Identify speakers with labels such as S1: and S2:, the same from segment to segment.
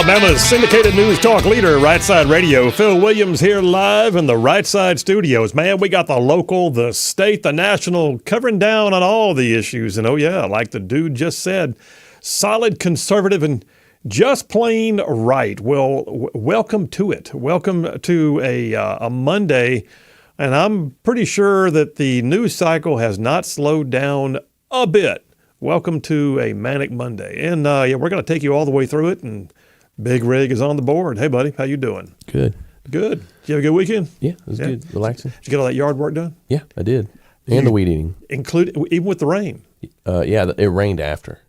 S1: Alabama's syndicated news talk leader, Rightside Radio. Phil Williams here live in the Rightside studios. Man, we got the local, the state, the national, covering down on all the issues. And oh yeah, like the dude just said, solid conservative and just plain right. Well, welcome to it. Welcome to a Monday. And I'm pretty sure that the news cycle has not slowed down a bit. Welcome to a Manic Monday. And yeah, we're going to take you all the way through it. And Big Rig is on the board. Hey, buddy, how you doing?
S2: Good.
S1: Good. Did you have a good weekend?
S2: Yeah, it was good. Relaxing.
S1: Did you get all that yard work done?
S2: Yeah, I did. And the weed eating.
S1: Even with the rain?
S2: Yeah, it rained after.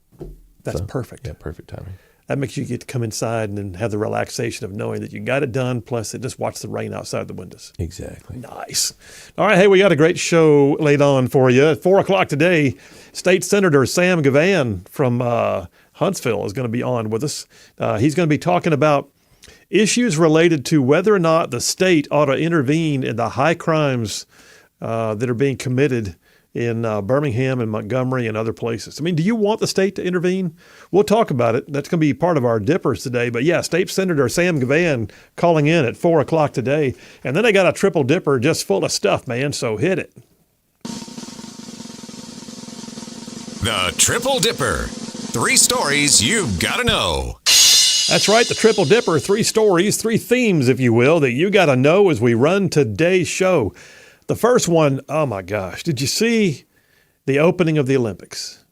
S1: That's perfect.
S2: Yeah, perfect timing.
S1: That makes you get to come inside and then have the relaxation of knowing that you got it done, plus it just watch the rain outside the windows.
S2: Exactly.
S1: Nice. All right, hey, we got a great show laid on for you. At 4 o'clock today, State Senator Sam Gavan from Huntsville is going to be on with us. He's going to be talking about issues related to whether or not the state ought to intervene in the high crimes that are being committed in Birmingham and Montgomery and other places. I mean, do you want the state to intervene? We'll talk about it. That's going to be part of our dippers today. But yeah, State Senator Sam Gavan calling in at 4 o'clock today. And then they got a triple dipper just full of stuff, man. So hit it.
S3: The Triple Dipper. 3 stories you've got to know.
S1: That's right, the Triple Dipper. 3 stories, 3 themes, if you will, that you got to know as we run today's show. The first one, oh my gosh, did you see the opening of the Olympics?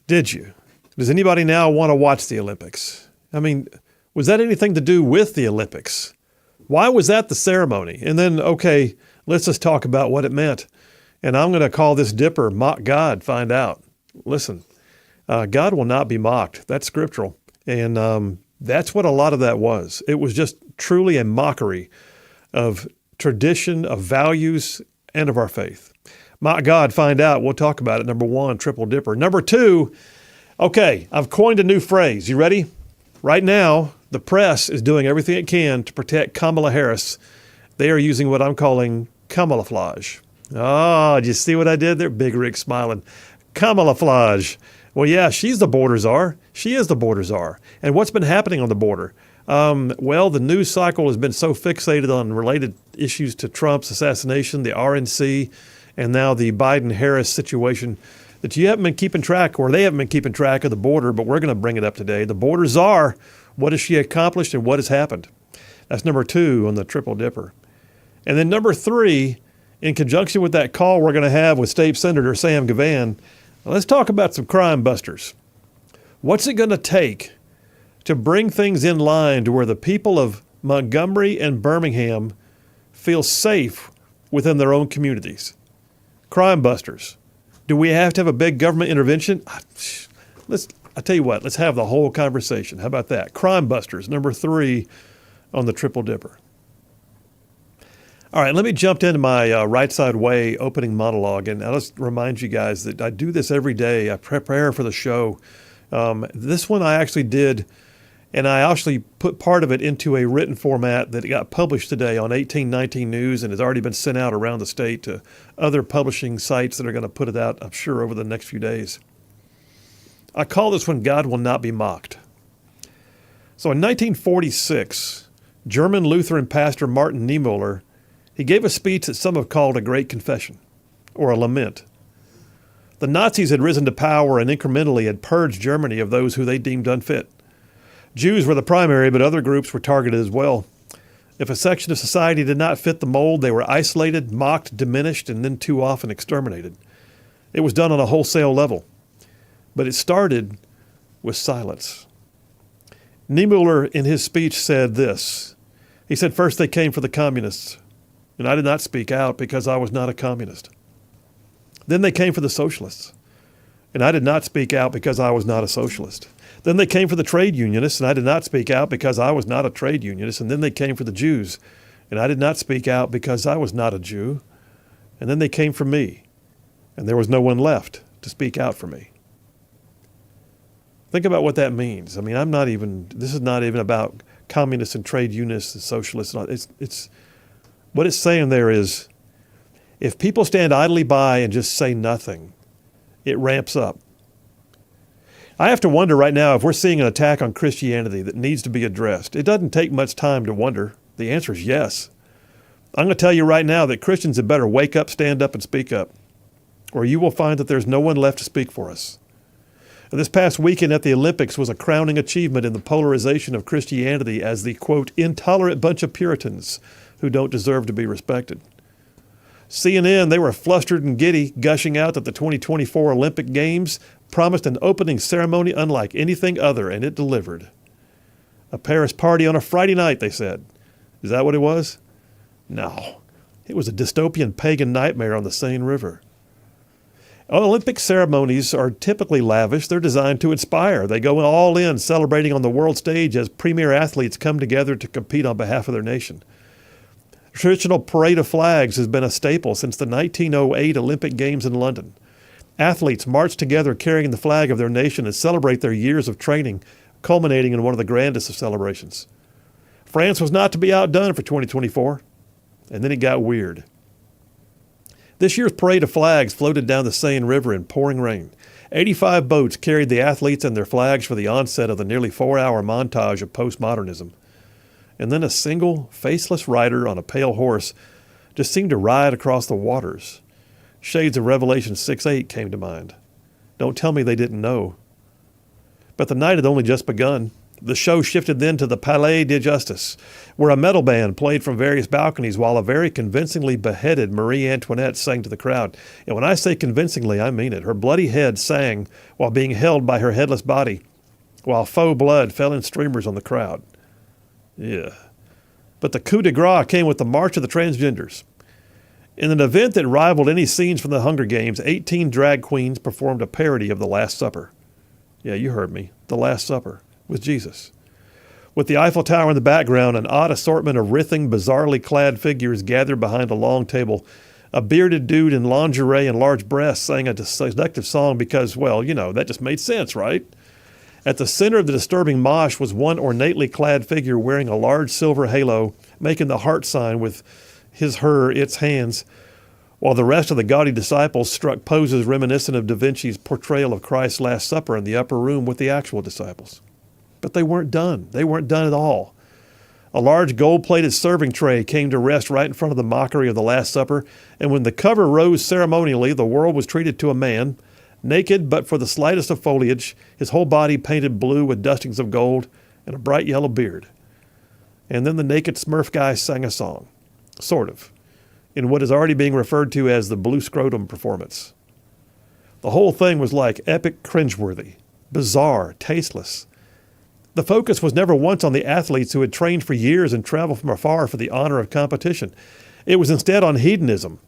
S1: Did you? Does anybody now want to watch the Olympics? I mean, was that anything to do with the Olympics? Why was that the ceremony? And then, okay, let's just talk about what it meant. And I'm going to call this dipper Mock God, find out. Listen, God will not be mocked. That's scriptural. And that's what a lot of that was. It was just truly a mockery of tradition, of values, and of our faith. Mock God, find out. We'll talk about it. Number 1, triple dipper. Number 2, okay, I've coined a new phrase. You ready? Right now, the press is doing everything it can to protect Kamala Harris. They are using what I'm calling camouflage. Oh, did you see what I did there? Big Rick smiling. Camouflage. Well, yeah, she's the border czar. She is the border czar. And what's been happening on the border? Well, the news cycle has been so fixated on related issues to Trump's assassination, the RNC, and now the Biden-Harris situation that you haven't been keeping track, or they haven't been keeping track of the border, but we're going to bring it up today. The border czar, what has she accomplished and what has happened? That's number 2 on the triple dipper. And then number 3, in conjunction with that call we're going to have with State Senator Sam Gavan, let's talk about some crime busters. What's it going to take to bring things in line to where the people of Montgomery and Birmingham feel safe within their own communities? Crime busters. Do we have to have a big government intervention? I tell you what, let's have the whole conversation. How about that? Crime busters, number 3 on the triple dipper. All right, let me jump into my Right Side Way opening monologue, and I'll just remind you guys that I do this every day. I prepare for the show. This one I actually did, and I actually put part of it into a written format that got published today on 1819 News and has already been sent out around the state to other publishing sites that are going to put it out, I'm sure, over the next few days. I call this one God Will Not Be Mocked. So in 1946, German Lutheran pastor Martin Niemöller, he gave a speech that some have called a great confession, or a lament. The Nazis had risen to power and incrementally had purged Germany of those who they deemed unfit. Jews were the primary, but other groups were targeted as well. If a section of society did not fit the mold, they were isolated, mocked, diminished, and then too often exterminated. It was done on a wholesale level. But it started with silence. Niemöller, in his speech, said this. He said, first they came for the communists, and I did not speak out because I was not a communist. Then they came for the socialists, and I did not speak out because I was not a socialist. Then they came for the trade unionists, and I did not speak out because I was not a trade unionist. And then they came for the Jews, and I did not speak out because I was not a Jew. And then they came for me, and there was no one left to speak out for me. Think about what that means. I mean, this is not even about communists and trade unionists and socialists. It's what it's saying there is, if people stand idly by and just say nothing, it ramps up. I have to wonder right now if we're seeing an attack on Christianity that needs to be addressed. It doesn't take much time to wonder. The answer is yes. I'm going to tell you right now that Christians had better wake up, stand up, and speak up, or you will find that there's no one left to speak for us. And this past weekend at the Olympics was a crowning achievement in the polarization of Christianity as the, quote, intolerant bunch of Puritans who don't deserve to be respected. CNN, they were flustered and giddy, gushing out that the 2024 Olympic Games promised an opening ceremony unlike anything other, and it delivered. A Paris party on a Friday night, they said. Is that what it was? No. It was a dystopian pagan nightmare on the Seine River. Olympic ceremonies are typically lavish. They're designed to inspire. They go all in, celebrating on the world stage as premier athletes come together to compete on behalf of their nation. The traditional parade of flags has been a staple since the 1908 Olympic Games in London. Athletes march together carrying the flag of their nation and celebrate their years of training, culminating in one of the grandest of celebrations. France was not to be outdone for 2024, and then it got weird. This year's parade of flags floated down the Seine River in pouring rain. 85 boats carried the athletes and their flags for the onset of the nearly 4-hour montage of postmodernism. And then a single, faceless rider on a pale horse just seemed to ride across the waters. Shades of Revelation 6:8 came to mind. Don't tell me they didn't know. But the night had only just begun. The show shifted then to the Palais de Justice, where a metal band played from various balconies while a very convincingly beheaded Marie Antoinette sang to the crowd. And when I say convincingly, I mean it. Her bloody head sang while being held by her headless body, while faux blood fell in streamers on the crowd. Yeah. But the coup de grace came with the March of the Transgenders. In an event that rivaled any scenes from the Hunger Games, 18 drag queens performed a parody of The Last Supper. Yeah, you heard me. The Last Supper. With Jesus. With the Eiffel Tower in the background, an odd assortment of writhing, bizarrely clad figures gathered behind a long table. A bearded dude in lingerie and large breasts sang a seductive song because, well, that just made sense, right? At the center of the disturbing mosh was one ornately clad figure wearing a large silver halo, making the heart sign with his, her, its hands, while the rest of the gaudy disciples struck poses reminiscent of Da Vinci's portrayal of Christ's Last Supper in the upper room with the actual disciples. But they weren't done. They weren't done at all. A large gold-plated serving tray came to rest right in front of the mockery of the Last Supper, and when the cover rose ceremonially, the world was treated to a man, naked but for the slightest of foliage, his whole body painted blue with dustings of gold, and a bright yellow beard. And then the naked Smurf guy sang a song, sort of, in what is already being referred to as the blue scrotum performance. The whole thing was like epic cringeworthy, bizarre, tasteless. The focus was never once on the athletes who had trained for years and traveled from afar for the honor of competition. It was instead on hedonism,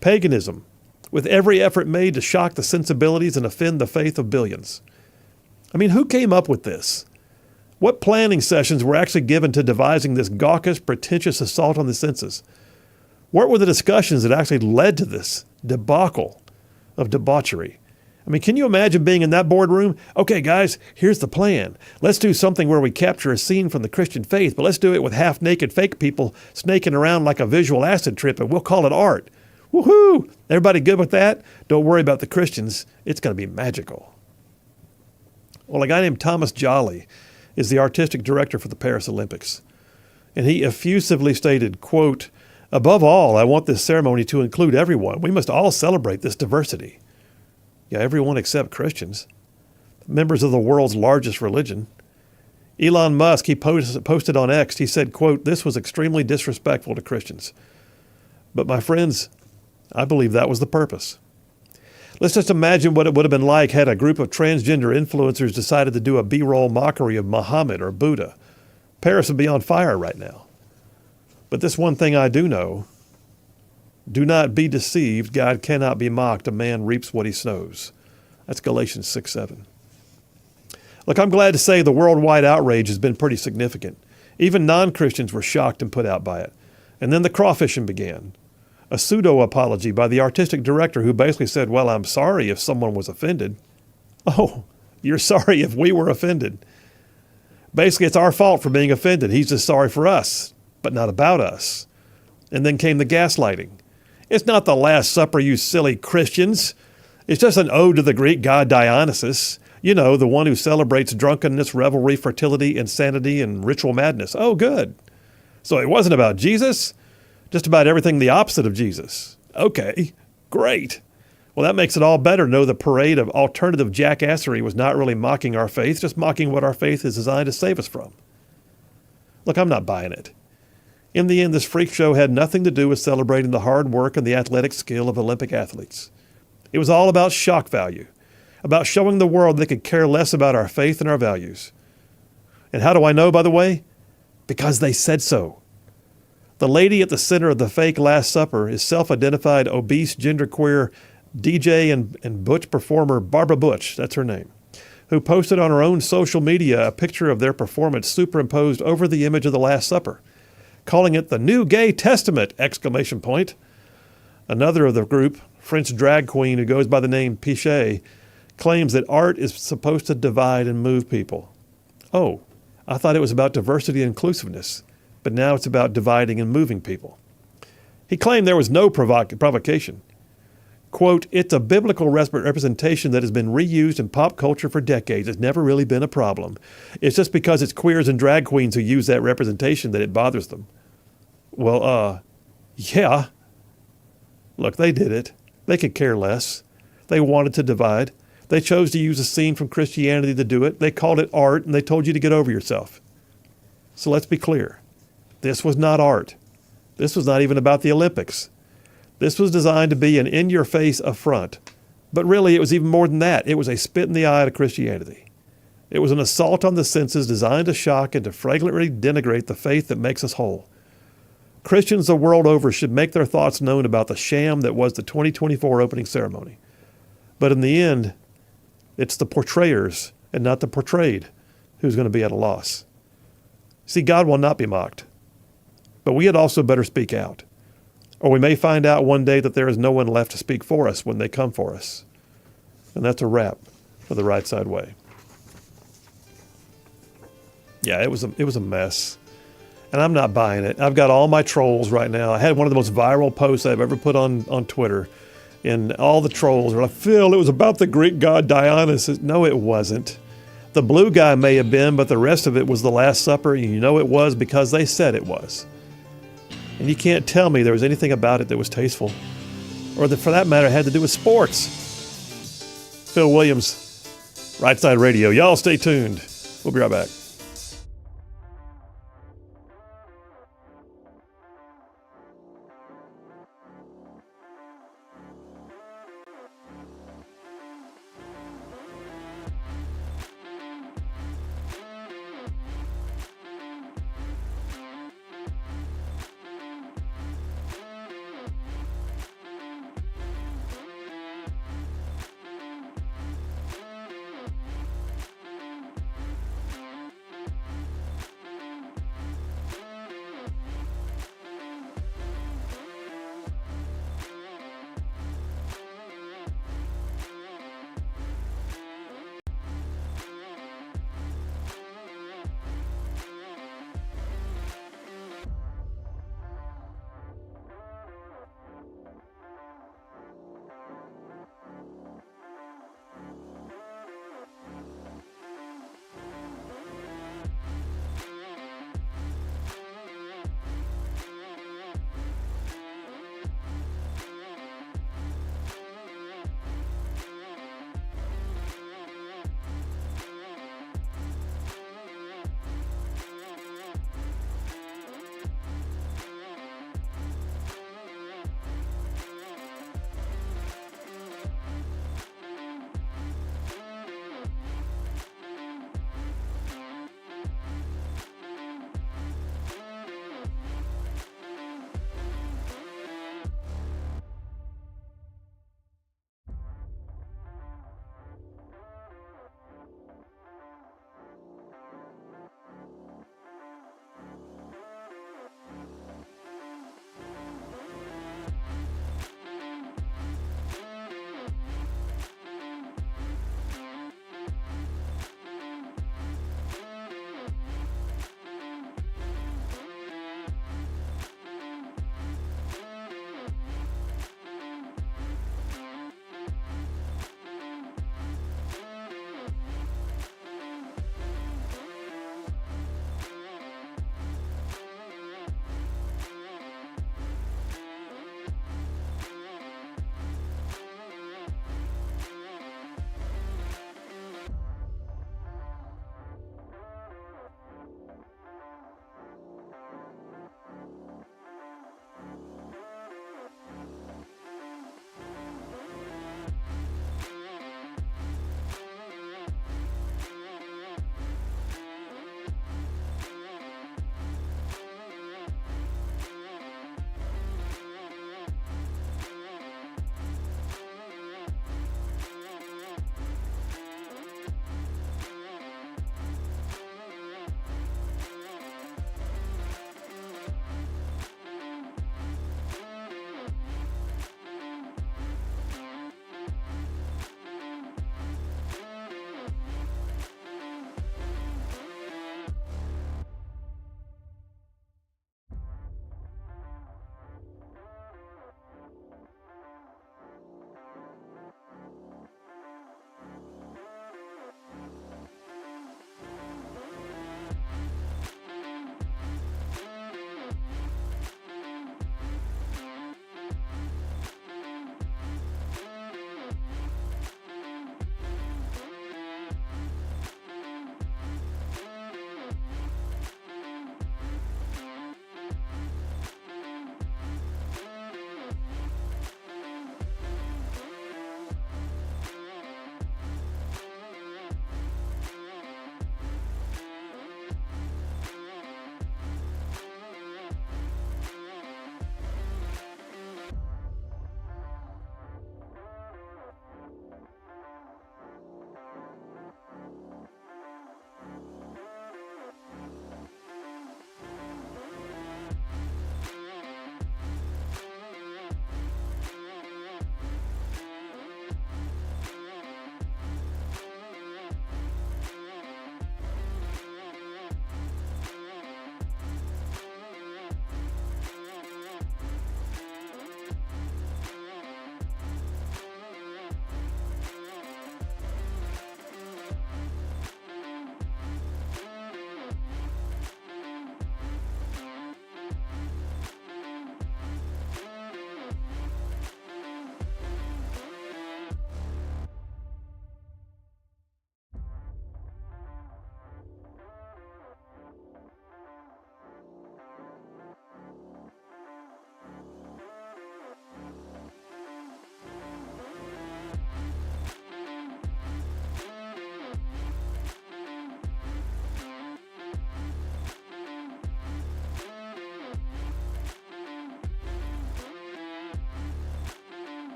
S1: paganism, with every effort made to shock the sensibilities and offend the faith of billions. I mean, who came up with this? What planning sessions were actually given to devising this gawkish, pretentious assault on the senses? What were the discussions that actually led to this debacle of debauchery? I mean, can you imagine being in that boardroom? Okay, guys, here's the plan. Let's do something where we capture a scene from the Christian faith, but let's do it with half-naked fake people snaking around like a visual acid trip, and we'll call it art. Woohoo! Everybody good with that? Don't worry about the Christians. It's going to be magical. Well, a guy named Thomas Jolly is the artistic director for the Paris Olympics. And he effusively stated, quote, "Above all, I want this ceremony to include everyone. We must all celebrate this diversity." Yeah, everyone except Christians, members of the world's largest religion. Elon Musk, he posted on X, he said, quote, "This was extremely disrespectful to Christians." But my friends, I believe that was the purpose. Let's just imagine what it would have been like had a group of transgender influencers decided to do a B-roll mockery of Muhammad or Buddha. Paris would be on fire right now. But this one thing I do know: do not be deceived. God cannot be mocked. A man reaps what he sows. That's Galatians 6:7. Look, I'm glad to say the worldwide outrage has been pretty significant. Even non-Christians were shocked and put out by it. And then the crawfishing began. A pseudo-apology by the artistic director who basically said, well, I'm sorry if someone was offended. Oh, you're sorry if we were offended. Basically, it's our fault for being offended. He's just sorry for us, but not about us. And then came the gaslighting. It's not the Last Supper, you silly Christians. It's just an ode to the Greek god Dionysus. You know, the one who celebrates drunkenness, revelry, fertility, insanity, and ritual madness. Oh, good. So it wasn't about Jesus, just about everything the opposite of Jesus. Okay, great. Well, that makes it all better to know the parade of alternative jackassery was not really mocking our faith, just mocking what our faith is designed to save us from. Look, I'm not buying it. In the end, this freak show had nothing to do with celebrating the hard work and the athletic skill of Olympic athletes. It was all about shock value, about showing the world they could care less about our faith and our values. And how do I know, by the way? Because they said so. The lady at the center of the fake Last Supper is self-identified obese genderqueer DJ and butch performer Barbara Butch, that's her name, who posted on her own social media a picture of their performance superimposed over the image of the Last Supper, calling it the New Gay Testament! Another of the group, French drag queen who goes by the name Pichet, claims that art is supposed to divide and move people. Oh, I thought it was about diversity and inclusiveness, but now it's about dividing and moving people. He claimed there was no provocation. Quote, it's a biblical representation that has been reused in pop culture for decades. It's never really been a problem. It's just because it's queers and drag queens who use that representation that it bothers them. Well, yeah. Look, they did it. They could care less. They wanted to divide. They chose to use a scene from Christianity to do it. They called it art, and they told you to get over yourself. So let's be clear. This was not art. This was not even about the Olympics. This was designed to be an in-your-face affront. But really, it was even more than that. It was a spit in the eye to Christianity. It was an assault on the senses designed to shock and to flagrantly denigrate the faith that makes us whole. Christians the world over should make their thoughts known about the sham that was the 2024 opening ceremony. But in the end, it's the portrayers and not the portrayed who's going to be at a loss. See, God will not be mocked. But we had also better speak out. Or we may find out one day that there is no one left to speak for us when they come for us. And that's a wrap for the Rightside Way. Yeah, it was a mess. And I'm not buying it. I've got all my trolls right now. I had one of the most viral posts I've ever put on Twitter. And all the trolls are like, Phil, it was about the Greek god Dionysus. No, it wasn't. The blue guy may have been, but the rest of it was the Last Supper. And you know it was because they said it was. And you can't tell me there was anything about it that was tasteful. Or that, for that matter, had to do with sports. Phil Williams, Rightside Radio. Y'all stay tuned. We'll be right back.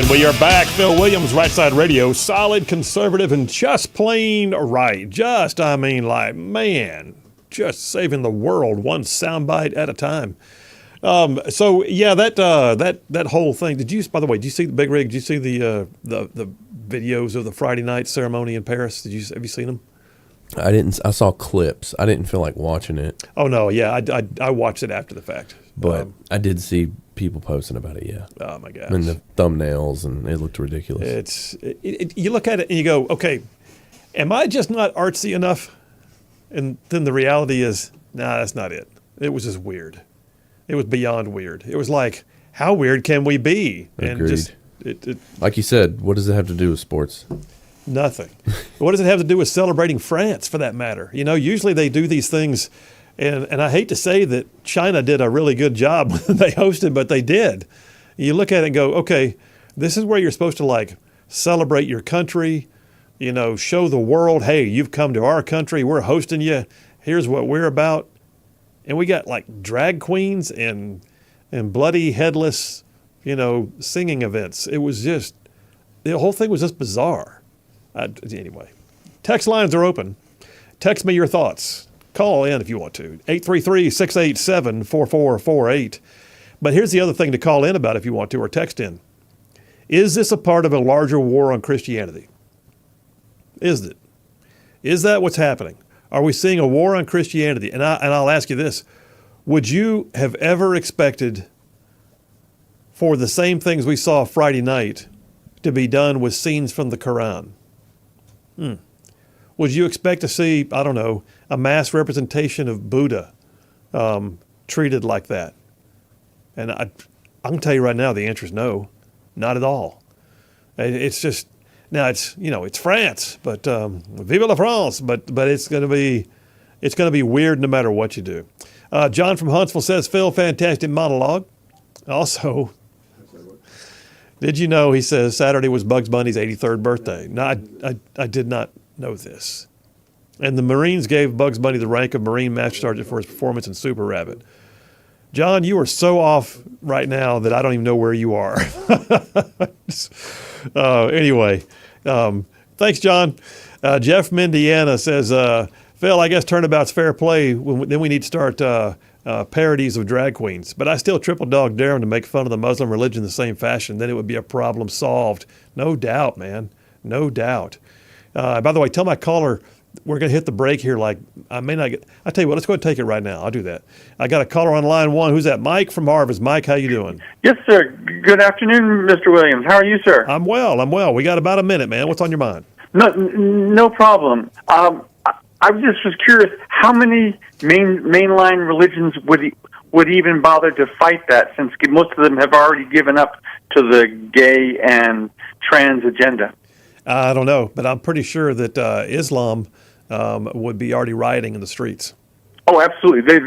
S1: And we are back. Phil Williams, Rightside Radio. Solid, conservative, and just plain right. Just saving the world one soundbite at a time. So yeah, that whole thing. By the way, did you see the Big Rig? Did you see the videos of the Friday night ceremony in Paris? Have you seen them?
S2: I didn't. I saw clips. I didn't feel like watching it.
S1: Oh no, yeah, I watched it after the fact.
S2: But I did see people posting about it. Yeah.
S1: Oh my gosh.
S2: And the thumbnails, and it looked ridiculous.
S1: You look at it and you go, okay, am I just not artsy enough? And then the reality is, nah, that's not it. It was just weird. It was beyond weird. It was like, how weird can we be? And
S2: Agreed.
S1: just
S2: like you said, what does it have to do with sports?
S1: Nothing. What does it have to do with celebrating France, for that matter? You know, usually they do these things, and I hate to say that China did a really good job when they hosted, but they did. You look at it and go, okay, this is where you're supposed to like celebrate your country, you know, show the world, hey, you've come to our country, we're hosting you, here's what we're about. And we got like drag queens and bloody headless, you know, singing events. It was just, the whole thing was just bizarre. Anyway, text lines are open. Text me your thoughts. Call in if you want to. 833-687-4448. But here's the other thing to call in about if you want to, or text in. Is this a part of a larger war on Christianity? Is it? Is that what's happening? Are we seeing a war on Christianity? And I'll ask you this. Would you have ever expected for the same things we saw Friday night to be done with scenes from the Quran? Would you expect to see, I don't know, a mass representation of Buddha treated like that? And I can tell you right now, the answer is no, not at all. It's just, now it's, you know, it's France, but vive la France, but it's going to be weird no matter what you do. John from Huntsville says, Phil, fantastic monologue. Also, did you know, he says, Saturday was Bugs Bunny's 83rd birthday? No, I did not know this. And the Marines gave Bugs Bunny the rank of Marine Master Sergeant for his performance in Super Rabbit. John, you are so off right now that I don't even know where you are. Anyway, thanks, John. Jeff from Indiana says, Phil, I guess turnabout's fair play. Then we need to start parodies of drag queens. But I still triple dog dare them to make fun of the Muslim religion in the same fashion. Then it would be a problem solved. No doubt, man. No doubt. By the way, tell my caller we're going to hit the break here. Like, I may not get, I tell you what, let's go ahead and take it right now. I'll do that. I got a caller on line one. Who's that? Mike from Harvest. Mike, how you doing?
S4: Yes, sir. Good afternoon, Mr. Williams. How are you, sir?
S1: I'm well. We got about a minute, man. What's on your mind?
S4: No problem. I just was curious, how many mainline religions would even bother to fight that, since most of them have already given up to the gay and trans agenda?
S1: I don't know, but I'm pretty sure that Islam would be already rioting in the streets.
S4: Oh, absolutely.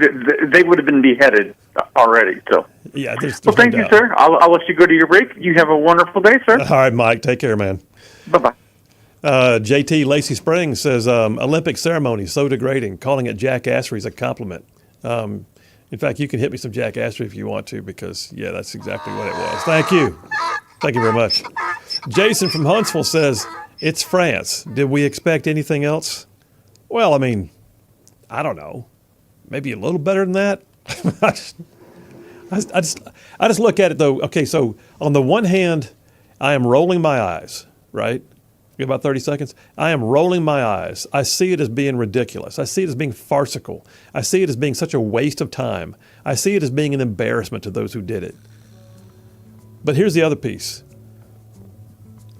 S4: They would have been beheaded already. So
S1: yeah. There's
S4: well, thank you, sir. I'll let you go to your break. You have a wonderful day, sir.
S1: All right, Mike. Take care, man.
S4: Bye-bye.
S1: JT Lacey Springs says, Olympic ceremony, so degrading. Calling it jackassery is a compliment. In fact, you can hit me some jackassery if you want to, because, yeah, that's exactly what it was. Thank you. Thank you very much. Jason from Huntsville says, it's France. Did we expect anything else? Well, I mean, I don't know. Maybe a little better than that. I just look at it, though. Okay, so on the one hand, I am rolling my eyes, right? You got about 30 seconds. I am rolling my eyes. I see it as being ridiculous. I see it as being farcical. I see it as being such a waste of time. I see it as being an embarrassment to those who did it. But here's the other piece.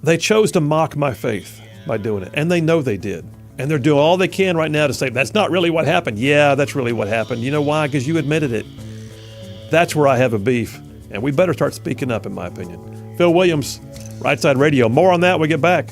S1: They chose to mock my faith by doing it, and they know they did. And they're doing all they can right now to say, that's not really what happened. Yeah, that's really what happened. You know why? Because you admitted it. That's where I have a beef, and we better start speaking up, in my opinion. Phil Williams, Rightside Radio. More on that when we get back.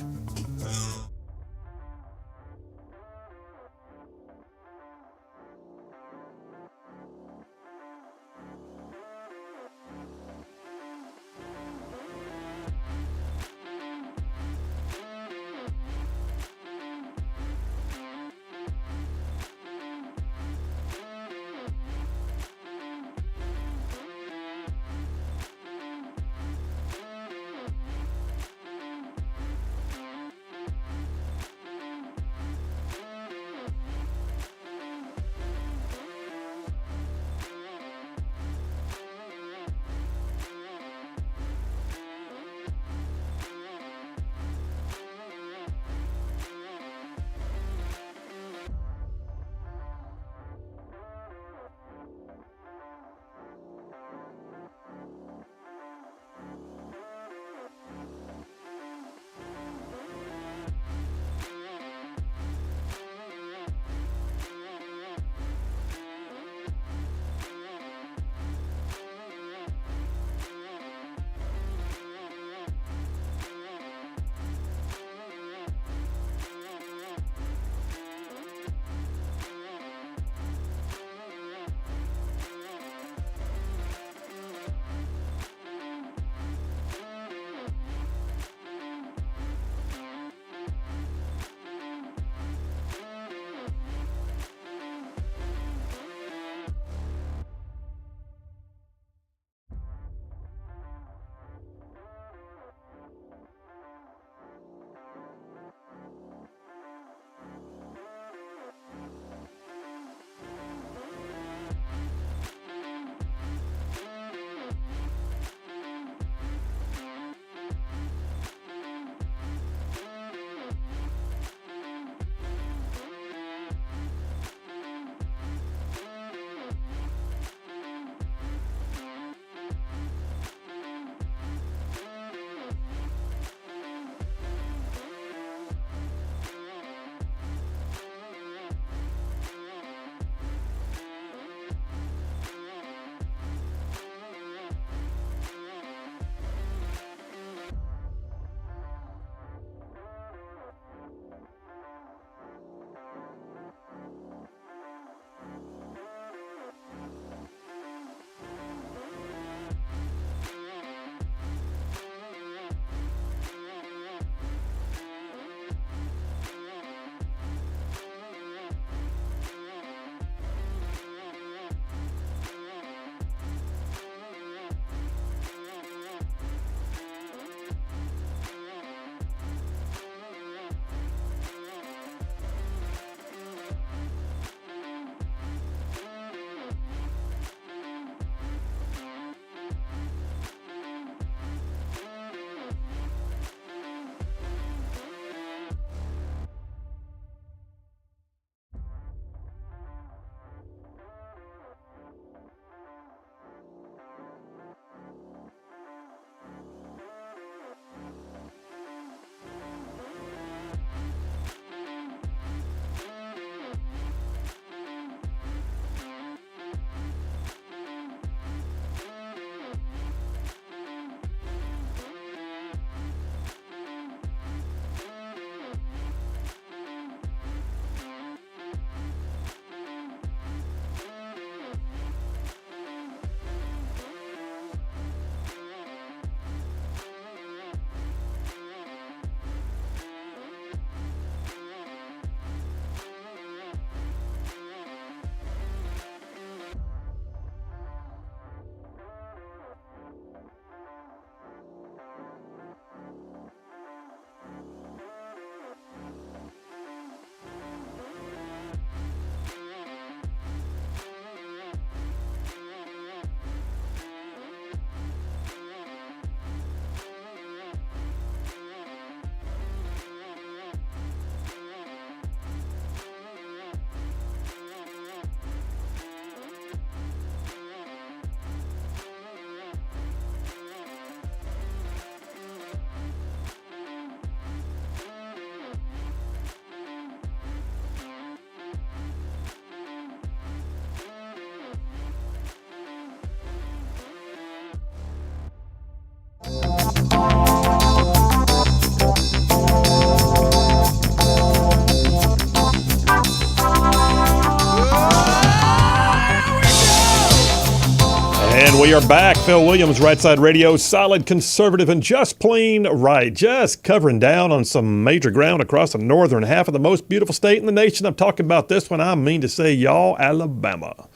S1: We are back. Phil Williams, Rightside Radio, solid conservative and just plain right. Just covering down on some major ground across the northern half of the most beautiful state in the nation. I'm talking about this one. I mean to say, y'all, Alabama.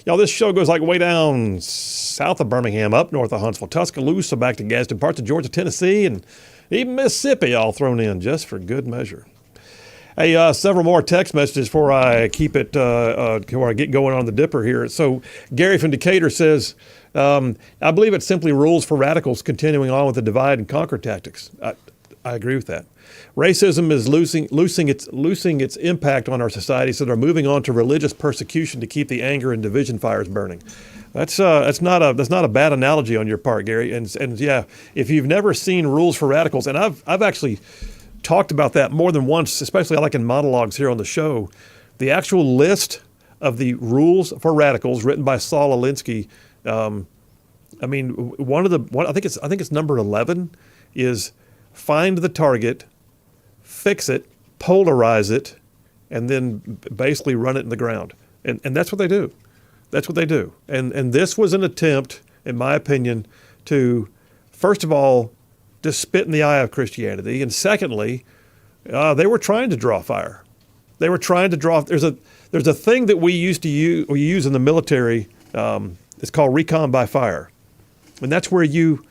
S1: Y'all, this show goes like way down south of Birmingham, up north of Huntsville, Tuscaloosa, back to Gadsden, parts of Georgia, Tennessee, and even Mississippi all thrown in just for good measure. Hey, several more text messages before I keep it, before I get going on the Dipper here. So Gary from Decatur says, I believe it's simply rules for radicals continuing on with the divide and conquer tactics. I agree with that. Racism is losing its impact on our society, so they're moving on to religious persecution to keep the anger and division fires burning. That's not a bad analogy on your part, Gary. And yeah, if you've never seen Rules for Radicals, and I've actually talked about that more than once, especially like in monologues here on the show, the actual list of the Rules for Radicals written by Saul Alinsky. I mean, I think it's number 11 is find the target, fix it, polarize it, and then basically run it in the ground. And that's what they do. That's what they do. And this was an attempt, in my opinion, to, first of all, to spit in the eye of Christianity. And secondly, they were trying to draw fire. They were trying to draw. There's a thing that we used to use in the military. It's called recon by fire. And that's where you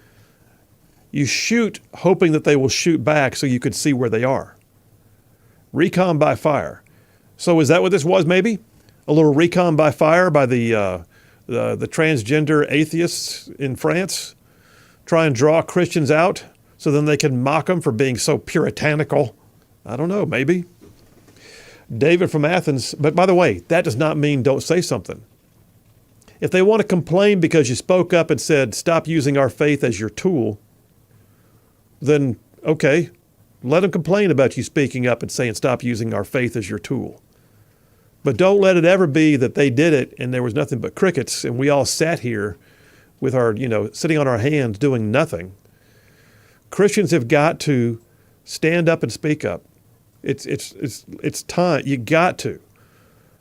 S1: shoot hoping that they will shoot back so you could see where they are. Recon by fire. So is that what this was maybe? A little recon by fire by the transgender atheists in France? Try and draw Christians out so then they can mock them for being so puritanical? I don't know, maybe. David from Athens, but by the way, that does not mean don't say something. If they want to complain because you spoke up and said, stop using our faith as your tool, then okay, let them complain about you speaking up and saying, stop using our faith as your tool. But don't let it ever be that they did it and there was nothing but crickets and we all sat here with our, sitting on our hands doing nothing. Christians have got to stand up and speak up. It's time. You got to.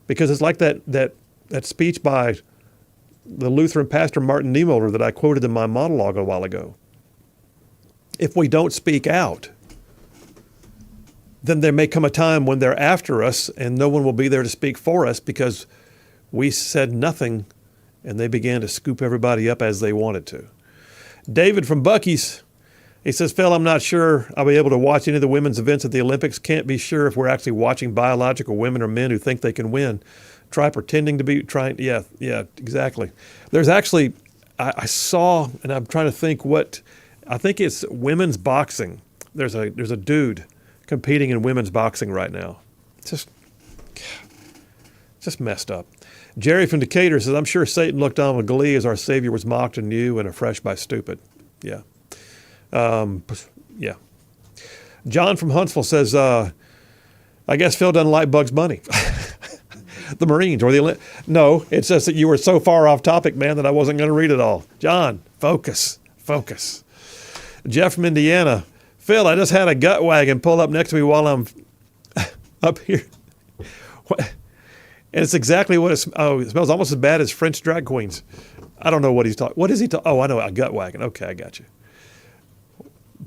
S1: Because it's like that speech by the Lutheran pastor Martin Niemöller that I quoted in my monologue a while ago. If we don't speak out, then there may come a time when they're after us and no one will be there to speak for us because we said nothing and they began to scoop everybody up as they wanted to. David from Buc-ee's, he says, Phil, I'm not sure I'll be able to watch any of the women's events at the Olympics. Can't be sure if we're actually watching biological women or men who think they can win. Try pretending to be trying. Yeah, exactly. There's actually, I saw, and I'm trying to think I think it's women's boxing. There's a dude competing in women's boxing right now. Just messed up. Jerry from Decatur says, I'm sure Satan looked on with glee as our Savior was mocked anew and afresh by stupid. Yeah. Yeah. John from Huntsville says, I guess Phil doesn't like Bugs Bunny. The Marines or the no, it's just that you were so far off topic, man, that I wasn't going to read it all. John, focus. Jeff from Indiana, Phil, I just had a gut wagon pull up next to me while I'm up here. What? And it's exactly what it smells almost as bad as French drag queens. I don't know what he's talking. What is he talking? Oh, I know, a gut wagon. Okay, I got you.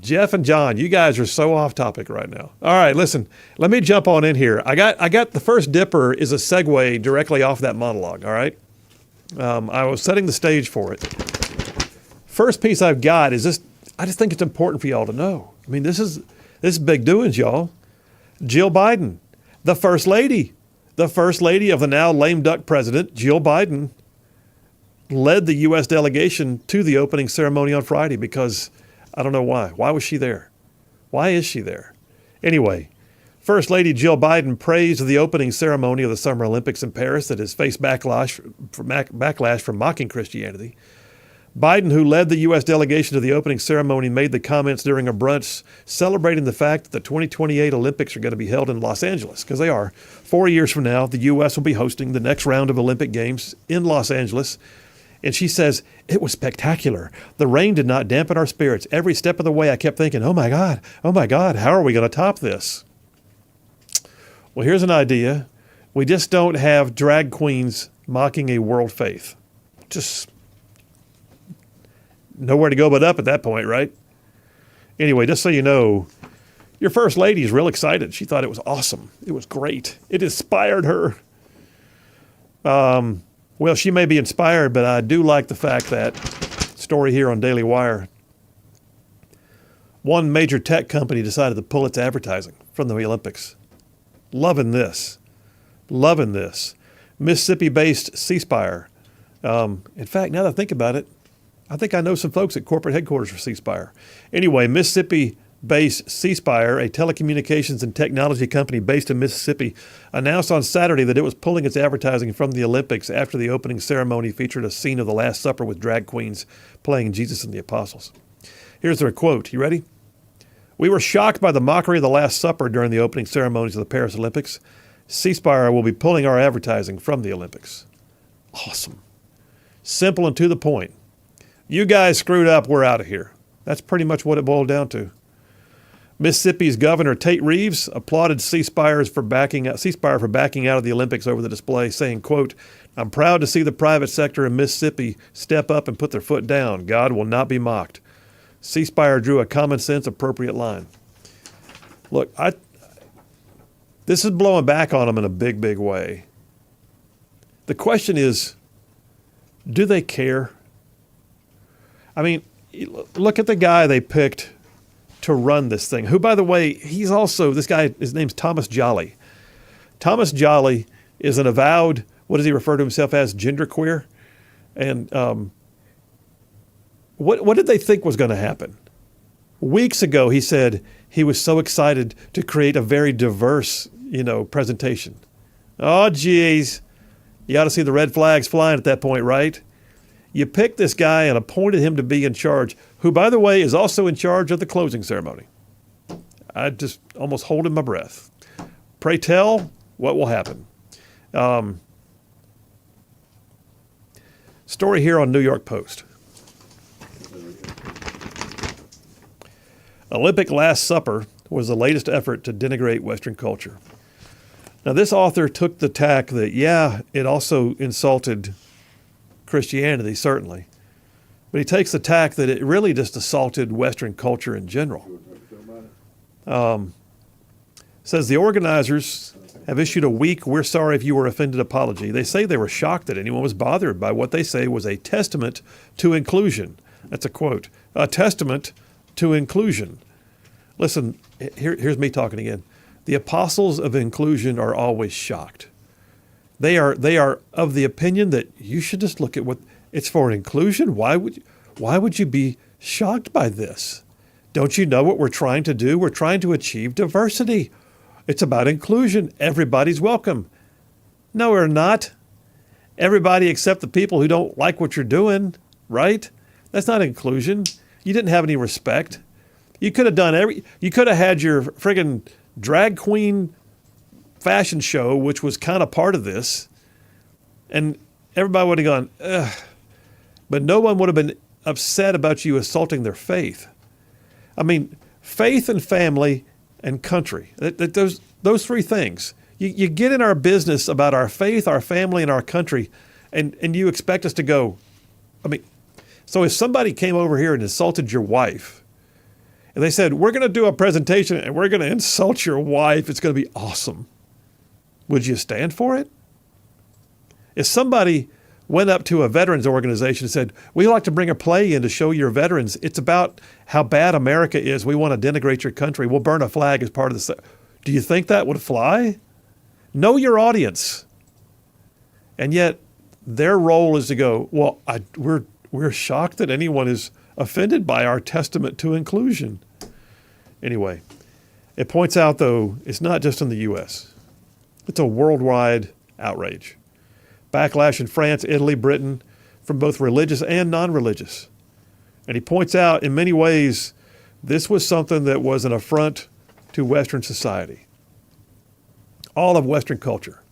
S1: Jeff and John, you guys are so off topic right now. All right, listen, let me jump on in here. I got the first Dipper is a segue directly off that monologue, all right? I was setting the stage for it. First piece I've got is this. I just think it's important for y'all to know. I mean, this is big doings, y'all. Jill Biden, the first lady of the now lame duck president, Jill Biden, led the U.S. delegation to the opening ceremony on Friday because I don't know why. Why was she there? Why is she there? Anyway, First Lady Jill Biden praised the opening ceremony of the Summer Olympics in Paris that has faced backlash from mocking Christianity. Biden, who led the U.S. delegation to the opening ceremony, made the comments during a brunch celebrating the fact that the 2028 Olympics are going to be held in Los Angeles, because they are. 4 years from now, the U.S. will be hosting the next round of Olympic Games in Los Angeles. And she says, it was spectacular. The rain did not dampen our spirits. Every step of the way, I kept thinking, oh my God, how are we going to top this? Well, here's an idea. We just don't have drag queens mocking a world faith. nowhere to go but up at that point, right? Anyway, just so you know, your first lady is real excited. She thought it was awesome. It was great. It inspired her. Well, she may be inspired, but I do like the fact that story here on Daily Wire. One major tech company decided to pull its advertising from the Olympics. Loving this. Loving this. Mississippi-based C Spire. In fact, now that I think about it, I think I know some folks at corporate headquarters for C Spire. Anyway, Mississippi-based C Spire, a telecommunications and technology company based in Mississippi, announced on Saturday that it was pulling its advertising from the Olympics after the opening ceremony featured a scene of the Last Supper with drag queens playing Jesus and the Apostles. Here's their quote. You ready? "We were shocked by the mockery of the Last Supper during the opening ceremonies of the Paris Olympics. C Spire will be pulling our advertising from the Olympics." Awesome. Simple and to the point. You guys screwed up, we're out of here. That's pretty much what it boiled down to. Mississippi's Governor Tate Reeves applauded C Spire for backing out of the Olympics over the display, saying, quote, "I'm proud to see the private sector in Mississippi step up and put their foot down. God will not be mocked." C Spire drew a common sense appropriate line. Look, this is blowing back on them in a big, big way. The question is, do they care? I mean, look at the guy they picked to run this thing, who, by the way, he's also, this guy, his name's Thomas Jolly. Thomas Jolly is an avowed, what does he refer to himself as, genderqueer? And what did they think was going to happen? Weeks ago, he said he was so excited to create a very diverse, presentation. Oh, geez. You ought to see the red flags flying at that point, right? You picked this guy and appointed him to be in charge, who, by the way, is also in charge of the closing ceremony. I just almost holding my breath. Pray tell, what will happen? Story here on New York Post. Olympic Last Supper was the latest effort to denigrate Western culture. Now, this author took the tack that, it also insulted Christianity, certainly. But he takes the tack that it really just assaulted Western culture in general. Says the organizers have issued a weak "we're sorry if you were offended" apology. They say they were shocked that anyone was bothered by what they say was a testament to inclusion. That's a quote. A testament to inclusion. Listen, here's me talking again. The apostles of inclusion are always shocked. They are of the opinion that you should just look at what it's for inclusion. Why would you be shocked by this? Don't you know what we're trying to do? We're trying to achieve diversity. It's about inclusion. Everybody's welcome. No, we're not. Everybody except the people who don't like what you're doing, right? That's not inclusion. You didn't have any respect. You could have had your friggin' drag queen fashion show, which was kind of part of this, and everybody would have gone, ugh. But no one would have been upset about you assaulting their faith. I mean, faith and family and country, those three things. You get in our business about our faith, our family, and our country, and you expect us to go, so if somebody came over here and insulted your wife, and they said, we're going to do a presentation and we're going to insult your wife, it's going to be awesome. Would you stand for it? If somebody went up to a veterans organization and said, we'd like to bring a play in to show your veterans, it's about how bad America is, we want to denigrate your country, we'll burn a flag as part of this. Do you think that would fly? Know your audience. And yet their role is to go, well, we're shocked that anyone is offended by our testament to inclusion. Anyway, it points out, though, it's not just in the U.S. It's a worldwide outrage. Backlash in France, Italy, Britain, from both religious and non-religious. And he points out, in many ways, this was something that was an affront to Western society. All of Western culture.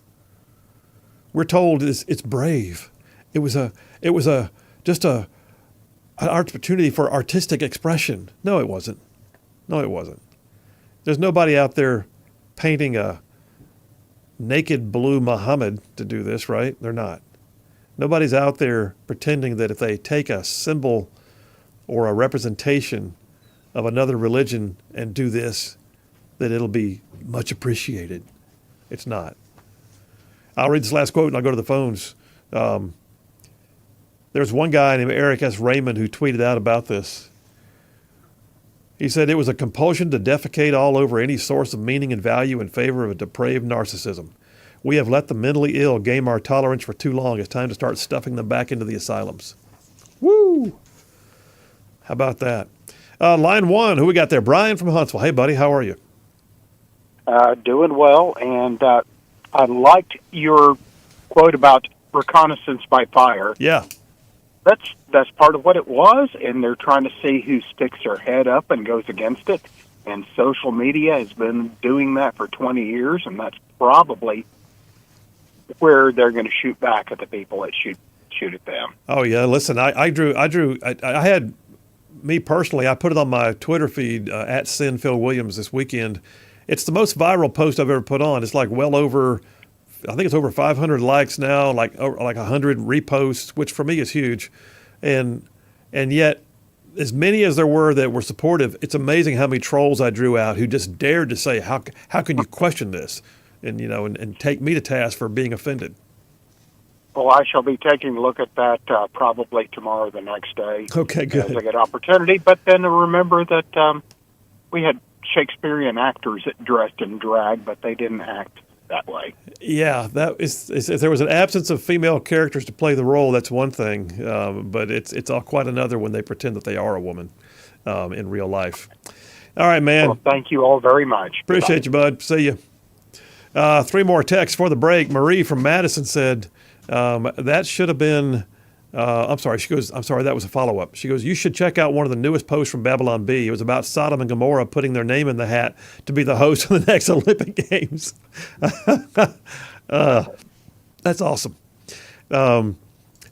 S1: We're told it's brave. It was just an opportunity for artistic expression. No, it wasn't. There's nobody out there painting a naked blue Muhammad to do this, right? They're not. Nobody's out there pretending that if they take a symbol or a representation of another religion and do this, that it'll be much appreciated. It's not. I'll read this last quote and I'll go to the phones. There's one guy named Eric S. Raymond who tweeted out about this. He said, it was a compulsion to defecate all over any source of meaning and value in favor of a depraved narcissism. We have let the mentally ill game our tolerance for too long. It's time to start stuffing them back into the asylums. Woo! How about that? Line one, who we got there? Brian from Huntsville. Hey, buddy, how are you?
S5: Doing well, and I liked your quote about reconnaissance by fire.
S1: Yeah.
S5: That's part of what it was, and they're trying to see who sticks their head up and goes against it. And social media has been doing that for 20 years, and that's probably where they're going to shoot back at the people that shoot at them.
S1: Oh yeah. Listen, I had, me personally, I put it on my Twitter feed at Sin Phil Williams this weekend. It's the most viral post I've ever put on. It's like well over, I think it's over 500 likes now, like 100 reposts, which for me is huge. And yet, as many as there were that were supportive, it's amazing how many trolls I drew out who just dared to say, how can you question this? And, and take me to task for being offended.
S5: Well, I shall be taking a look at that probably tomorrow or the next day.
S1: Okay, good.
S5: As I get opportunity. But then remember that we had Shakespearean actors that dressed in drag, but they didn't act that way.
S1: Yeah, if there was an absence of female characters to play the role, that's one thing. But it's all quite another when they pretend that they are a woman in real life. All right, man.
S5: Well, thank you all very much.
S1: Appreciate you, bud. See you. 3 more texts for the break. Marie from Madison said, that should have been, I'm sorry. She goes, I'm sorry, that was a follow-up. She goes, you should check out one of the newest posts from Babylon Bee. It was about Sodom and Gomorrah putting their name in the hat to be the host of the next Olympic Games. That's awesome.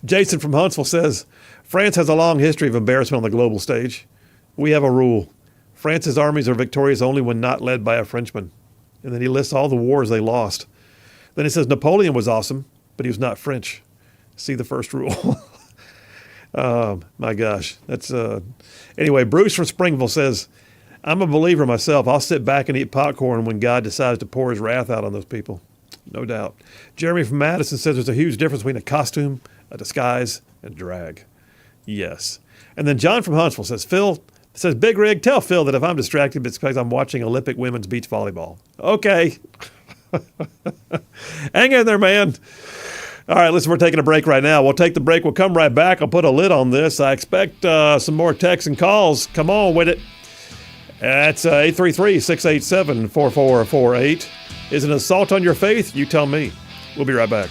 S1: Jason from Huntsville says, France has a long history of embarrassment on the global stage. We have a rule. France's armies are victorious only when not led by a Frenchman. And then he lists all the wars they lost. Then he says Napoleon was awesome, but he was not French. See the first rule. My gosh. That's anyway, Bruce from Springville says, I'm a believer myself. I'll sit back and eat popcorn when God decides to pour his wrath out on those people. No doubt. Jeremy from Madison says there's a huge difference between a costume, a disguise, and drag. Yes. And then John from Huntsville says, Big Rig, tell Phil that if I'm distracted, it's because I'm watching Olympic women's beach volleyball. Okay. Hang in there, man. All right, listen, we're taking a break right now. We'll take the break. We'll come right back. I'll put a lid on this. I expect some more texts and calls. Come on with it. That's 833-687-4448. Is it an assault on your faith? You tell me. We'll be right back.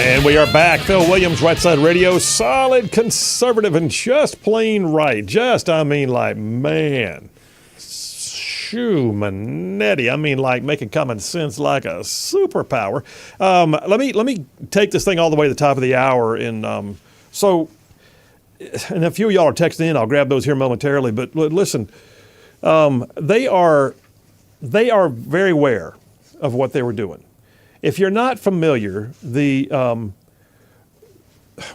S1: And we are back. Phil Williams, Rightside Radio, solid conservative and just plain right. Man. Shoo, Manetti. Making common sense like a superpower. Let me take this thing all the way to the top of the hour. And a few of y'all are texting in. I'll grab those here momentarily. But listen, they are very aware of what they were doing. If you're not familiar,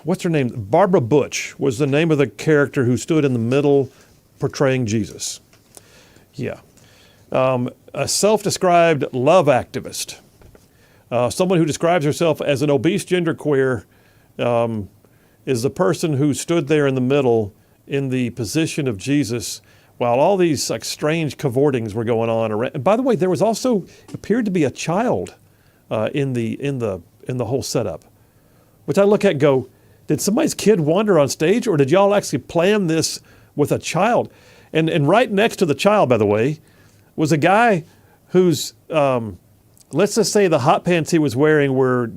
S1: what's her name? Barbara Butch was the name of the character who stood in the middle portraying Jesus. Yeah. A self-described love activist. Someone who describes herself as an obese genderqueer is the person who stood there in the middle in the position of Jesus while all these strange cavortings were going on. And by the way, there was also appeared to be a child in the whole setup, which I look at and go, did somebody's kid wander on stage, or did y'all actually plan this with a child? And right next to the child, by the way, was a guy whose let's just say the hot pants he was wearing were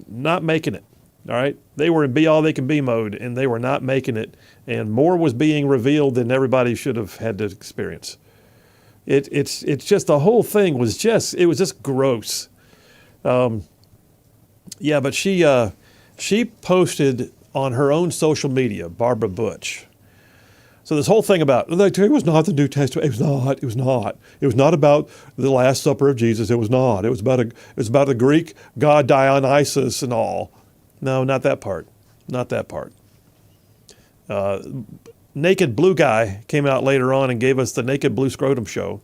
S1: not making it. All right, they were in be all they can be mode, and they were not making it, and more was being revealed than everybody should have had to experience. It's just the whole thing was just gross. But she posted on her own social media, Barbara Butch. So this whole thing about it was not the New Testament. It was not. It was not about the Last Supper of Jesus. It was not. It was about the Greek god Dionysus and all. No, not that part. Not that part. Naked Blue Guy came out later on and gave us the Naked Blue Scrotum show,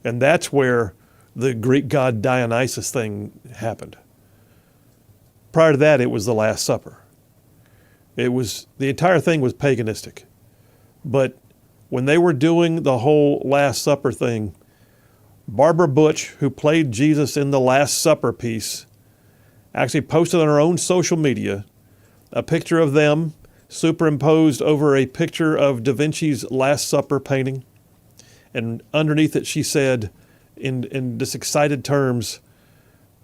S1: and that's where the Greek god Dionysus thing happened. Prior to that, it was the Last Supper. The entire thing was paganistic. But when they were doing the whole Last Supper thing, Barbara Butch, who played Jesus in the Last Supper piece, actually posted on her own social media a picture of them superimposed over a picture of Da Vinci's Last Supper painting. And underneath it, she said, in just excited terms,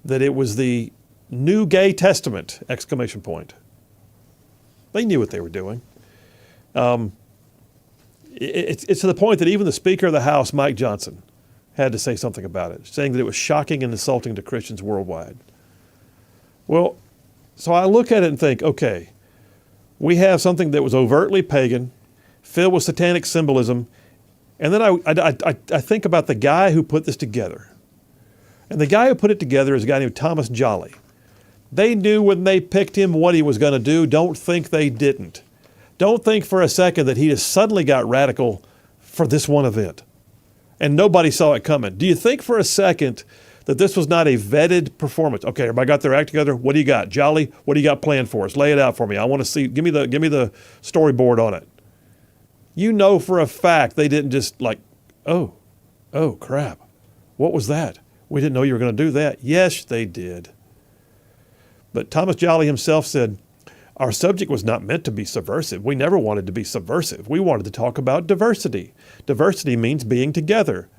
S1: that it was the New Gay Testament, ! They knew what they were doing. It's to the point that even the Speaker of the House, Mike Johnson, had to say something about it, saying that it was shocking and insulting to Christians worldwide. Well, so I look at it and think, okay, we have something that was overtly pagan, filled with satanic symbolism, and then I think about the guy who put this together. And the guy who put it together is a guy named Thomas Jolly. They knew when they picked him what he was going to do. Don't think they didn't. Don't think for a second that he just suddenly got radical for this one event. And nobody saw it coming. Do you think for a second that this was not a vetted performance? Okay, everybody got their act together. What do you got? Jolly, what do you got planned for us? Lay it out for me. I want to see, give me the storyboard on it. You know for a fact they didn't just oh crap. What was that? We didn't know you were going to do that. Yes, they did. But Thomas Jolly himself said, our subject was not meant to be subversive. We never wanted to be subversive. We wanted to talk about diversity. Diversity means being together.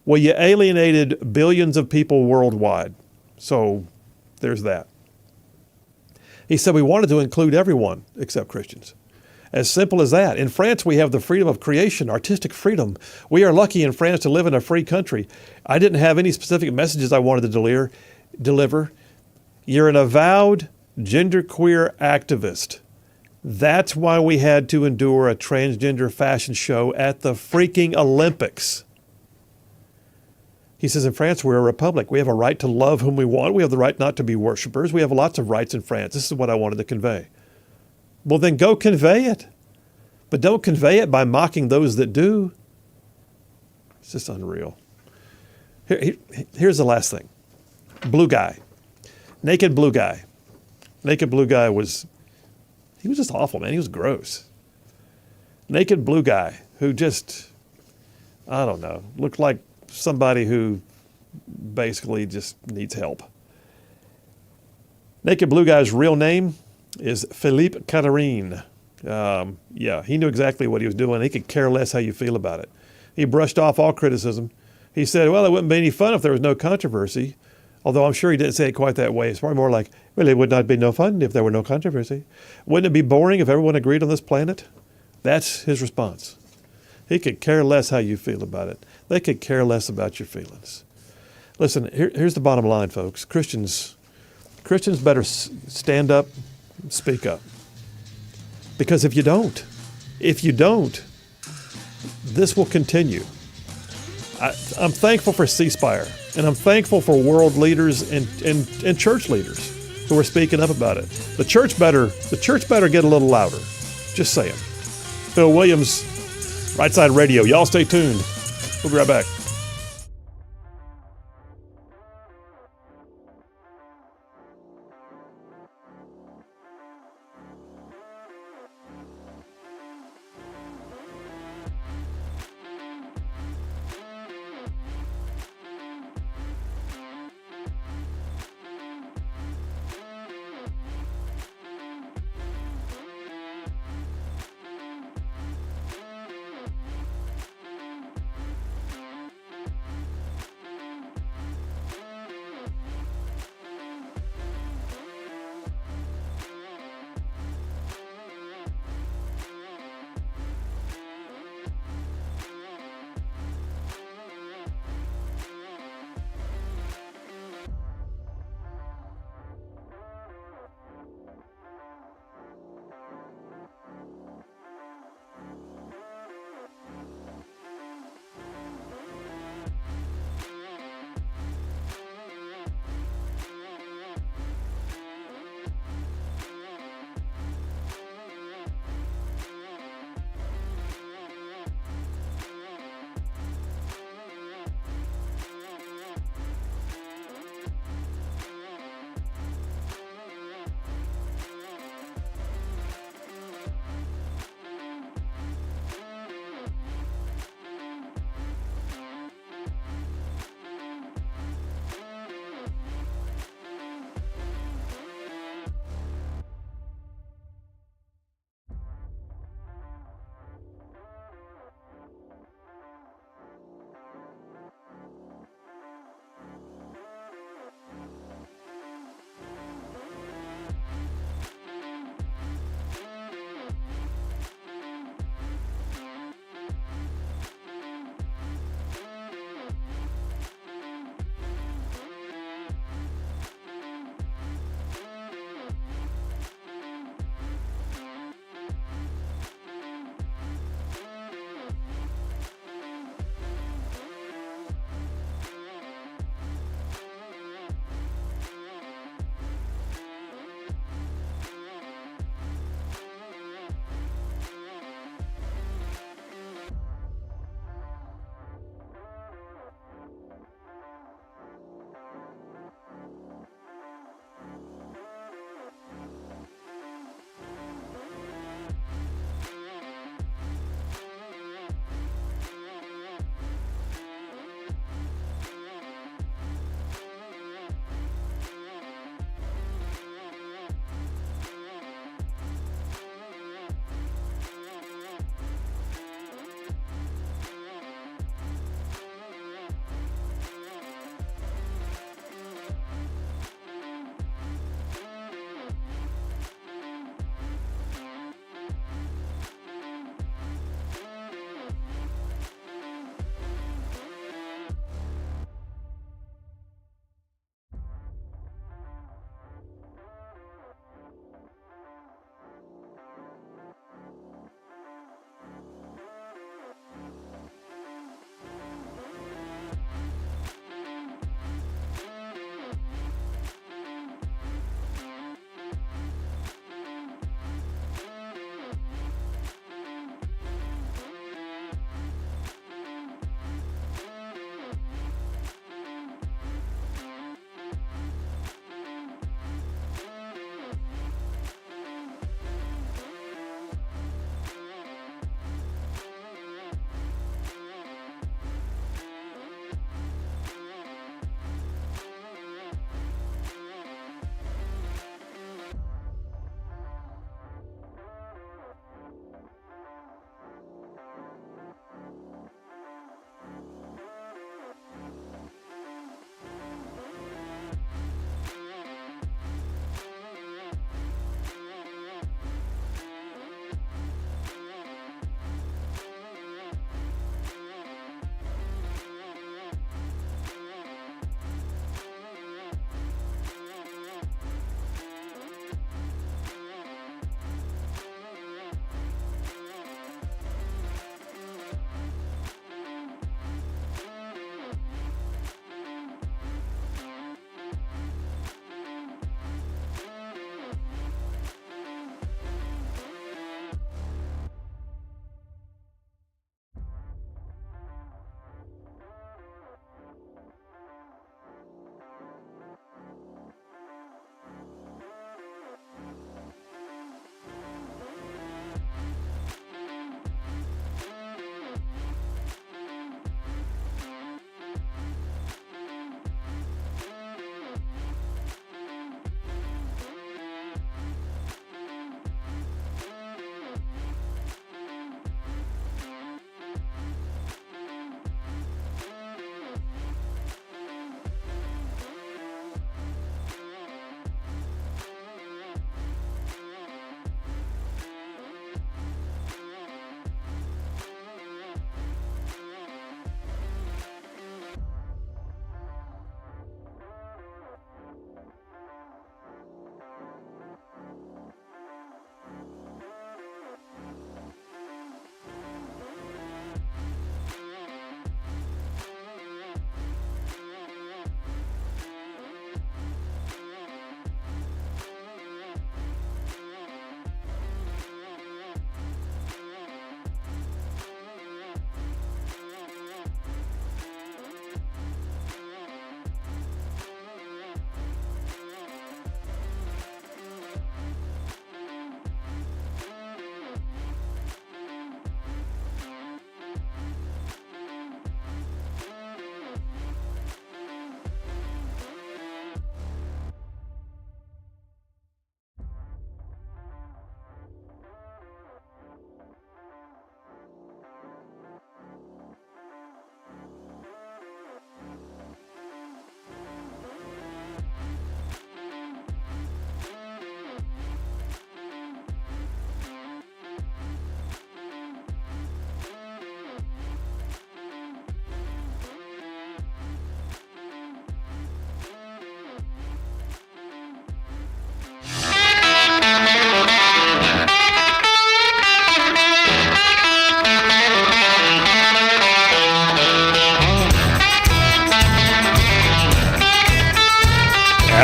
S1: Well, you alienated billions of people worldwide. So there's that. He said we wanted to include everyone except Christians. As simple as that. In France, we have the freedom of creation, artistic freedom. We are lucky in France to live in a free country. I didn't have any specific messages I wanted to deliver. You're an avowed genderqueer activist. That's why we had to endure a transgender fashion show at the freaking Olympics. He says, in France, we're a republic. We have a right to love whom we want. We have the right not to be worshipers. We have lots of rights in France. This is what I wanted to convey. Well, then go convey it. But don't convey it by mocking those that do. It's just unreal. Here's the last thing. Blue Guy. Naked Blue Guy. Naked Blue Guy he was just awful, man. He was gross. Naked Blue Guy who just, I don't know, looked like somebody who basically just needs help. Naked Blue Guy's real name is Philippe Catherine. He knew exactly what he was doing. He could care less how you feel about it. He brushed off all criticism. He said, well, it wouldn't be any fun if there was no controversy. Although I'm sure he didn't say it quite that way. It's probably more like, well, it would not be no fun if there were no controversy. Wouldn't it be boring if everyone agreed on this planet? That's his response. He could care less how you feel about it. They could care less about your feelings. Listen, here's the bottom line, folks. Christians better stand up, speak up. Because if you don't, this will continue. I'm thankful for ceasefire, and I'm thankful for world leaders and church leaders who are speaking up about it. The church better get a little louder. Just saying. Phil Williams, Rightside Radio. Y'all stay tuned. We'll be right back.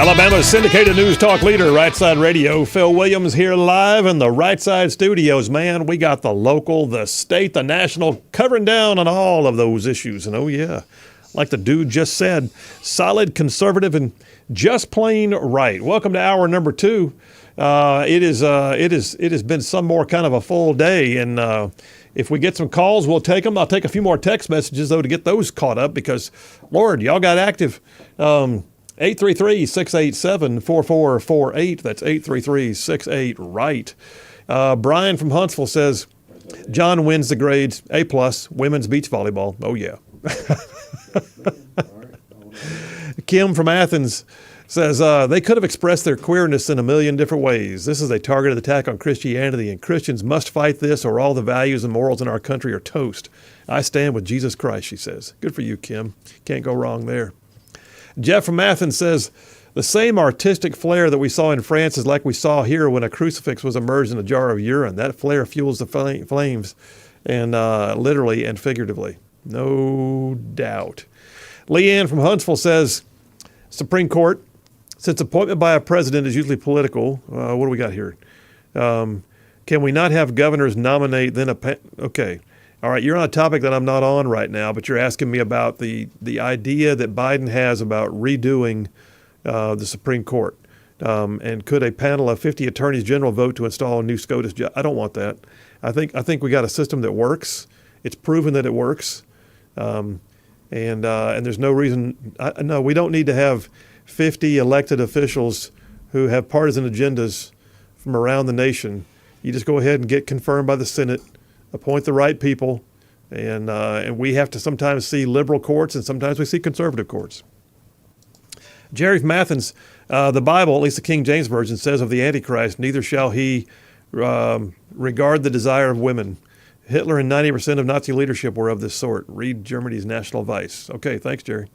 S1: Alabama's syndicated news talk leader, Rightside Radio. Phil Williams here live in the Rightside studios. Man, we got the local, the state, the national, covering down on all of those issues. And oh yeah, like the dude just said, solid, conservative, and just plain right. Welcome to hour number 2. It has been some more kind of a full day, and if we get some calls, we'll take them. I'll take a few more text messages though to get those caught up because, Lord, y'all got active. 833-687-4448. That's 833-68-RIGHT. Brian from Huntsville says, John wins the grades, A+, women's beach volleyball. Oh, yeah. Kim from Athens says, they could have expressed their queerness in a million different ways. This is a targeted attack on Christianity, and Christians must fight this or all the values and morals in our country are toast. I stand with Jesus Christ, she says. Good for you, Kim. Can't go wrong there. Jeff from Athens says, the same artistic flair that we saw in France is like we saw here when a crucifix was immersed in a jar of urine. That flair fuels the flames, and literally and figuratively. No doubt. Leanne from Huntsville says, Supreme Court, since appointment by a president is usually political, what do we got here? Can we not have governors nominate then okay. All right, you're on a topic that I'm not on right now, but you're asking me about the idea that Biden has about redoing the Supreme Court. And could a panel of 50 attorneys general vote to install a new SCOTUS judge? I don't want that. I think we got a system that works. It's proven that it works. And there's no reason. No, we don't need to have 50 elected officials who have partisan agendas from around the nation. You just go ahead and get confirmed by the Senate. Appoint the right people, and we have to sometimes see liberal courts and sometimes we see conservative courts. Jerry from Athens, the Bible, at least the King James Version, says of the Antichrist, neither shall he regard the desire of women. Hitler and 90% of Nazi leadership were of this sort. Read Germany's national vice. Okay, thanks, Jerry.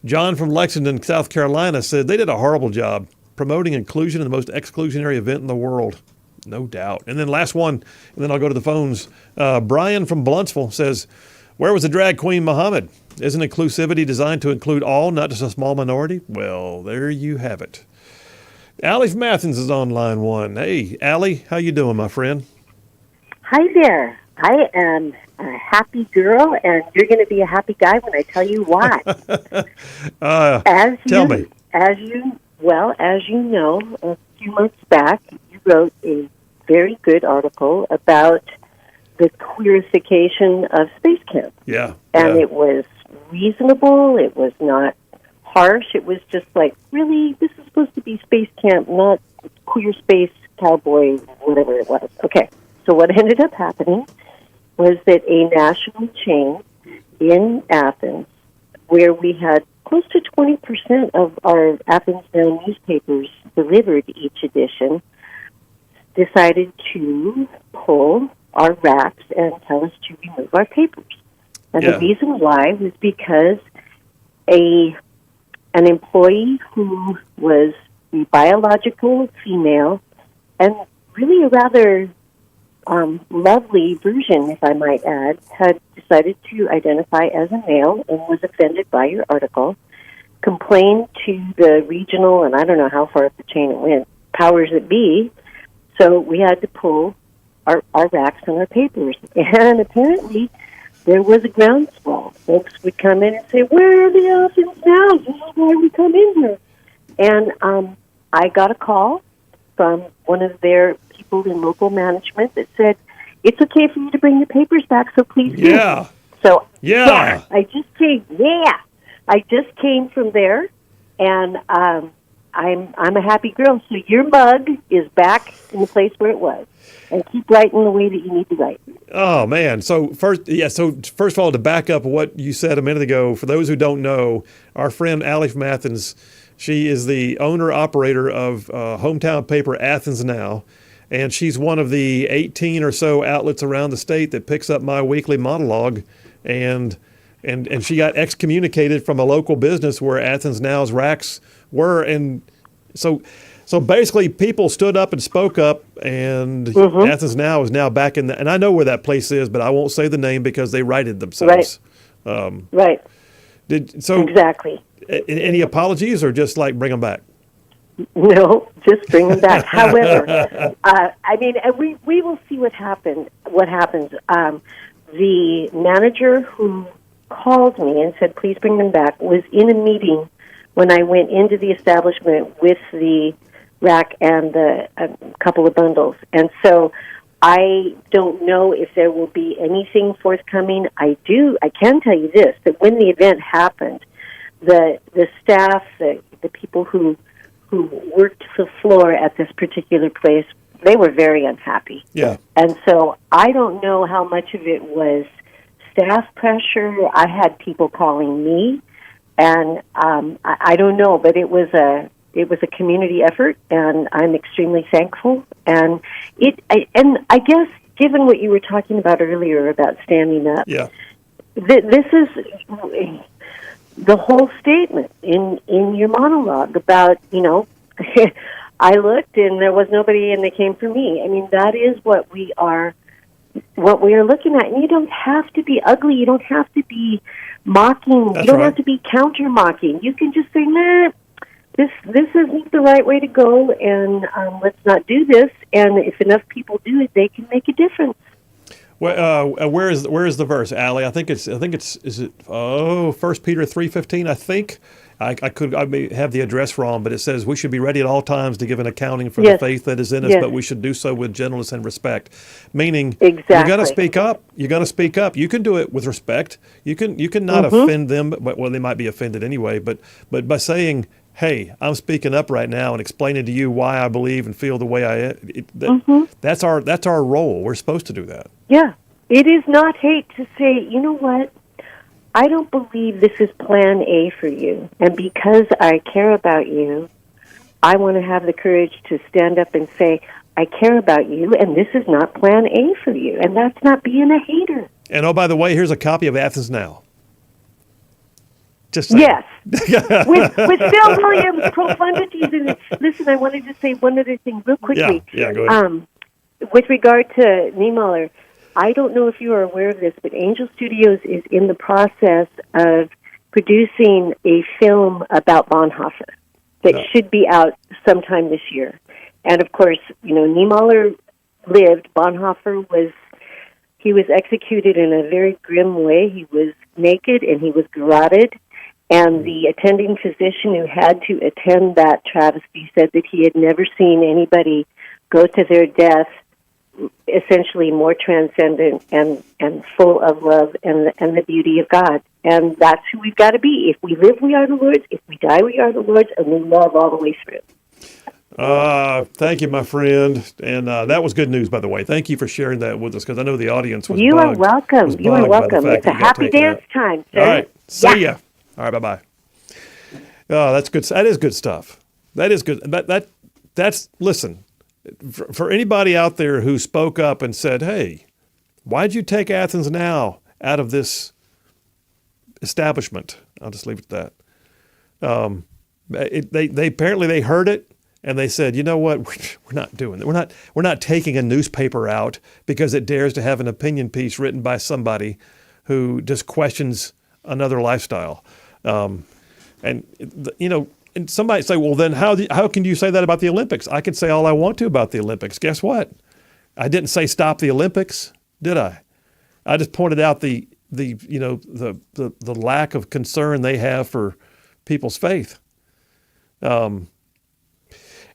S1: John from Lexington, South Carolina, said they did a horrible job promoting inclusion in the most exclusionary event in the world. No doubt. And then last one, and then I'll go to the phones. Brian from Bluntsville says, where was the drag queen Muhammad? Isn't inclusivity designed to include all, not just a small minority? Well, there you have it. Allie from Athens is on line 1. Hey, Allie, how you doing, my friend?
S6: Hi there. I am a happy girl, and you're going to be a happy guy when I tell you why.
S1: Tell me.
S6: As you know, a few months back, you wrote a very good article about the queerification of space camp.
S1: Yeah.
S6: And it was reasonable. It was not harsh. It was just like, really, this is supposed to be space camp, not queer space cowboy, whatever it was. Okay. So what ended up happening was that a national chain in Athens, where we had close to 20% of our Athens Now newspapers delivered each edition, decided to pull our wraps and tell us to remove our papers. And the reason why was because an employee who was a biological female and really a rather lovely version, if I might add, had decided to identify as a male and was offended by your article, complained to the regional, and I don't know how far up the chain it went, powers that be. So we had to pull our racks and our papers. And apparently there was a groundswell. Folks would come in and say, where are the elephants now? This is why we come in here. And I got a call from one of their people in local management that said, it's okay for you to bring your papers back, so please do.
S1: Yeah.
S6: So,
S1: yeah.
S6: I just came from there, and I'm a happy girl. So your mug is back in the place where it was, and keep writing the way that you need to write.
S1: Oh man! So first of all, to back up what you said a minute ago, for those who don't know, our friend Allie from Athens, she is the owner-operator of hometown paper Athens Now, and she's one of the 18 or so outlets around the state that picks up my weekly monologue, and she got excommunicated from a local business where Athens Now's racks were, and so basically people stood up and spoke up, and Athens Now is now back in and I know where that place is, but I won't say the name because they righted themselves.
S6: Right.
S1: Exactly. Any apologies or just like bring them back?
S6: No, just bring them back. However, I mean, and we will see what happens. The manager who called me and said, please bring them back, was in a meeting when I went into the establishment with the rack and a couple of bundles. And so I don't know if there will be anything forthcoming. I can tell you this, that when the event happened, the staff, the people who worked the floor at this particular place, they were very unhappy.
S1: Yeah.
S6: And so I don't know how much of it was staff pressure. I had people calling me, and I don't know, but it was a community effort, and I'm extremely thankful. And I guess, given what you were talking about earlier about standing up,
S1: Yeah.
S6: This is the whole statement in your monologue about, I looked and there was nobody and they came for me. I mean, that is what we are looking at. And you don't have to be ugly. You don't have to be mocking.
S1: That's
S6: you don't
S1: right.
S6: have to be counter mocking. You can just say, nah, this isn't the right way to go, and let's not do this. And if enough people do it, they can make a difference.
S1: Well, where is the verse, Allie? I think it's is it 1 Peter 3:15, I think. I may have the address wrong, but it says we should be ready at all times to give an accounting for the
S6: Yes.
S1: faith that is in us,
S6: Yes.
S1: but we should do so with gentleness and respect. Meaning,
S6: Exactly.
S1: you're going to speak up. You're going to speak up. You can do it with respect. You can not offend them, but they might be offended anyway. But by saying, "Hey, I'm speaking up right now and explaining to you why I believe and feel the way I," that's our role. We're supposed to do that.
S6: Yeah. It is not hate to say, you know what? I don't believe this is plan A for you. And because I care about you, I want to have the courage to stand up and say, I care about you, and this is not plan A for you. And that's not being a hater.
S1: And oh, by the way, here's a copy of Athens Now. Just saying.
S6: Yes. with Phil Williams' profundities in it. Listen, I wanted to say one other thing real quickly.
S1: Yeah, go ahead.
S6: With regard to Niemöller, I don't know if you are aware of this, but Angel Studios is in the process of producing a film about Bonhoeffer that should be out sometime this year. And of course, Niemöller lived. Bonhoeffer was executed in a very grim way. He was naked and he was garroted. And the attending physician who had to attend that travesty said that he had never seen anybody go to their death essentially more transcendent and full of love and the beauty of God. And that's who we've got to be. If we live, we are the Lord's. If we die, we are the Lord's, and we love all the way through.
S1: Thank you, my friend. And that was good news, by the way. Thank you for sharing that with us, because I know the audience was
S6: You
S1: bugged.
S6: are welcome.
S1: Was
S6: You are
S1: bugged by the
S6: welcome.
S1: fact
S6: It's a
S1: that you got
S6: happy
S1: taken
S6: dance
S1: out.
S6: time, sir.
S1: All right. See
S6: Yeah.
S1: ya. All right, bye-bye. Oh, that's good. That is good stuff. That is good. That's listen, for anybody out there who spoke up and said, hey, why'd you take Athens Now out of this establishment? I'll just leave it at that. They apparently heard it and they said, you know what, we're not doing that. We're not taking a newspaper out because it dares to have an opinion piece written by somebody who just questions another lifestyle. And somebody say, well, then how can you say that about the Olympics? I can say all I want to about the Olympics. Guess what? I didn't say stop the Olympics, did I? I just pointed out the lack of concern they have for people's faith.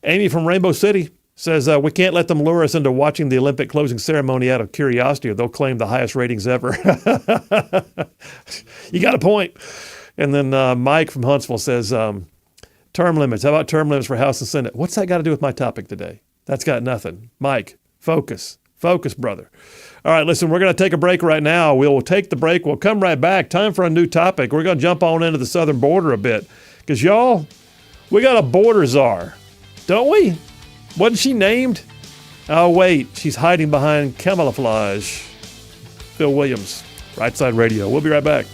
S1: Amy from Rainbow City says, we can't let them lure us into watching the Olympic closing ceremony out of curiosity, or they'll claim the highest ratings ever. You got a point. And then Mike from Huntsville says, term limits. How about term limits for House and Senate? What's that got to do with my topic today? That's got nothing. Mike, focus. Focus, brother. All right, listen, we're going to take a break right now. We'll take the break. We'll come right back. Time for a new topic. We're going to jump on into the southern border a bit. Because, y'all, we got a border czar, don't we? Wasn't she named? Oh, wait. She's hiding behind camouflage. Phil Williams, Rightside Radio. We'll be right back.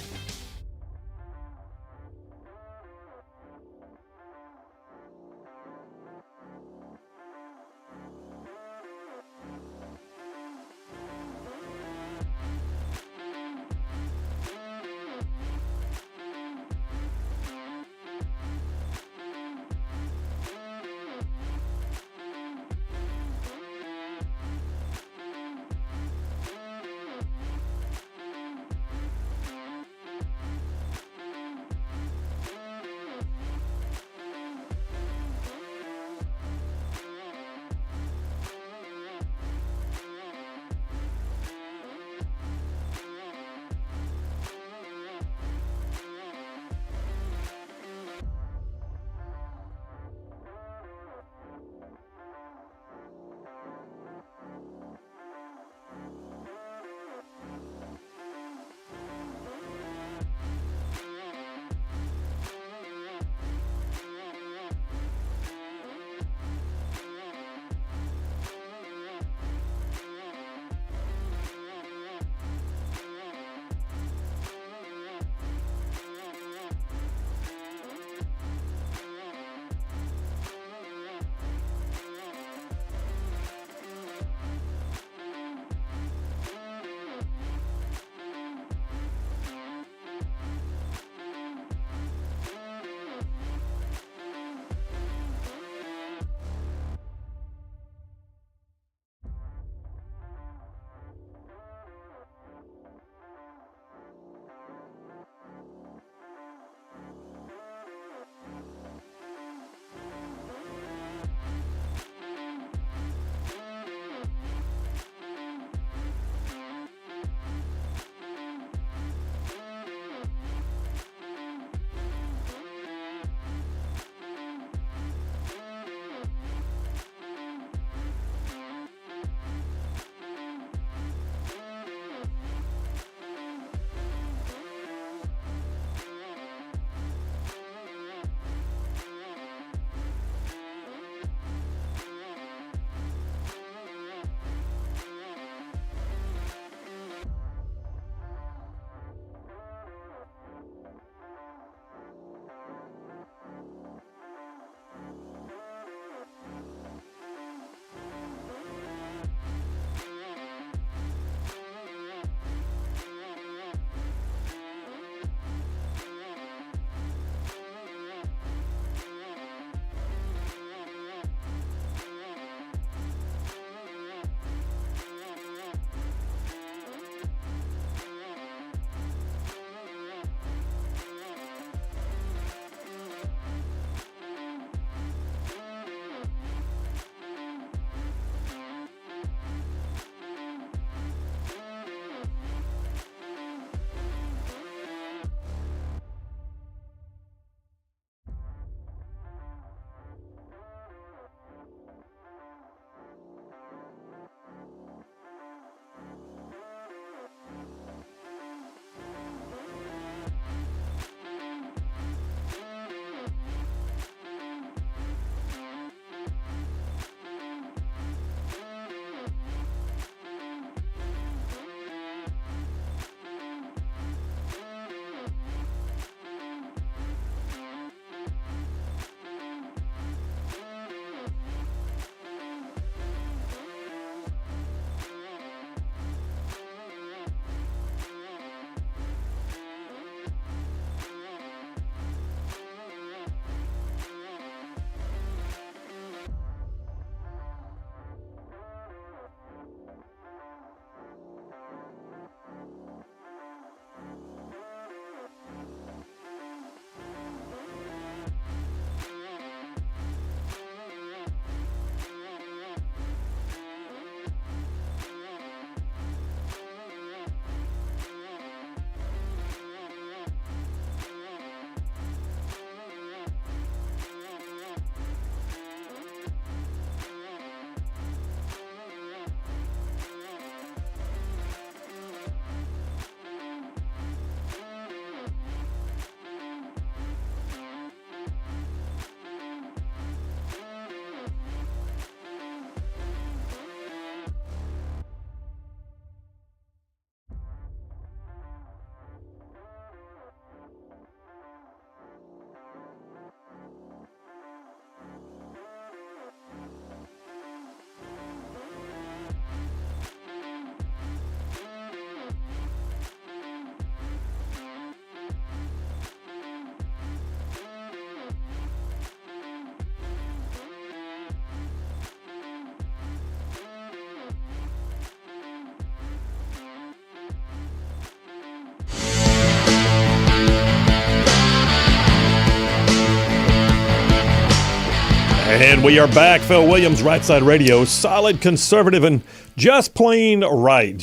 S1: And we are back. Phil Williams, Rightside Radio. Solid conservative and just plain right.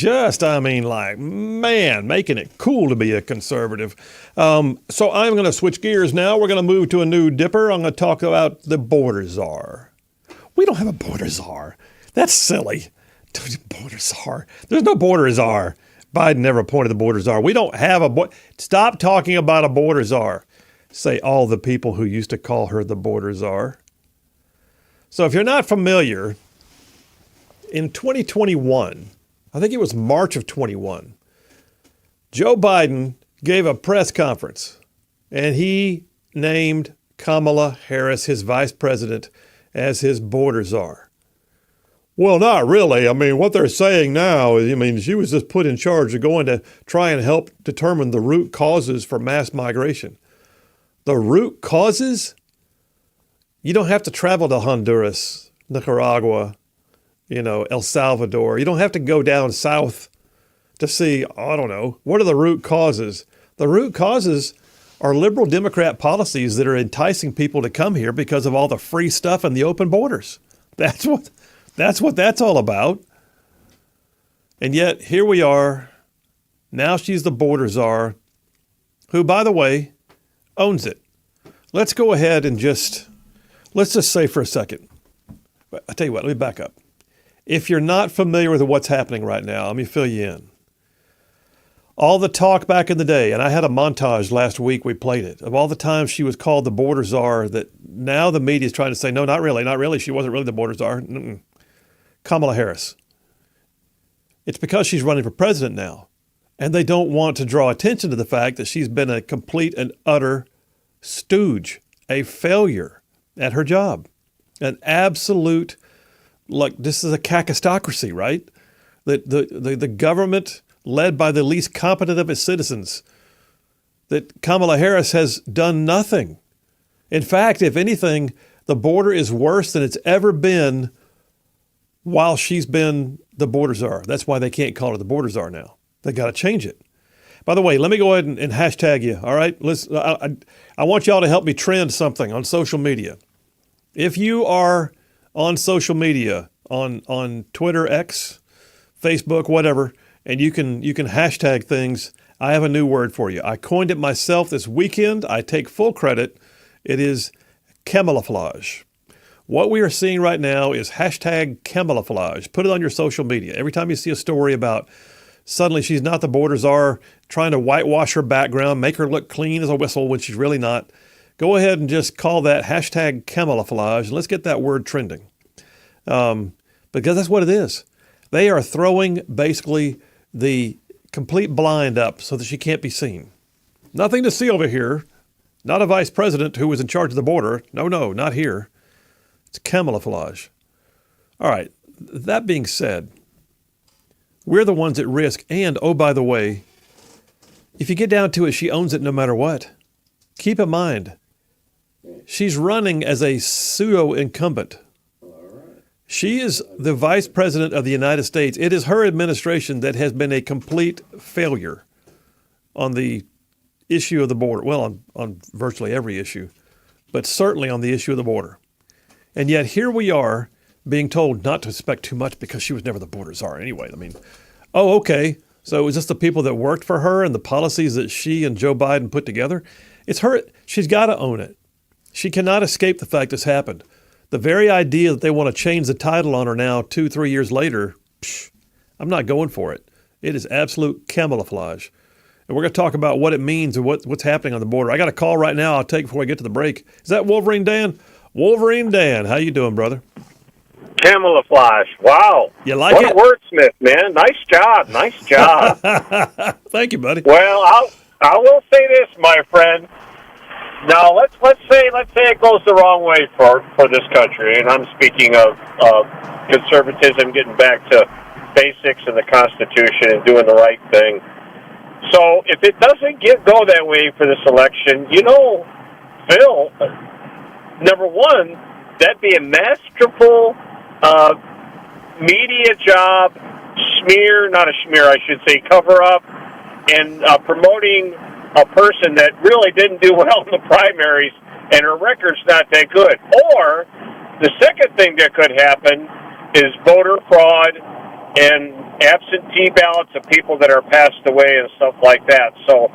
S1: Making it cool to be a conservative. So I'm going to switch gears now. We're going to move to a new dipper. I'm going to talk about the border czar. We don't have a border czar. That's silly. Border czar. There's no border czar. Biden never appointed the border czar. We don't have a Stop talking about a border czar. Say all the people who used to call her the border czar. So if you're not familiar, in 2021, I think it was March of 21, Joe Biden gave a press conference and he named Kamala Harris, his vice president, as his border czar. Well, not really. I mean, what they're saying now is, she was just put in charge of going to try and help determine the root causes for mass migration. The root causes? You don't have to travel to Honduras, Nicaragua, El Salvador. You don't have to go down south to see, I don't know, what are the root causes? The root causes are liberal Democrat policies that are enticing people to come here because of all the free stuff and the open borders. That's what that's all about. And yet, here we are. Now she's the border czar, who, by the way, owns it. Let's go ahead and let's just say for a second. I'll tell you what, let me back up. If you're not familiar with what's happening right now, let me fill you in. All the talk back in the day, and I had a montage last week, we played it, of all the times she was called the border czar, that now the media is trying to say, no, not really, she wasn't really the border czar. Kamala Harris. It's because she's running for president now, and they don't want to draw attention to the fact that she's been a complete and utter stooge, a failure at her job. An absolute, this is a kakistocracy, right? The government led by the least competent of its citizens. That Kamala Harris has done nothing. In fact, if anything, the border is worse than it's ever been while she's been the border czar. That's why they can't call her the border czar now. They got to change it. By the way, let me go ahead and hashtag you, all right? I want y'all to help me trend something on social media. If you are on social media, on Twitter, X, Facebook, whatever, and you can hashtag things, I have a new word for you. I coined it myself this weekend. I take full credit. It is camouflage. What we are seeing right now is hashtag camouflage. Put it on your social media. Every time you see a story about suddenly she's not the border czar, trying to whitewash her background, make her look clean as a whistle when she's really not, go ahead and just call that hashtag camouflage, and let's get that word trending. Because that's what it is. They are throwing basically the complete blind up so that she can't be seen. Nothing to see over here. Not a vice president who was in charge of the border. No, not here. It's camouflage. All right, that being said, we're the ones at risk. And, oh, by the way, if you get down to it, she owns it no matter what. Keep in mind, she's running as a pseudo-incumbent. She is the vice president of the United States. It is her administration that has been a complete failure on the issue of the border. Well, on virtually every issue, but certainly on the issue of the border. And yet here we are being told not to expect too much because she was never the border czar anyway. I mean, oh, okay. So is this the people that worked for her and the policies that she and Joe Biden put together? It's her. She's got to own it. She cannot escape the fact this happened. The very idea that they want to change the title on her now 2-3 years later, I'm not going for it. It is absolute camouflage. And we're going to talk about what it means and what's happening on the border. I got a call right now I'll take before I get to the break. Is that Wolverine Dan? Wolverine Dan, how you doing, brother?
S7: Camouflage. Wow.
S1: You like
S7: what
S1: it?
S7: What a wordsmith, man. Nice job. Nice job.
S1: Thank you, buddy.
S7: Well, I will say this, my friend. Now, let's say it goes the wrong way for this country, and I'm speaking of conservatism, getting back to basics and the Constitution and doing the right thing. So if it doesn't go that way for this election, Phil, number one, that'd be a masterful media job, cover up, and promoting a person that really didn't do well in the primaries, and her record's not that good. Or The second thing that could happen is voter fraud and absentee ballots of people that are passed away and stuff like that. So,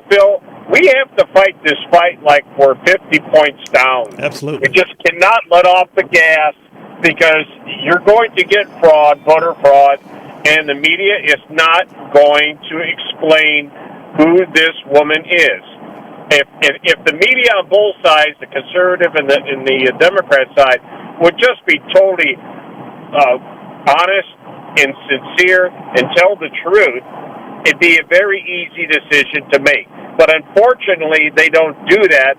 S7: Phil, we have to fight this fight like we're 50 points down.
S1: Absolutely.
S7: We just cannot let off the gas because you're going to get fraud, voter fraud, and the media is not going to explain who this woman is. If the media on both sides, the conservative and the Democrat side, would just be totally honest and sincere and tell the truth, it'd be a very easy decision to make. But unfortunately, they don't do that.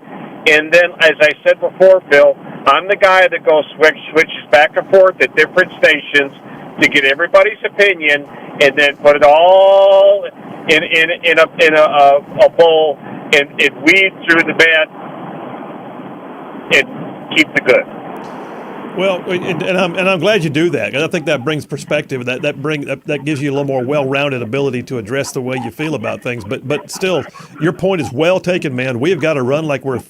S7: And then, as I said before, Phil, I'm the guy that goes switches back and forth at different stations to get everybody's opinion, and then put it all in a bowl and weed through the bad and keep the good.
S1: Well, and I'm glad you do that, because I think that brings perspective. That gives you a little more well-rounded ability to address the way you feel about things. But still, your point is well taken, man. We have got to run like we're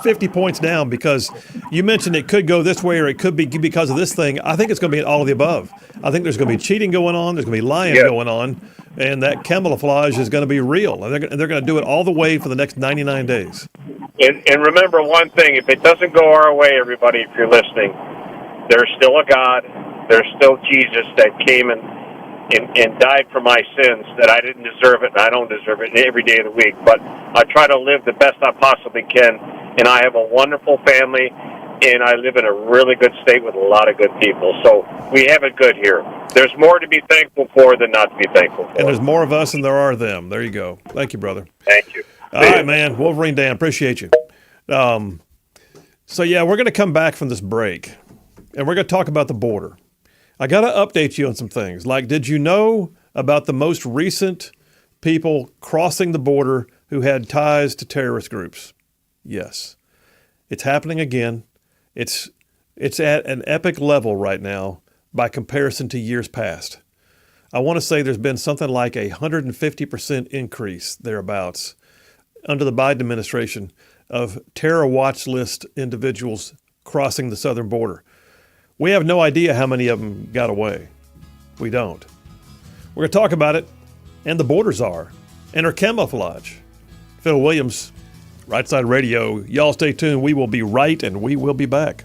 S1: 50 points down, because you mentioned it could go this way or it could be because of this thing. I think it's going to be all of the above. I think there's going to be cheating going on. There's going to be lying going on, and that camouflage is going to be real. And they're going to do it all the way for the next 99 days.
S7: And remember one thing, if it doesn't go our way, everybody, if you're listening, there's still a God. There's still Jesus that came and died for my sins, that I didn't deserve it, and I don't deserve it every day of the week. But I try to live the best I possibly can, and I have a wonderful family, and I live in a really good state with a lot of good people. So we have it good here. There's more to be thankful for than not to be thankful for.
S1: And there's more of us than there are them. There you go. Thank you, brother.
S7: Thank you.
S1: All right, man. Wolverine Dan, appreciate you. So, yeah, we're going to come back from this break, and we're going to talk about the border. I got to update you on some things. Like, did you know about the most recent people crossing the border who had ties to terrorist groups? Yes. It's happening again. It's at an epic level right now by comparison to years past. I want to say there's been something like 150% increase thereabouts under the Biden administration of terror watch list individuals crossing the southern border. We have no idea how many of them got away. We don't. We're going to talk about it and the border czar and her camouflage. Phil Williams, Rightside Radio. Y'all stay tuned. We will be right, and we will be back.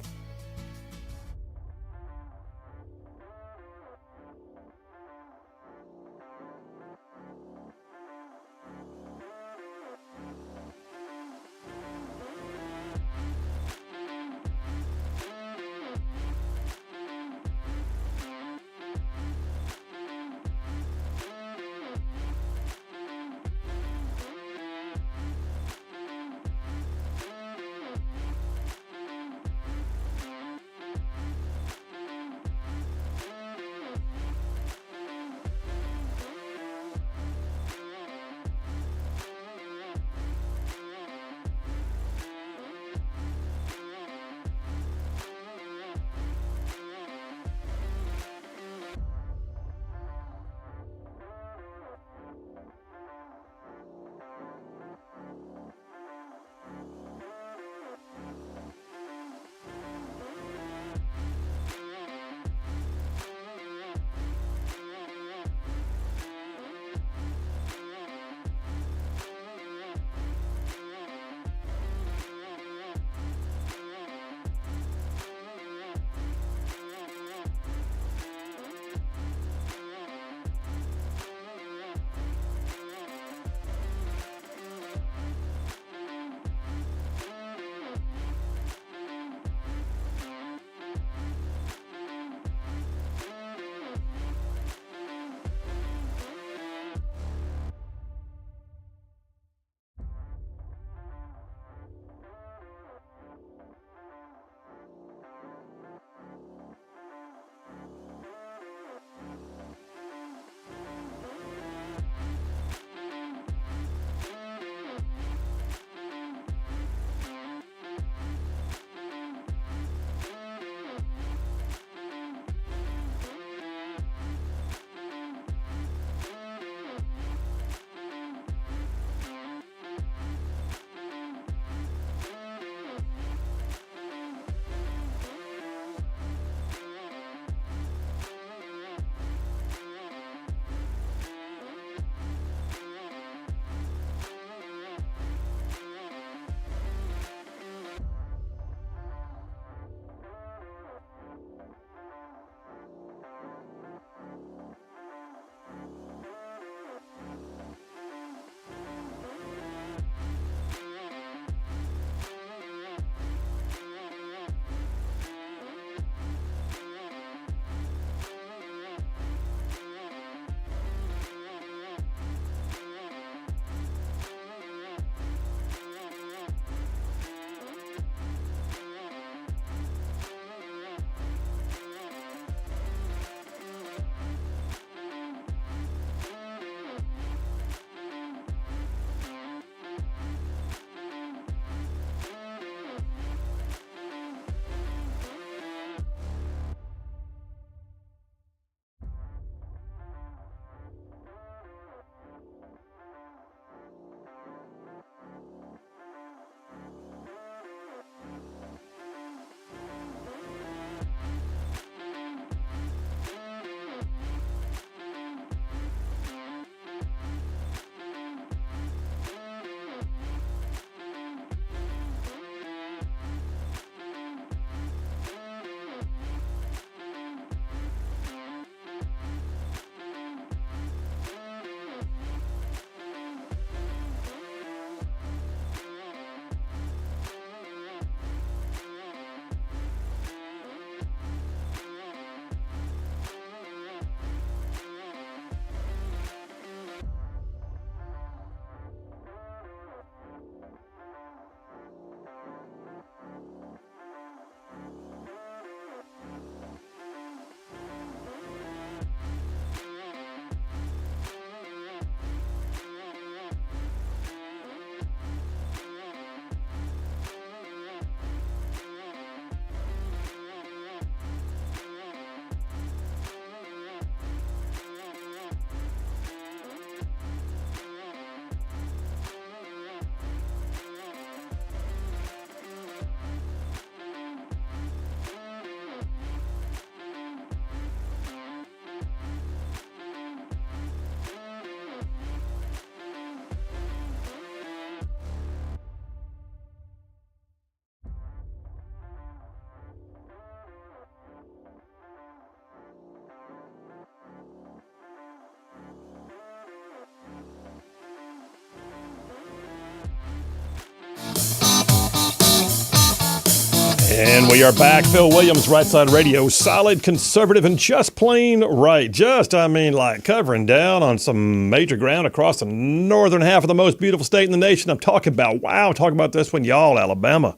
S1: And we are back. Phil Williams, Rightside Radio. Solid, conservative, and just plain right. Like covering down on some major ground across the northern half of the most beautiful state in the nation. I'm talking about this one, y'all, Alabama.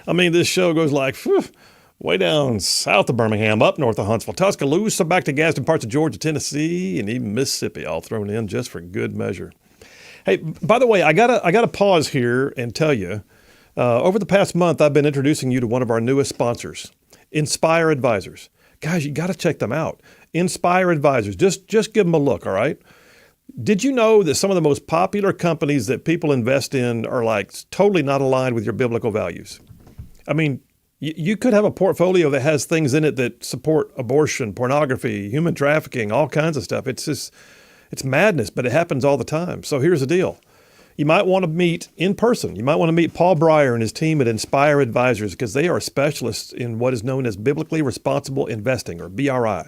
S1: This show goes like way down south of Birmingham, up north of Huntsville, Tuscaloosa, back to Gadsden, parts of Georgia, Tennessee, and even Mississippi, all thrown in just for good measure. Hey, by the way, I gotta pause here and tell you, over the past month, I've been introducing you to one of our newest sponsors, Inspire Advisors. Guys, you got to check them out. Inspire Advisors. Just give them a look, all right? Did you know that some of the most popular companies that people invest in are like totally not aligned with your biblical values? You could have a portfolio that has things in it that support abortion, pornography, human trafficking, all kinds of stuff. It's madness, but it happens all the time. So here's the deal. You might want to meet in person. You might want to meet Paul Breyer and his team at Inspire Advisors because they are specialists in what is known as biblically responsible investing, or BRI.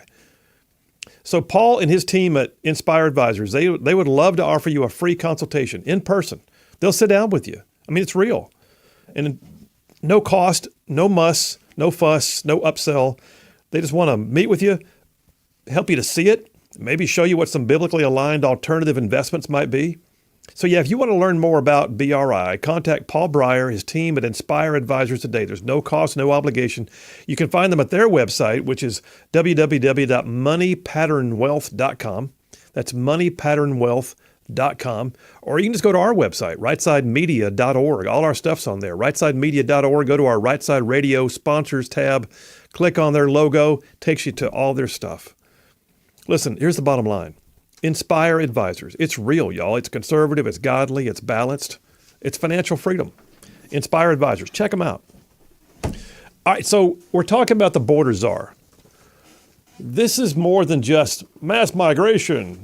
S1: So Paul and his team at Inspire Advisors, they would love to offer you a free consultation in person. They'll sit down with you. It's real. And no cost, no muss, no fuss, no upsell. They just want to meet with you, help you to see it, maybe show you what some biblically aligned alternative investments might be. So yeah, if you want to learn more about BRI, contact Paul Breyer, his team at Inspire Advisors today. There's no cost, no obligation. You can find them at their website, which is www.moneypatternwealth.com. That's moneypatternwealth.com. Or you can just go to our website, rightsidemedia.org. All our stuff's on there, rightsidemedia.org. Go to our Rightside Radio sponsors tab, click on their logo, takes you to all their stuff. Listen, here's the bottom line. Inspire Advisors. It's real, y'all. It's conservative, it's godly, it's balanced, it's financial freedom. Inspire Advisors. Check them out. All right, so we're talking about the border czar. This is more than just mass migration,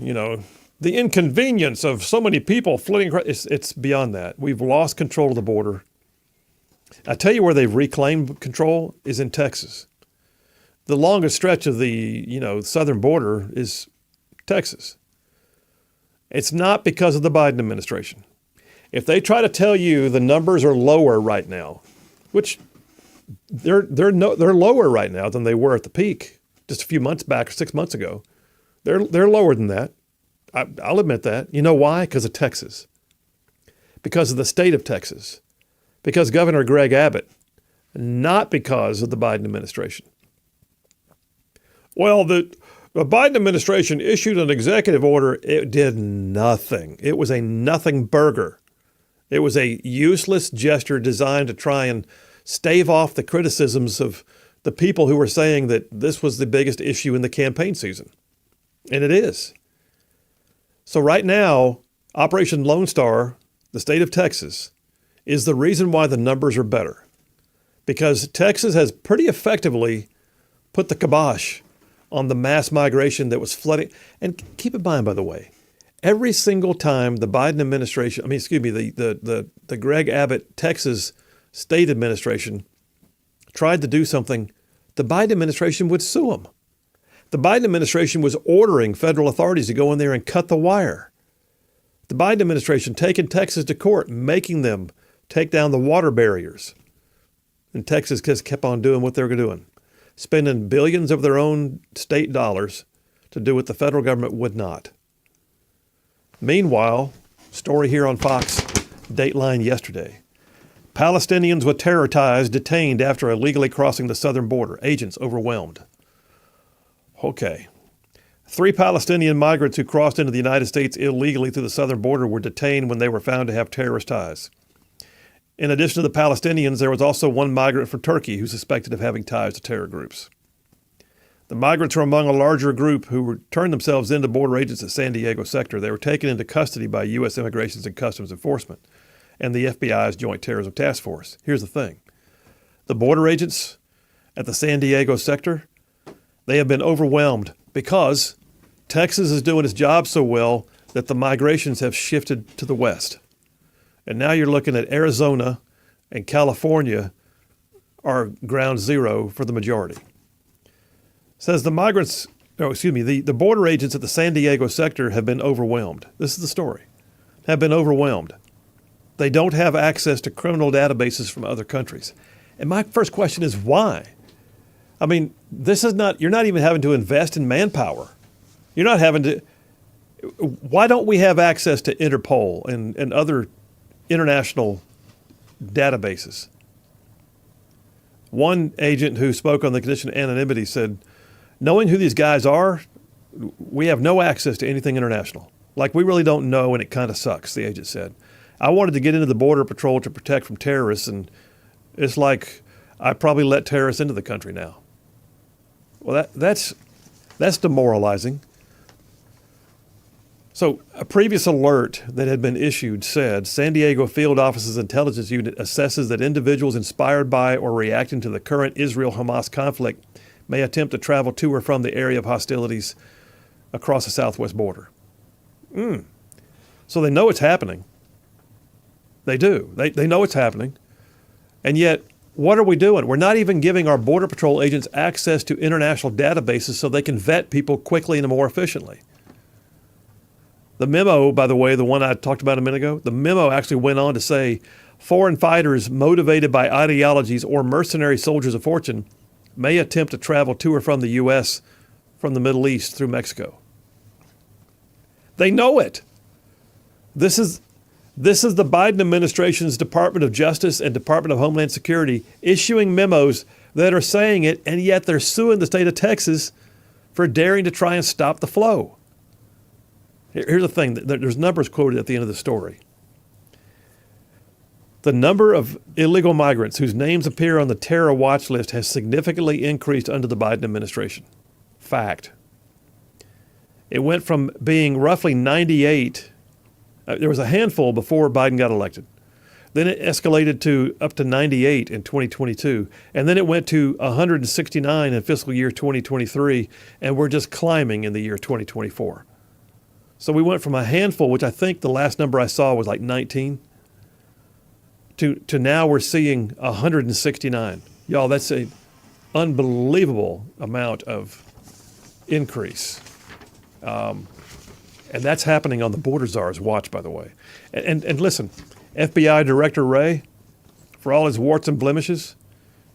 S1: the inconvenience of so many people fleeing. It's beyond that. We've lost control of the border. I tell you where they've reclaimed control is in Texas. The longest stretch of the, southern border is Texas. It's not because of the Biden administration. If they try to tell you the numbers are lower right now, which they're lower right now than they were at the peak just a few months back or 6 months ago. They're lower than that. I'll admit that. You know why? Because of Texas. Because of the state of Texas. Because Governor Greg Abbott. Not because of the Biden administration. Well, the Biden administration issued an executive order. It did nothing. It was a nothing burger. It was a useless gesture designed to try and stave off the criticisms of the people who were saying that this was the biggest issue in the campaign season. And it is. So right now, Operation Lone Star, the state of Texas, is the reason why the numbers are better. Because Texas has pretty effectively put the kibosh on the mass migration that was flooding. And keep in mind, by the way, every single time the Biden administration, the Greg Abbott Texas state administration tried to do something, the Biden administration would sue them. The Biden administration was ordering federal authorities to go in there and cut the wire. The Biden administration taking Texas to court, making them take down the water barriers. And Texas just kept on doing what they were doing, spending billions of their own state dollars to do what the federal government would not. Meanwhile, story here on Fox, Dateline yesterday. Palestinians with terror ties detained after illegally crossing the southern border. Agents overwhelmed. Okay. 3 Palestinian migrants who crossed into the United States illegally through the southern border were detained when they were found to have terrorist ties. In addition to the Palestinians, there was also 1 migrant from Turkey who's suspected of having ties to terror groups. The migrants were among a larger group who turned themselves into border agents at San Diego sector. They were taken into custody by U.S. Immigration and Customs Enforcement and the FBI's Joint Terrorism Task Force. Here's the thing. The border agents at the San Diego sector, they have been overwhelmed because Texas is doing its job so well that the migrations have shifted to the west. And now you're looking at Arizona and California are ground zero for the majority. Says the border agents at the San Diego sector have been overwhelmed. This is the story. Have been overwhelmed. They don't have access to criminal databases from other countries. And my first question is why? I mean, you're not even having to invest in manpower. You're not having to. Why don't we have access to Interpol and other international databases? One agent who spoke on the condition of anonymity said, knowing who these guys are, we have no access to anything international. Like, we really don't know, and it kind of sucks, the agent said. I wanted to get into the Border Patrol to protect from terrorists, and it's like I probably let terrorists into the country now. Well, that's demoralizing. So a previous alert that had been issued said, San Diego Field Office's intelligence unit assesses that individuals inspired by or reacting to the current Israel-Hamas conflict may attempt to travel to or from the area of hostilities across the southwest border. So they know it's happening. They do. They know it's happening. And yet, what are we doing? We're not even giving our Border Patrol agents access to international databases so they can vet people quickly and more efficiently. The memo, by the way, the one I talked about a minute ago, the memo actually went on to say foreign fighters motivated by ideologies or mercenary soldiers of fortune may attempt to travel to or from the U.S. from the Middle East through Mexico. They know it. This is the Biden administration's Department of Justice and Department of Homeland Security issuing memos that are saying it, and yet they're suing the state of Texas for daring to try and stop the flow. Here's the thing. There's numbers quoted at the end of the story. The number of illegal migrants whose names appear on the terror watch list has significantly increased under the Biden administration. Fact. It went from being roughly 98. There was a handful before Biden got elected. Then it escalated to up to 98 in 2022. And then it went to 169 in fiscal year 2023. And we're just climbing in the year 2024. So we went from a handful, which I think the last number I saw was like 19, to now we're seeing 169. Y'all, that's an unbelievable amount of increase. And that's happening on the Border Czar's watch, by the way. And listen, FBI Director Wray, for all his warts and blemishes,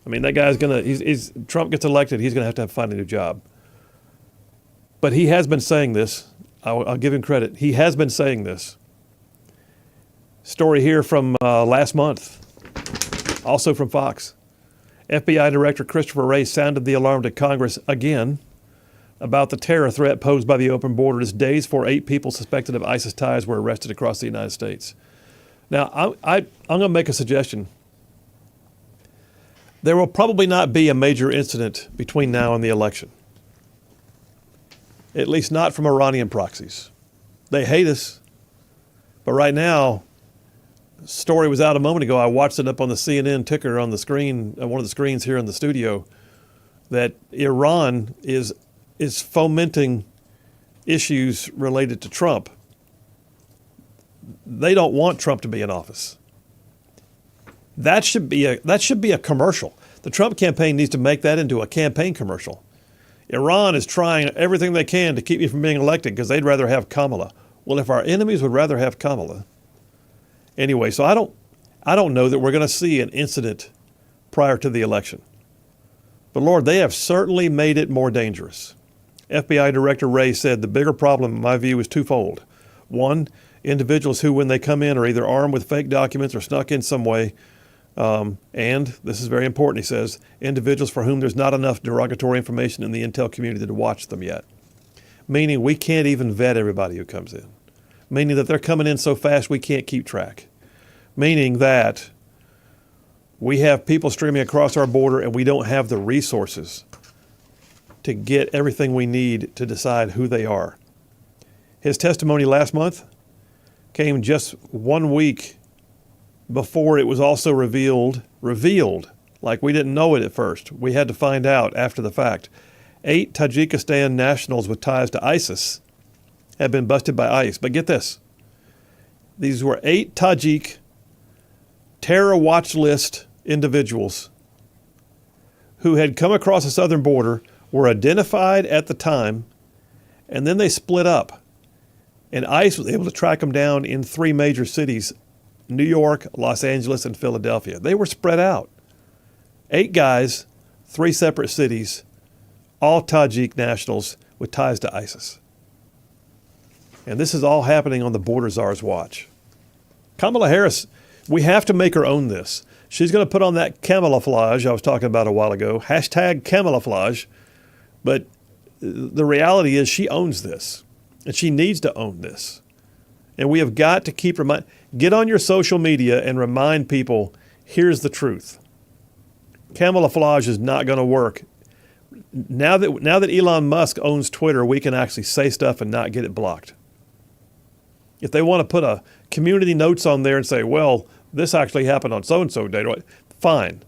S1: I mean, that guy's Trump gets elected, he's going to have find a new job. But he has been saying this. I'll give him credit. He has been saying this. Story here from last month, also from Fox. FBI Director Christopher Wray sounded the alarm to Congress again about the terror threat posed by the open border just days before 8 people suspected of ISIS ties were arrested across the United States. Now, I'm going to make a suggestion. There will probably not be a major incident between now and the election. At least not from Iranian proxies. They hate us. But right now, the story was out a moment ago. I watched it up on the CNN ticker on the screen, one of the screens here in the studio, that Iran is fomenting issues related to Trump. They don't want Trump to be in office. That should be a commercial. The Trump campaign needs to make that into a campaign commercial. Iran is trying everything they can to keep you from being elected because they'd rather have Kamala. Well, if our enemies would rather have Kamala. Anyway, so I don't know that we're going to see an incident prior to the election. But Lord, they have certainly made it more dangerous. FBI Director Wray said the bigger problem, in my view, is twofold. One, individuals who, when they come in, are either armed with fake documents or snuck in some way. And this is very important, he says, individuals for whom there's not enough derogatory information in the intel community to watch them yet. Meaning we can't even vet everybody who comes in. Meaning that they're coming in so fast we can't keep track. Meaning that we have people streaming across our border and we don't have the resources to get everything we need to decide who they are. His testimony last month came just 1 week before it was also revealed, like we didn't know it at first. We had to find out after the fact. 8 Tajikistan nationals with ties to ISIS have been busted by ICE. But get this. These were 8 Tajik terror watch list individuals who had come across the southern border, were identified at the time, and then they split up. And ICE was able to track them down in 3 major cities, New York, Los Angeles, and Philadelphia. They were spread out. 8 guys, 3 separate cities, all Tajik nationals with ties to ISIS. And this is all happening on the border czar's watch. Kamala Harris, we have to make her own this. She's going to put on that camouflage I was talking about a while ago, hashtag camouflage. But the reality is she owns this, and she needs to own this. And we have got to keep get on your social media and remind people, here's the truth. Camouflage is not going to work. Now that Elon Musk owns Twitter, we can actually say stuff and not get it blocked. If they want to put a community notes on there and say, well, this actually happened on so-and-so day, fine.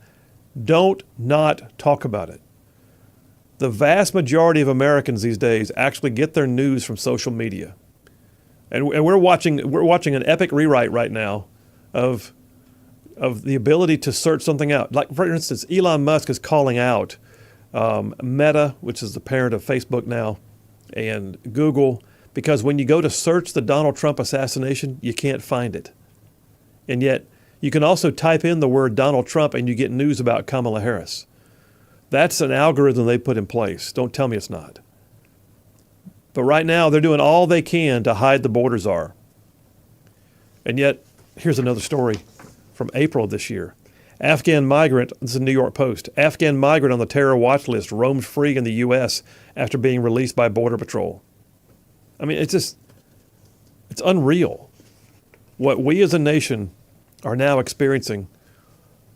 S1: Don't not talk about it. The vast majority of Americans these days actually get their news from social media. And we're watching an epic rewrite right now of the ability to search something out. Like, for instance, Elon Musk is calling out Meta, which is the parent of Facebook now, and Google, because when you go to search the Donald Trump assassination, you can't find it. And yet, you can also type in the word Donald Trump and you get news about Kamala Harris. That's an algorithm they put in place. Don't tell me it's not. But right now, they're doing all they can to hide the border czar. And yet, here's another story from April of this year. Afghan migrant, this is New York Post, Afghan migrant on the terror watch list roams free in the U.S. after being released by Border Patrol. I mean, it's unreal what we as a nation are now experiencing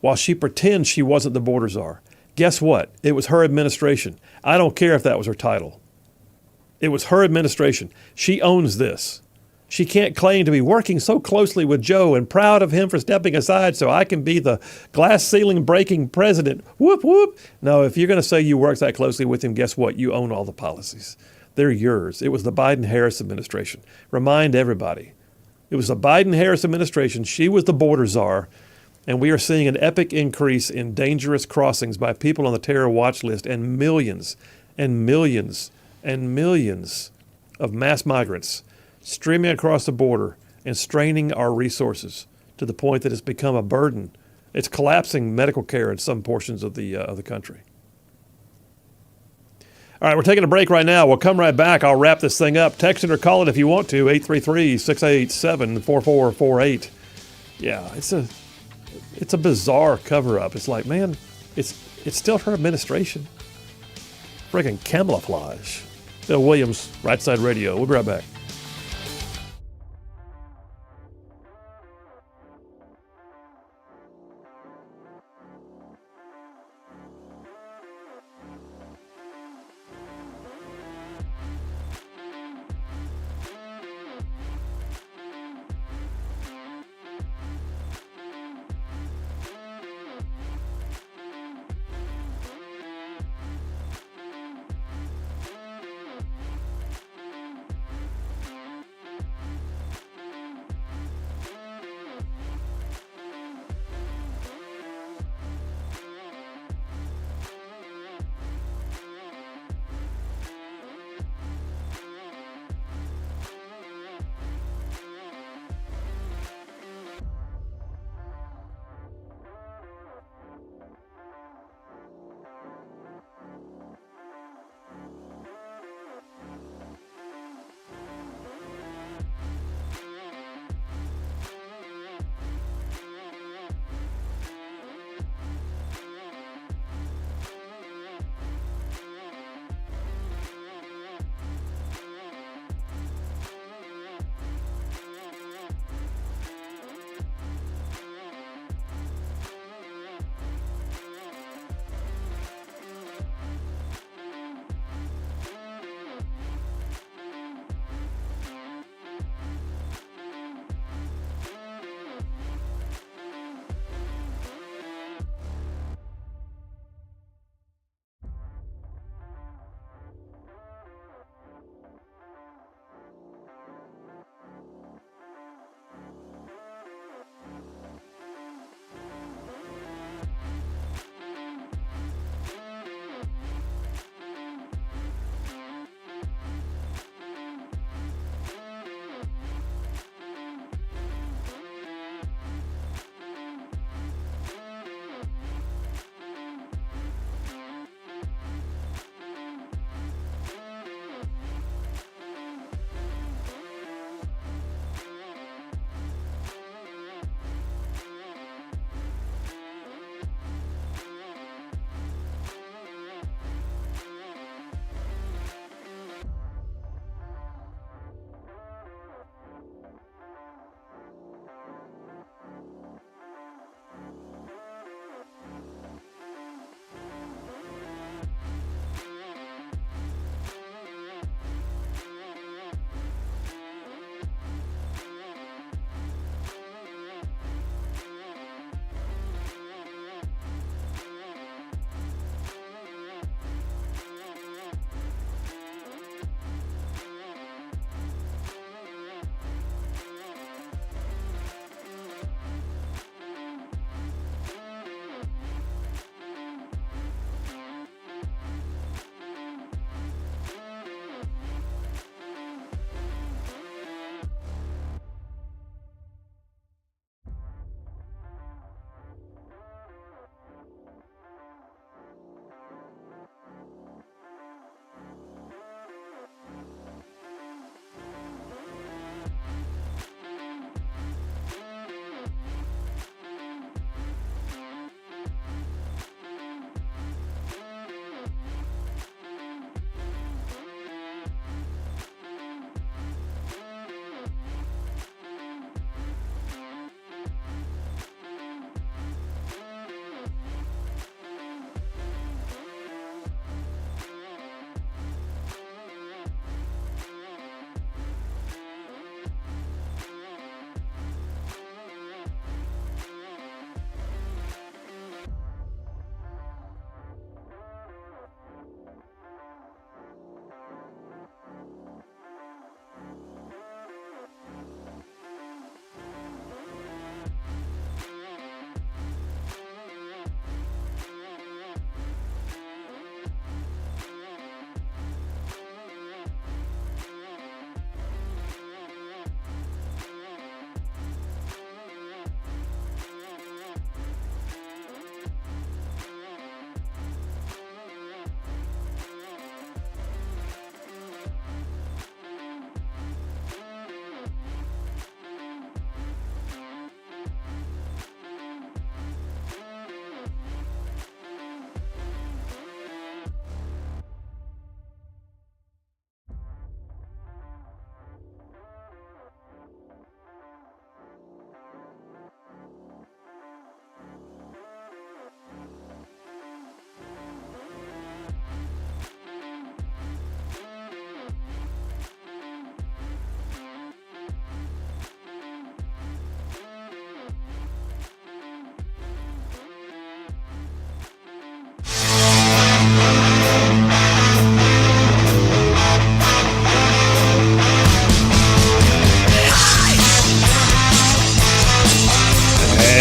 S1: while she pretends she wasn't the border czar. Guess what? It was her administration. I don't care if that was her title. It was her administration. She owns this. She can't claim to be working so closely with Joe and proud of him for stepping aside so I can be the glass ceiling breaking president. Whoop, whoop. No, if you're going to say you worked that closely with him, guess what? You own all the policies. They're yours. It was the Biden-Harris administration. Remind everybody. It was the Biden-Harris administration. She was the border czar. And we are seeing an epic increase in dangerous crossings by people on the terror watch list and millions and millions and millions of mass migrants streaming across the border and straining our resources to the point that it's become a burden. It's collapsing medical care in some portions of the country. All right, we're taking a break right now. We'll come right back. I'll wrap this thing up. Text it or call it if you want to, 833-687-4448. Yeah, it's a bizarre cover-up. It's like, man, it's still her administration. Friggin' camouflage. Bill Williams, Rightside Radio. We'll be right back.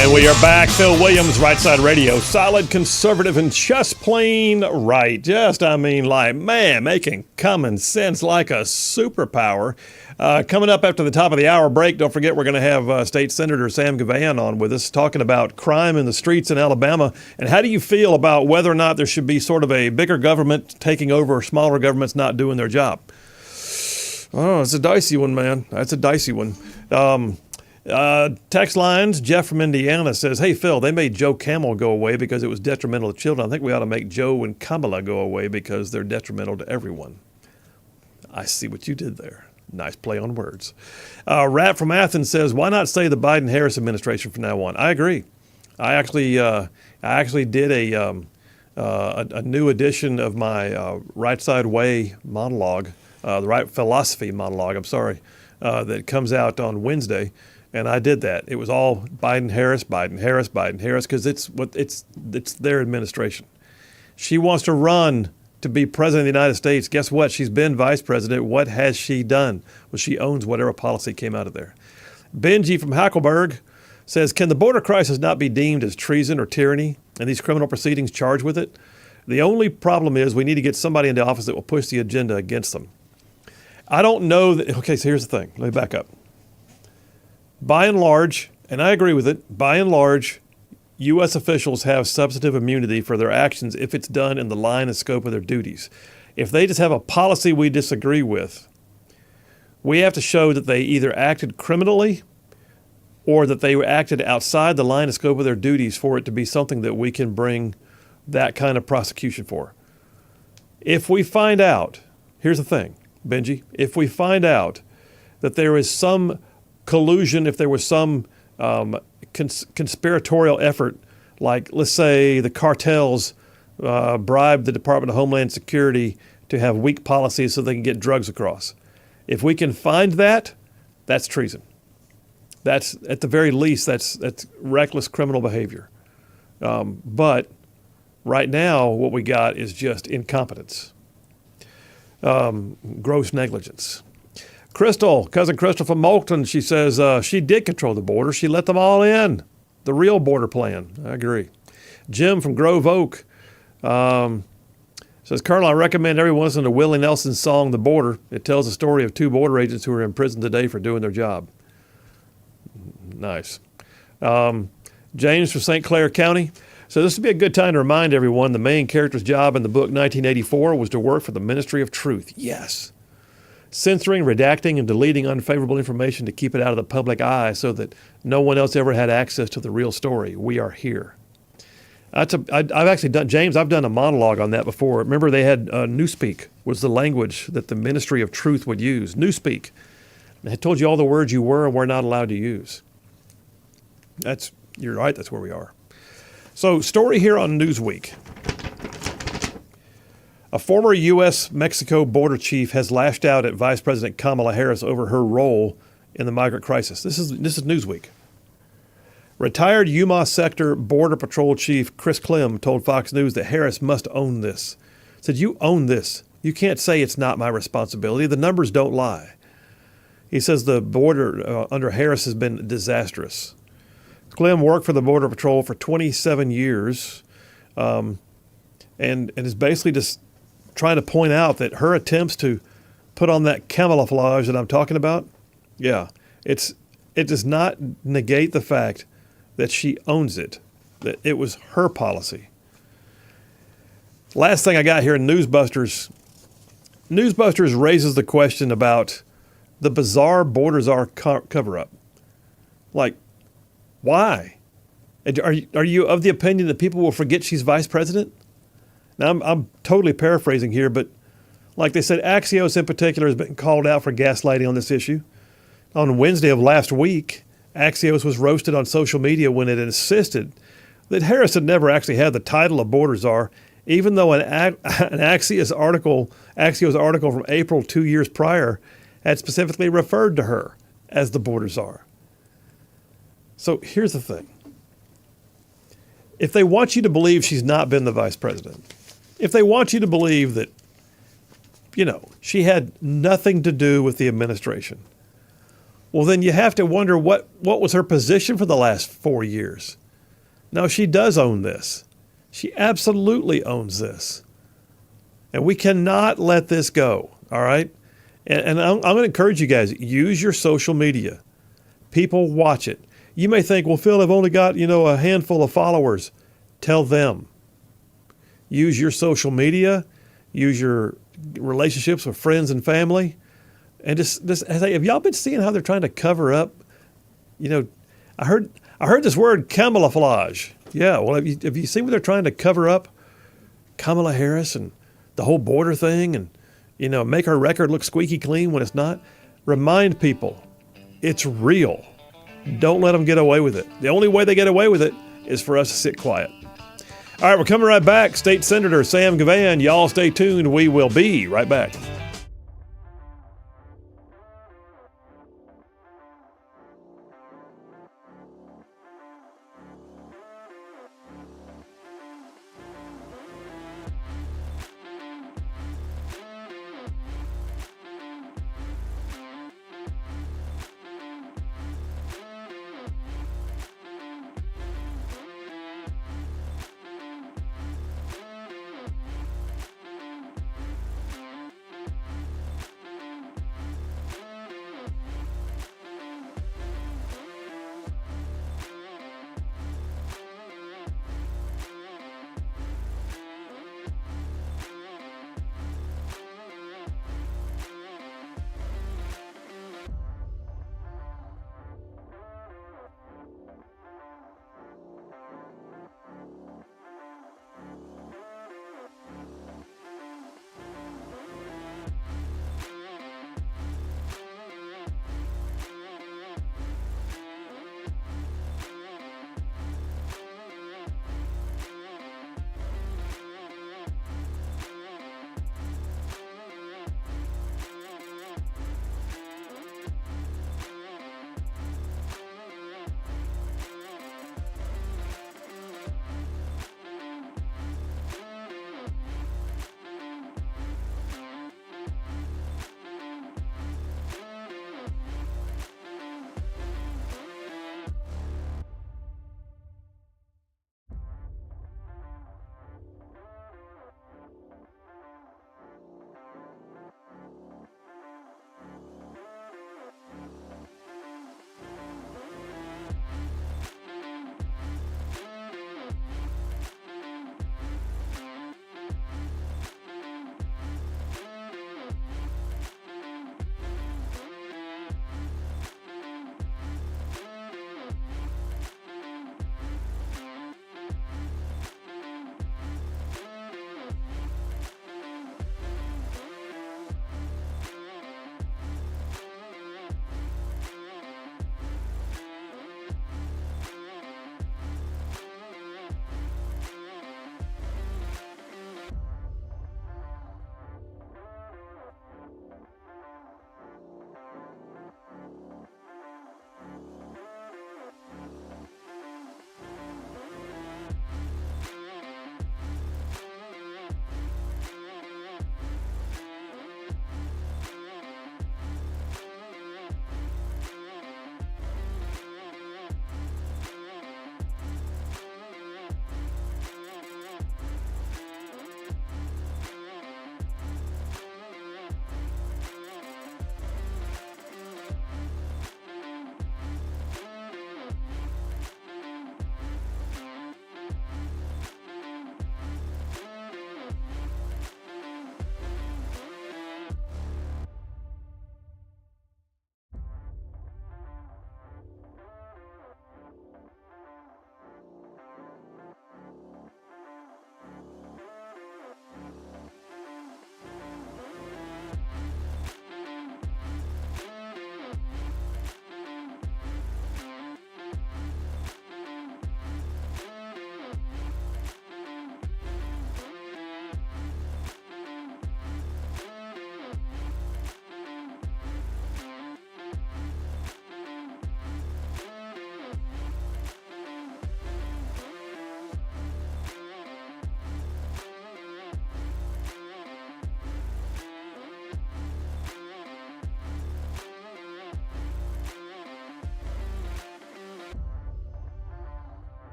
S1: And we are back. Phil Williams, Rightside Radio. Solid, conservative, and just plain right. Making common sense like a superpower. Coming up after the top of the hour break, don't forget we're going to have State Senator Sam Gavayan on with us talking about crime in the streets in Alabama. And how do you feel about whether or not there should be sort of a bigger government taking over smaller governments not doing their job? Oh, it's a dicey one, man. That's a dicey one. Text lines, Jeff from Indiana says, hey, Phil, they made Joe Camel go away because it was detrimental to children. I think we ought to make Joe and Kamala go away because they're detrimental to everyone. I see what you did there. Nice play on words. Rat from Athens says, why not say the Biden-Harris administration from now on? I agree. I actually did a new edition of my Right Side Way monologue, the Right Philosophy monologue, that comes out on Wednesday. And I did that. It was all Biden-Harris, Biden-Harris, Biden-Harris, because it's their administration. She wants to run to be president of the United States. Guess what? She's been vice president. What has she done? Well, she owns whatever policy came out of there. Benji from Hackleburg says, can the border crisis not be deemed as treason or tyranny and these criminal proceedings charged with it? The only problem is we need to get somebody into office that will push the agenda against them. I don't know that. Okay, so here's the thing. Let me back up. By and large, and I agree with it, by and large, U.S. officials have substantive immunity for their actions if it's done in the line and scope of their duties. If they just have a policy we disagree with, we have to show that they either acted criminally or that they acted outside the line and scope of their duties for it to be something that we can bring that kind of prosecution for. If we find out, here's the thing, Benji, if we find out that there is some collusion, if there was some conspiratorial effort, like let's say the cartels bribed the Department of Homeland Security to have weak policies so they can get drugs across. If we can find that, that's treason. That's, at the very least, that's reckless criminal behavior. But right now, what we got is just incompetence, gross negligence. Cousin Crystal from Moulton, she says she did control the border. She let them all in. The real border plan. I agree. Jim from Grove Oak says, Colonel, I recommend everyone listen to Willie Nelson's song, The Border. It tells the story of 2 border agents who are in prison today for doing their job. Nice. James from St. Clair County. So this would be a good time to remind everyone the main character's job in the book 1984 was to work for the Ministry of Truth. Yes. Censoring, redacting, and deleting unfavorable information to keep it out of the public eye so that no one else ever had access to the real story. We are here. I've actually done, James, I've done a monologue on that before. Remember they had Newspeak was the language that the Ministry of Truth would use. Newspeak. They had told you all the words you were and were not allowed to use. You're right, that's where we are. So, story here on Newsweek. A former U.S.-Mexico border chief has lashed out at Vice President Kamala Harris over her role in the migrant crisis. This is Newsweek. Retired Yuma Sector Border Patrol Chief Chris Clem told Fox News that Harris must own this. Said, you own this. You can't say it's not my responsibility. The numbers don't lie. He says the border under Harris has been disastrous. Clem worked for the Border Patrol for 27 years and is basically just trying to point out that her attempts to put on that camouflage that I'm talking about, it does not negate the fact that she owns it, that it was her policy. Last thing I got here in Newsbusters. Newsbusters raises the question about the bizarre Border Czar cover-up. Like, why? Are you of the opinion that people will forget she's vice president? Now, I'm totally paraphrasing here, but like they said, Axios in particular has been called out for gaslighting on this issue. On Wednesday of last week, Axios was roasted on social media when it insisted that Harris had never actually had the title of border czar, even though an Axios article from April 2 years prior had specifically referred to her as the border czar. So here's the thing. If they want you to believe she's not been the vice president, if they want you to believe that, she had nothing to do with the administration, Well, then you have to wonder what was her position for the last 4 years. No, she does own this. She absolutely owns this. And we cannot let this go, all right? And I'm going to encourage you guys, use your social media. People watch it. You may think, well, Phil, I've only got, a handful of followers. Tell them. Use your social media. Use your relationships with friends and family. And just have y'all been seeing how they're trying to cover up? I heard this word camouflage. Yeah, well, have you seen what they're trying to cover up? Kamala Harris and the whole border thing, and make her record look squeaky clean when it's not. Remind people, it's real. Don't let them get away with it. The only way they get away with it is for us to sit quiet. All right, we're coming right back. State Senator Sam Gavan, y'all stay tuned. We will be right back.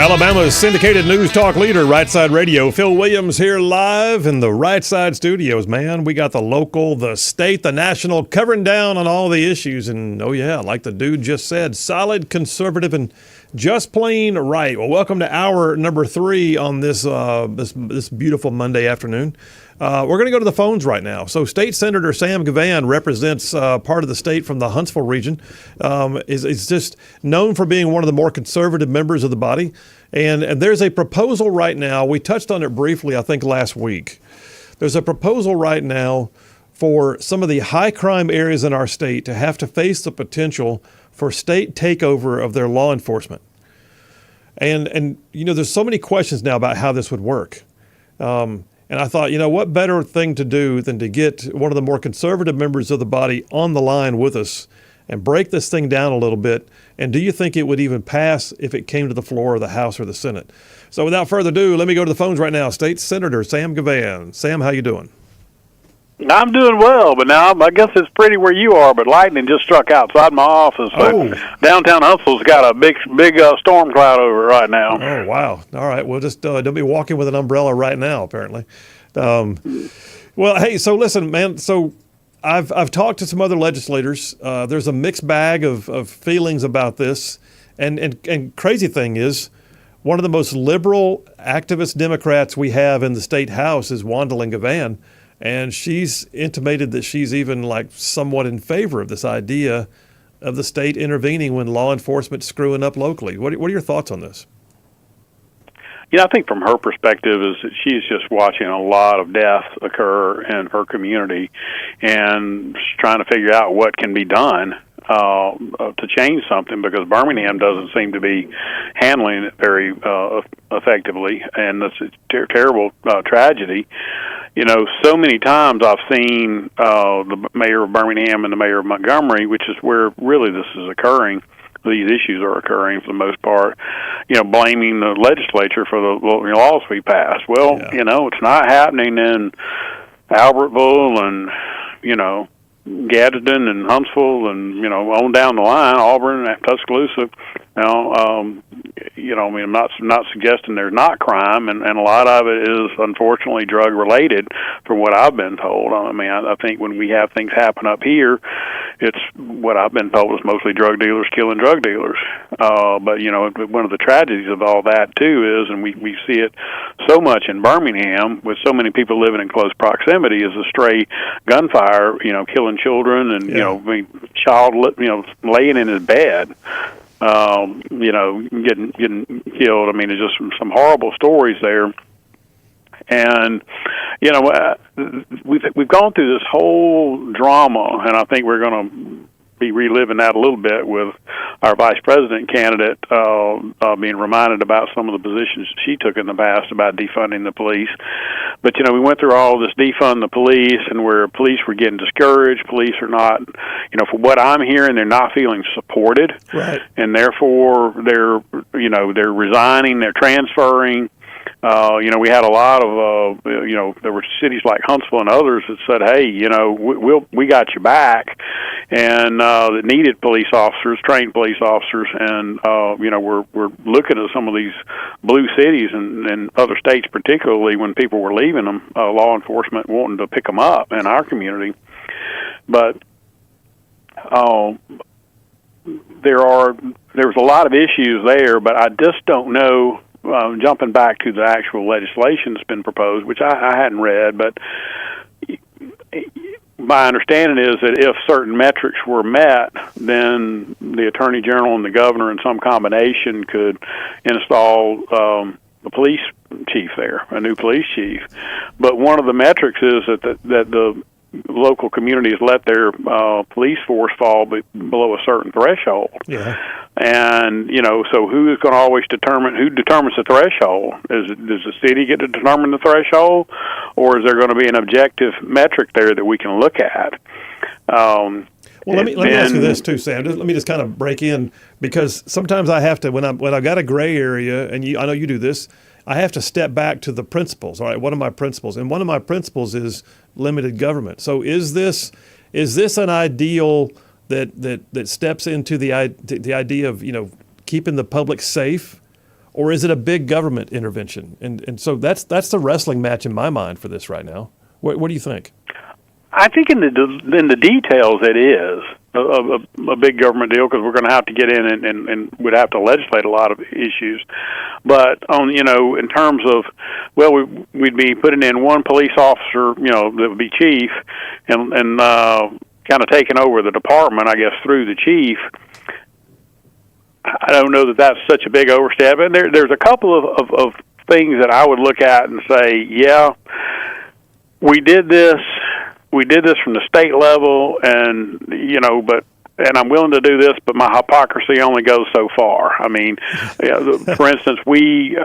S1: Alabama's syndicated news talk leader, Rightside Radio. Phil Williams here live in the Rightside studios, man. We got the local, the state, the national, covering down on all the issues. And, oh, yeah, like the dude just said, solid, conservative, and just plain right. Well, welcome to hour number 3 on this beautiful Monday afternoon. We're going to go to the phones right now. So State Senator Sam Gavan represents part of the state from the Huntsville region. Is just known for being one of the more conservative members of the body. And there's a proposal right now. We touched on it briefly, I think, last week. There's a proposal right now for some of the high crime areas in our state to have to face the potential for state takeover of their law enforcement. And you know, there's so many questions now about how this would work. And I thought, you know, what better thing to do than to get one of the more conservative members of the body on the line with us and break this thing down a little bit. And do you think it would even pass if it came to the floor of the House or the Senate? So without further ado, let me go to the phones right now. State Senator Sam Gavan. Sam, how you doing?
S8: I'm doing well, but now I guess it's pretty where you are, but lightning just struck outside my office.
S1: Oh.
S8: Downtown Huntsville's got a big storm cloud over it right now.
S1: Oh, wow. All right. Well, just don't be walking with an umbrella right now, apparently. Well, hey, so listen, man. So I've talked to some other legislators. There's a mixed bag of feelings about this. And crazy thing is, one of the most liberal activist Democrats we have in the state House is Wandalyn Gavan. And she's intimated that she's even like somewhat in favor of this idea of the state intervening when law enforcement's screwing up locally. What are your thoughts on this?
S8: You know, I think from her perspective is that she's just watching a lot of death occur in her community and trying to figure out what can be done to change something, because Birmingham doesn't seem to be handling it very effectively, and it's a terrible tragedy. You know, so many times I've seen the mayor of Birmingham and the mayor of Montgomery, which is where really this is occurring, these issues are occurring for the most part, you know, blaming the legislature for the laws we passed. Well,
S1: yeah.
S8: You know, it's not happening in Albertville and, you know, Gadsden and Huntsville and, you know, on down the line, Auburn and Tuscaloosa. Now, you know, I mean, I'm not suggesting there's not crime, and a lot of it is unfortunately drug related, from what I've been told. I mean, I think when we have things happen up here, it's what I've been told is mostly drug dealers killing drug dealers. But you know, one of the tragedies of all that too is, and we see it so much in Birmingham with so many people living in close proximity, is a stray gunfire, you know, killing children and, you know, I mean, child, you know, laying in his bed, you know, getting killed. I mean, it's just some horrible stories there. And, you know, we've gone through this whole drama, and I think we're going to be reliving that a little bit with our vice president candidate being reminded about some of the positions she took in the past about defunding the police. But, you know, we went through all this defund the police, and where police were getting discouraged. Police are not, you know, from what I'm hearing, they're not feeling supported.
S1: Right.
S8: And therefore they're resigning, they're transferring. You know, we had a lot of, you know, there were cities like Huntsville and others that said, hey, you know, we got you back, and that needed police officers, trained police officers, and, you know, we're looking at some of these blue cities and other states, particularly when people were leaving them, law enforcement wanting to pick them up in our community. But there's a lot of issues there, but I just don't know. Jumping back to the actual legislation that's been proposed, which I hadn't read, but my understanding is that if certain metrics were met, then the Attorney General and the Governor in some combination could install a police chief there, a new police chief. But one of the metrics is that the local communities let their police force fall below a certain threshold.
S1: Yeah.
S8: And, you know, so who is going to always determine the threshold? Does the city get to determine the threshold, or is there going to be an objective metric there that we can look at?
S1: Well, let me ask you this too, Sam. Let me just kind of break in, because sometimes I have to, when I've got a gray area, and I know you do this, I have to step back to the principles. All right, what are my principles? And one of my principles is limited government. So is this an ideal that steps into the idea of, you know, keeping the public safe, or is it a big government intervention? And so that's the wrestling match in my mind for this right now. What do you think?
S8: I think in the details it is a big government deal, because we're going to have to get in and we'd have to legislate a lot of issues. But in terms of, we'd be putting in one police officer, that would be chief, and kind of taking over the department, I guess, through the chief. I don't know that that's such a big overstep. And there's a couple of things that I would look at and say, yeah, we did this from the state level, and and I'm willing to do this, but my hypocrisy only goes so far. I mean, for instance, we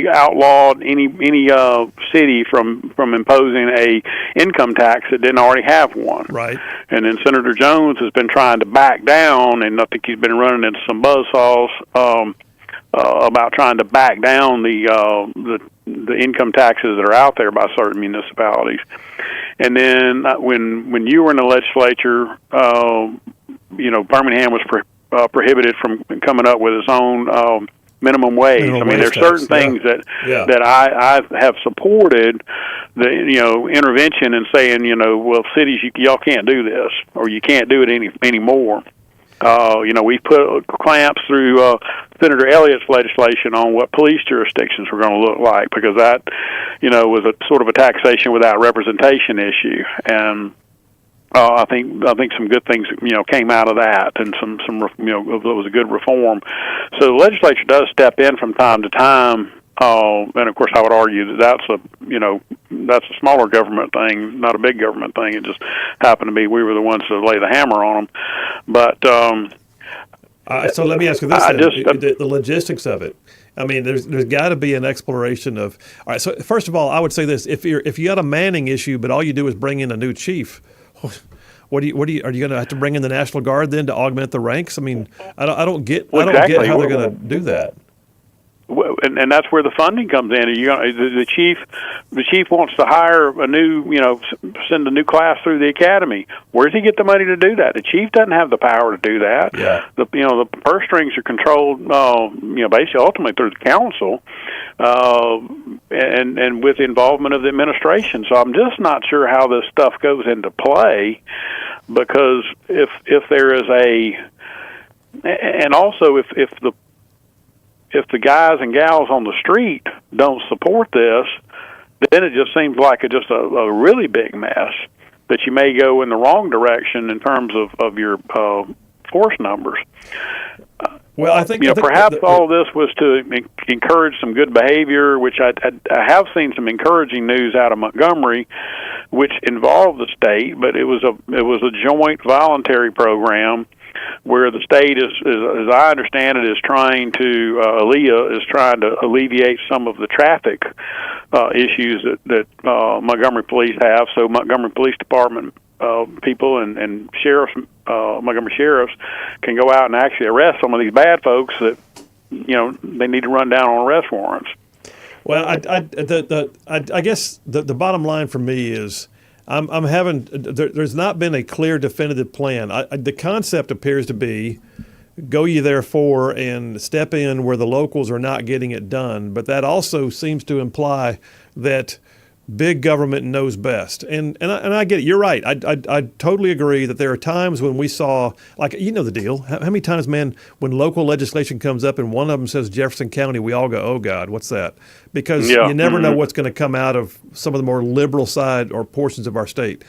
S8: outlawed any city from imposing a income tax that didn't already have one.
S1: Right.
S8: And then Senator Jones has been trying to back down, and I think he's been running into some buzzsaws about trying to back down the income taxes that are out there by certain municipalities. And then when you were in the legislature, Birmingham was prohibited from coming up with its own minimum wage. There's certain things that I have supported the intervention and saying, cities, y'all can't do this, or you can't do it anymore. We put clamps through Senator Elliott's legislation on what police jurisdictions were going to look like, because that, was a sort of a taxation without representation issue. And I think some good things came out of that, and some it was a good reform. So the legislature does step in from time to time. And of course, I would argue that that's a smaller government thing, not a big government thing. It just happened to be we were the ones to lay the hammer on them. But
S1: so let me ask you this: the logistics of it. I mean, there's got to be an exploration of. All right. So first of all, I would say this: if you got a Manning issue, but all you do is bring in a new chief. Are you going to have to bring in the National Guard then to augment the ranks? I mean, I don't get how they're going to do that.
S8: And that's where the funding comes in. The chief wants to hire send a new class through the academy. Where does he get the money to do that? The chief doesn't have the power to do that.
S1: Yeah.
S8: The purse strings are controlled, basically ultimately through the council, and with the involvement of the administration. So I'm just not sure how this stuff goes into play, because if there is and also if the guys and gals on the street don't support this, then it just seems like just a really big mess, that you may go in the wrong direction in terms of your force numbers.
S1: Well, I think
S8: perhaps all of this was to encourage some good behavior, which I have seen some encouraging news out of Montgomery, which involved the state, but it was a joint voluntary program where the state is, as I understand it, is trying to ALEA is trying to alleviate some of the traffic issues that Montgomery police have. So Montgomery Police Department people and sheriffs, Montgomery sheriffs, can go out and actually arrest some of these bad folks that they need to run down on arrest warrants.
S1: Well, I guess the bottom line for me is there's not been a clear definitive plan. The concept appears to be go ye therefore and step in where the locals are not getting it done. But that also seems to imply that big government knows best. And I get it. You're right. I totally agree that there are times when we saw, like, the deal. How many times, man, when local legislation comes up and one of them says Jefferson County, we all go, oh, God, what's that? Because you never know what's going to come out of some of the more liberal side or portions of our state.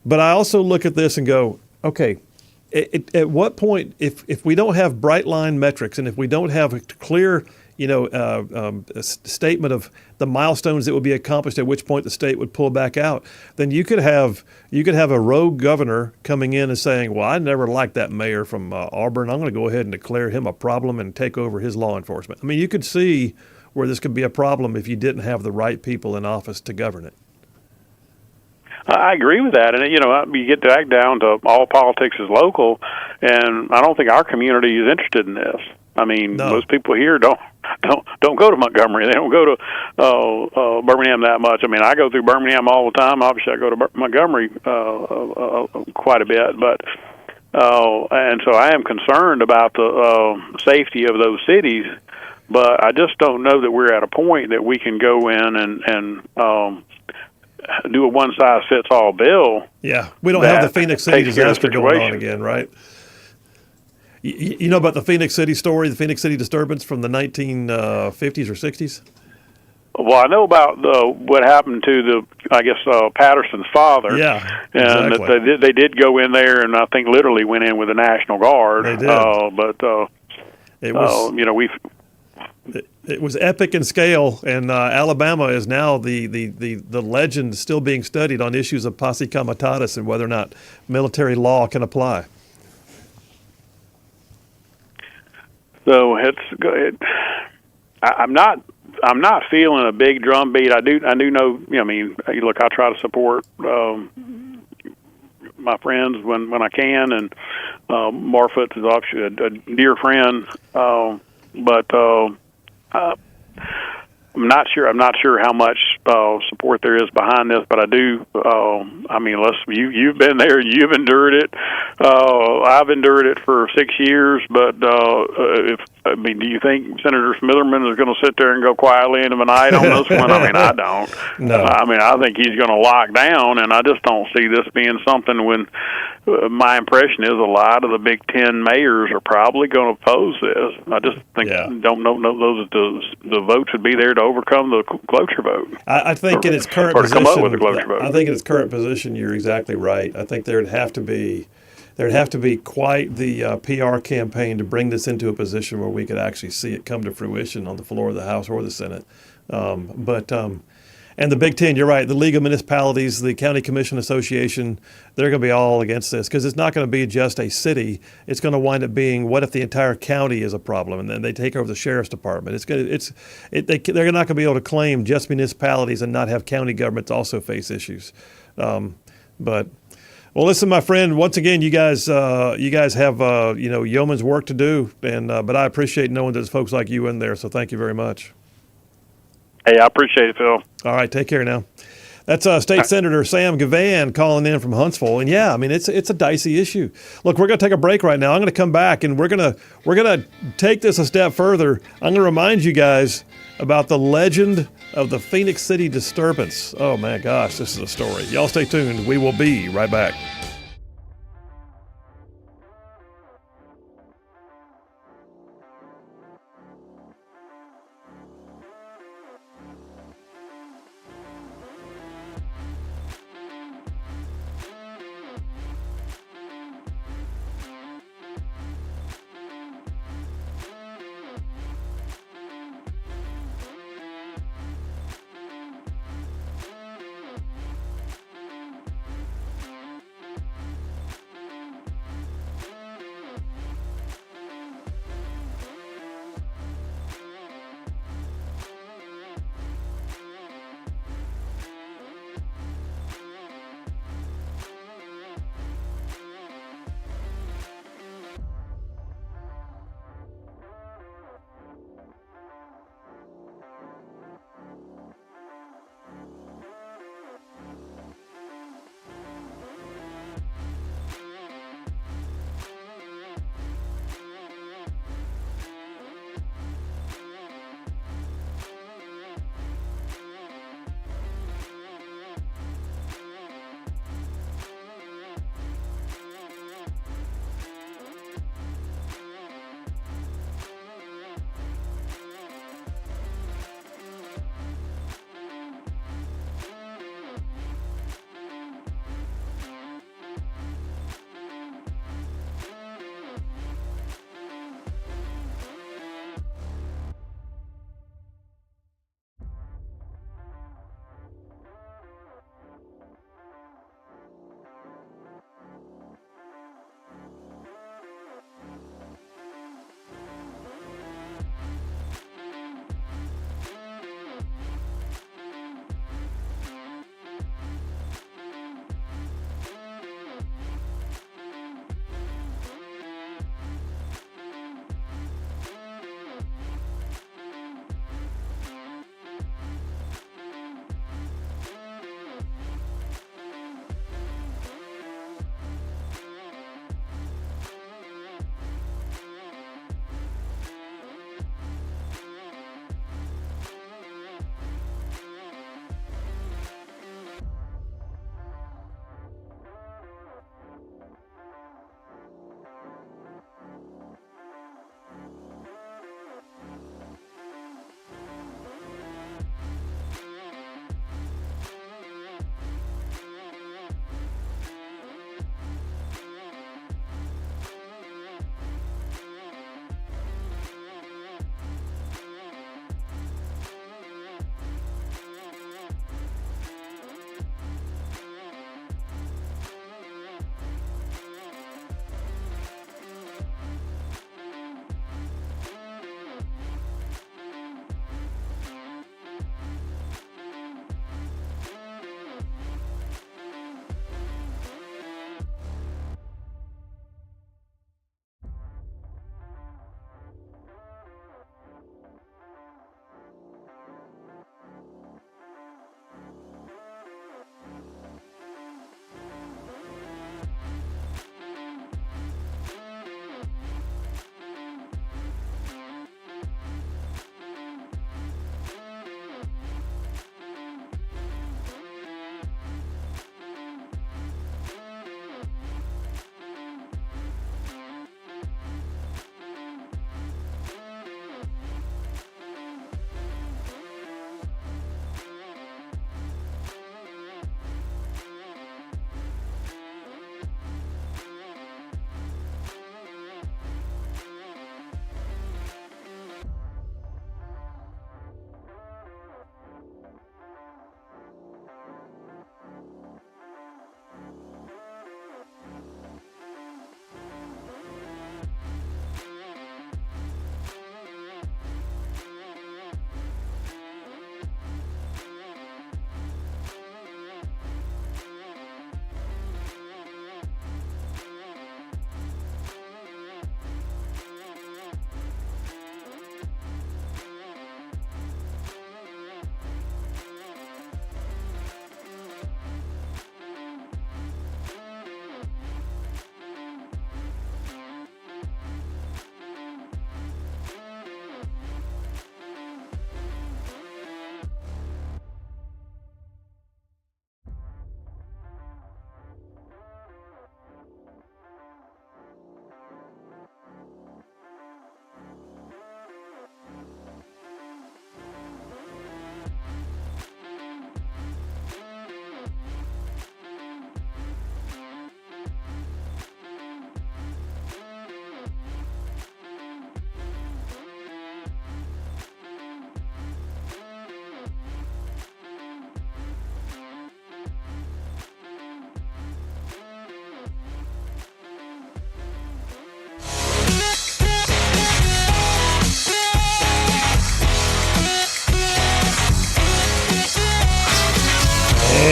S1: But I also look at this and go, okay, at what point, if we don't have bright line metrics and if we don't have a clear a statement of the milestones that would be accomplished, at which point the state would pull back out, then you could have a rogue governor coming in and saying, well, I never liked that mayor from Auburn. I'm going to go ahead and declare him a problem and take over his law enforcement. I mean, you could see where this could be a problem if you didn't have the right people in office to govern it.
S8: I agree with that, and you get back down to all politics is local, and I don't think our community is interested in this. I mean, most people here don't go to Montgomery. They don't go to Birmingham that much. I mean, I go through Birmingham all the time. Obviously, I go to Montgomery quite a bit, but and so I am concerned about the safety of those cities. but I just don't know that we're at a point that we can go in and do a one-size-fits-all bill.
S1: Yeah, we don't have the Phoenix City
S8: takes care of the
S1: disaster going on
S8: situation.
S1: again, right? You know about the Phoenix City story, the Phoenix City disturbance from the 1950s or 60s?
S8: Well, I know about what happened to Patterson's father.
S1: Yeah,
S8: and
S1: exactly.
S8: they did go in there, and I think literally went in with the National Guard.
S1: They did. It was, it was epic in scale, and Alabama is now the legend still being studied on issues of posse comitatus and whether or not military law can apply.
S8: So I'm not feeling a big drum beat. I do know. I mean, look, I try to support my friends when I can, and Marfoot is obviously a dear friend. But I'm not sure. I'm not sure how much support there is behind this, but I do. I mean, you've been there, you've endured it. I've endured it for 6 years, but do you think Senator Smitherman is going to sit there and go quietly into the night on this one? I mean, I don't.
S1: No.
S8: I mean, I think he's going to lock down, and I just don't see this being something when. My impression is a lot of the Big Ten mayors are probably going to oppose this. I just think don't know those the votes would be there to overcome the cloture vote.
S1: I think in its current
S8: or to
S1: position,
S8: come up with the cloture vote.
S1: I think in its current position, you're exactly right. I think there'd have to be quite the PR campaign to bring this into a position where we could actually see it come to fruition on the floor of the House or the Senate. And the Big Ten, you're right, the League of Municipalities, the County Commission Association, they're going to be all against this because it's not going to be just a city. It's going to wind up being, what if the entire county is a problem and then they take over the sheriff's department? They're not going to be able to claim just municipalities and not have county governments also face issues. Well, listen, my friend. Once again, you guys have yeoman's work to do, but I appreciate knowing there's folks like you in there. So thank you very much.
S8: Hey, I appreciate it, Phil.
S1: All right, take care now. That's State Senator Sam Gavan calling in from Huntsville, and yeah, I mean it's a dicey issue. Look, we're going to take a break right now. I'm going to come back, and we're going to take this a step further. I'm going to remind you guys about the legend of the Phoenix City disturbance. Oh my gosh, this is a story. Y'all stay tuned. We will be right back.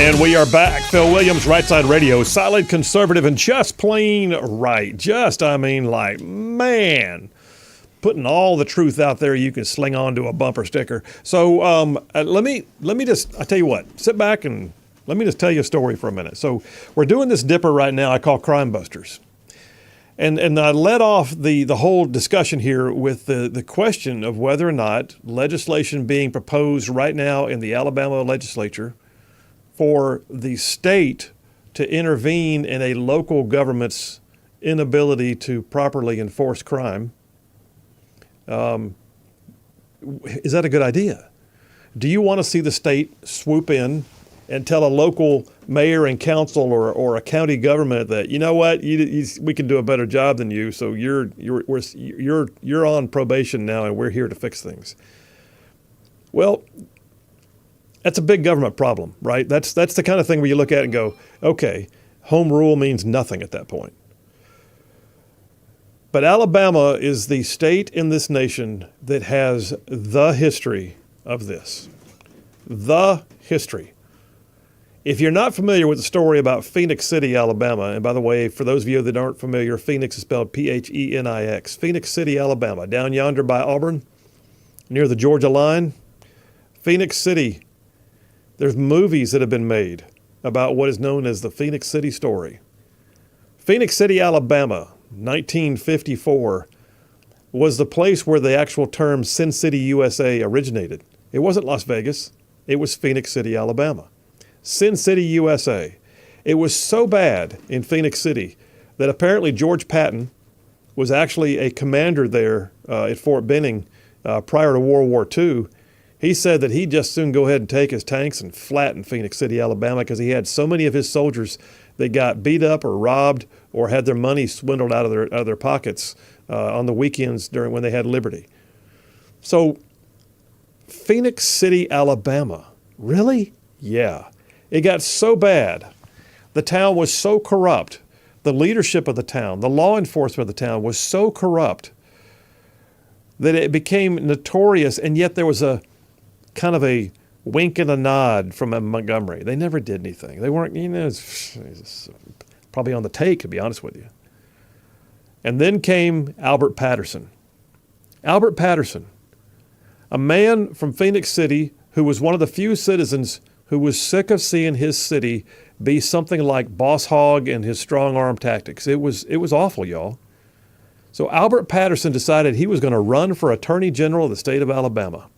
S1: And we are back. Phil Williams, Rightside Radio. Solid, conservative, and just plain right. Man, putting all the truth out there you can sling onto a bumper sticker. So let me just, I tell you what, sit back and let me just tell you a story for a minute. So we're doing this dipper right now I call Crime Busters. And I led off the whole discussion here with the question of whether or not legislation being proposed right now in the Alabama legislature for the state to intervene in a local government's inability to properly enforce crime, is that a good idea? Do you want to see the state swoop in and tell a local mayor and council or a county government that, you know what, we can do a better job than you, so you're on probation now and we're here to fix things? Well, that's a big government problem, right? That's the kind of thing where you look at it and go, okay, home rule means nothing at that point. But Alabama is the state in this nation that has the history of this. The history. If you're not familiar with the story about Phoenix City, Alabama, and by the way, for those of you that aren't familiar, Phoenix is spelled Phenix. Phoenix City, Alabama, down yonder by Auburn, near the Georgia line. Phoenix City. There's movies that have been made about what is known as the Phoenix City story. Phoenix City, Alabama, 1954, was the place where the actual term Sin City, USA originated. It wasn't Las Vegas. It was Phoenix City, Alabama. Sin City, USA. It was so bad in Phoenix City that apparently George Patton was actually a commander there at Fort Benning prior to World War II. He said that he'd just soon go ahead and take his tanks and flatten Phoenix City, Alabama, because he had so many of his soldiers that got beat up or robbed or had their money swindled out of their pockets on the weekends when they had liberty. So Phoenix City, Alabama, really? Yeah. It got so bad. The town was so corrupt. The leadership of the town, the law enforcement of the town was so corrupt that it became notorious, and yet there was a kind of a wink and a nod from Montgomery. They never did anything. They weren't, it's probably on the take, to be honest with you. And then came Albert Patterson. Albert Patterson, a man from Phoenix City who was one of the few citizens who was sick of seeing his city be something like Boss Hogg and his strong arm tactics. It was awful, y'all. So Albert Patterson decided he was going to run for Attorney General of the state of Alabama.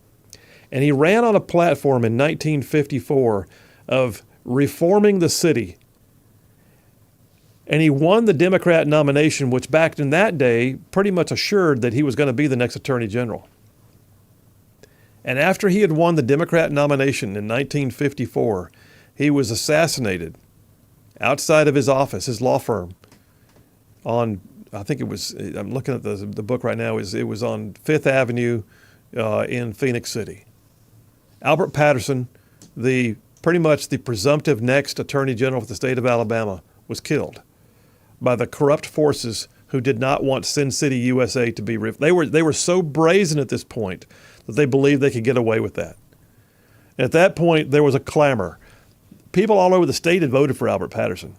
S1: And he ran on a platform in 1954 of reforming the city. And he won the Democrat nomination, which back in that day pretty much assured that he was going to be the next Attorney General. And after he had won the Democrat nomination in 1954, he was assassinated outside of his office, his law firm, on, I think it was, I'm looking at the book right now, it was on 5th Avenue in Phoenix City. Albert Patterson, pretty much the presumptive next Attorney General of the state of Alabama, was killed by the corrupt forces who did not want Sin City, USA to be they were so brazen at this point that they believed they could get away with that. And at that point, there was a clamor. People all over the state had voted for Albert Patterson.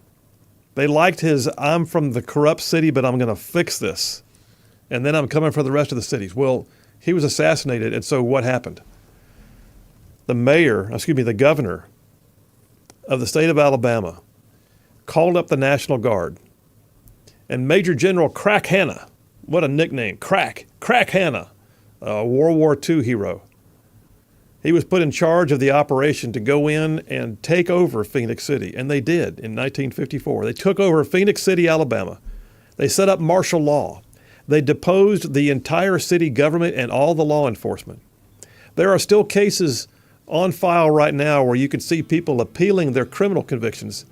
S1: They liked his, I'm from the corrupt city, but I'm going to fix this. And then I'm coming for the rest of the cities. Well, he was assassinated, and so what happened? The governor of the state of Alabama called up the National Guard. And Major General Crack Hanna, what a nickname, Crack Hanna, a World War II hero. He was put in charge of the operation to go in and take over Phoenix City, and they did in 1954. They took over Phoenix City, Alabama. They set up martial law. They deposed the entire city government and all the law enforcement. There are still cases on file right now where you can see people appealing their criminal convictions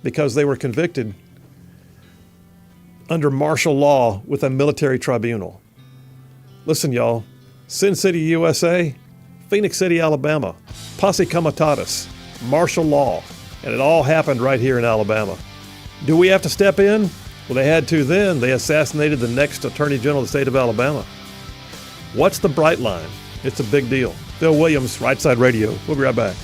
S1: because they were convicted under martial law with a military tribunal. Listen, y'all, Sin City, USA, Phoenix City, Alabama, posse comitatus, martial law, and it all happened right here in Alabama. Do we have to step in? Well, they had to then. They assassinated the next Attorney General of the state of Alabama. What's the bright line? It's a big deal. Phil Williams, Rightside Radio. We'll be right back.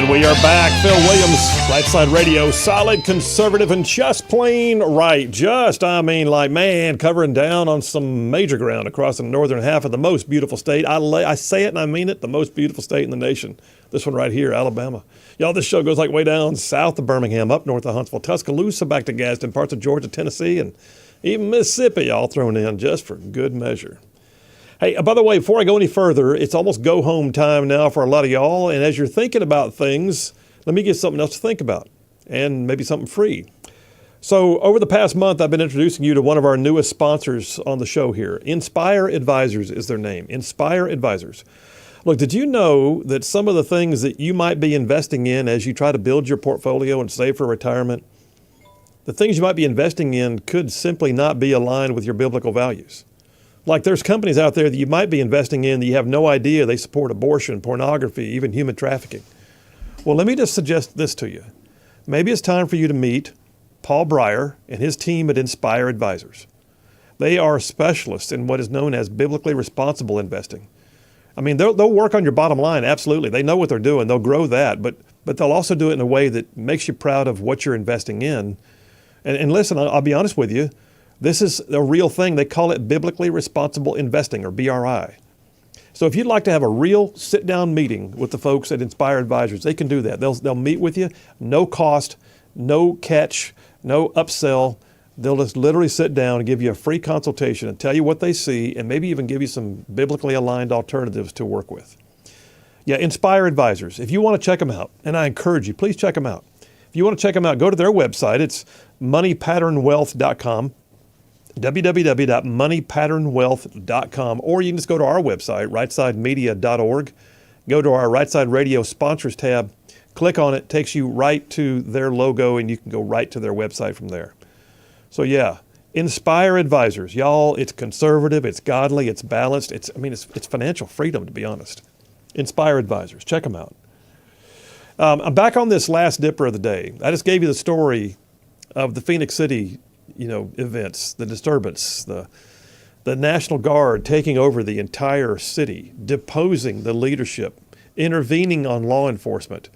S1: And we are back. Phil Williams, Rightside Radio, solid, conservative, and just plain right. Covering down on some major ground across the northern half of the most beautiful state. I say it and I mean it, the most beautiful state in the nation. This one right here, Alabama. Y'all, this show goes like way down south of Birmingham, up north of Huntsville, Tuscaloosa, back to Gadsden, parts of Georgia, Tennessee, and even Mississippi, y'all thrown in just for good measure. Hey, by the way, before I go any further, it's almost go-home time now for a lot of y'all. And as you're thinking about things, let me give you something else to think about, and maybe something free. So over the past month, I've been introducing you to one of our newest sponsors on the show here. Inspire Advisors is their name. Inspire Advisors. Look, did you know that some of the things that you might be investing in as you try to build your portfolio and save for retirement, the things you might be investing in could simply not be aligned with your biblical values? Like there's companies out there that you might be investing in that you have no idea they support abortion, pornography, even human trafficking. Well, let me just suggest this to you. Maybe it's time for you to meet Paul Breyer and his team at Inspire Advisors. They are specialists in what is known as biblically responsible investing. I mean, they'll work on your bottom line, absolutely. They know what they're doing. They'll grow that, but they'll also do it in a way that makes you proud of what you're investing in. And listen, I'll be honest with you. This is a real thing. They call it biblically responsible investing, or BRI. So if you'd like to have a real sit-down meeting with the folks at Inspire Advisors, they can do that. They'll meet with you, no cost, no catch, no upsell. They'll just literally sit down and give you a free consultation and tell you what they see, and maybe even give you some biblically aligned alternatives to work with. Yeah, Inspire Advisors. If you want to check them out, and I encourage you, please check them out. If you want to check them out, go to their website. It's moneypatternwealth.com. www.moneypatternwealth.com, or you can just go to our website, rightsidemedia.org. Go to our Rightside Radio sponsors tab, click on it, takes you right to their logo, and you can go right to their website from there. So yeah, Inspire Advisors, y'all. It's conservative, it's godly, it's balanced. It's financial freedom, to be honest. Inspire Advisors, check them out. I'm back on this last dipper of the day. I just gave you the story of the Phoenix City events, the disturbance, the National Guard taking over the entire city, deposing the leadership, intervening on law enforcement.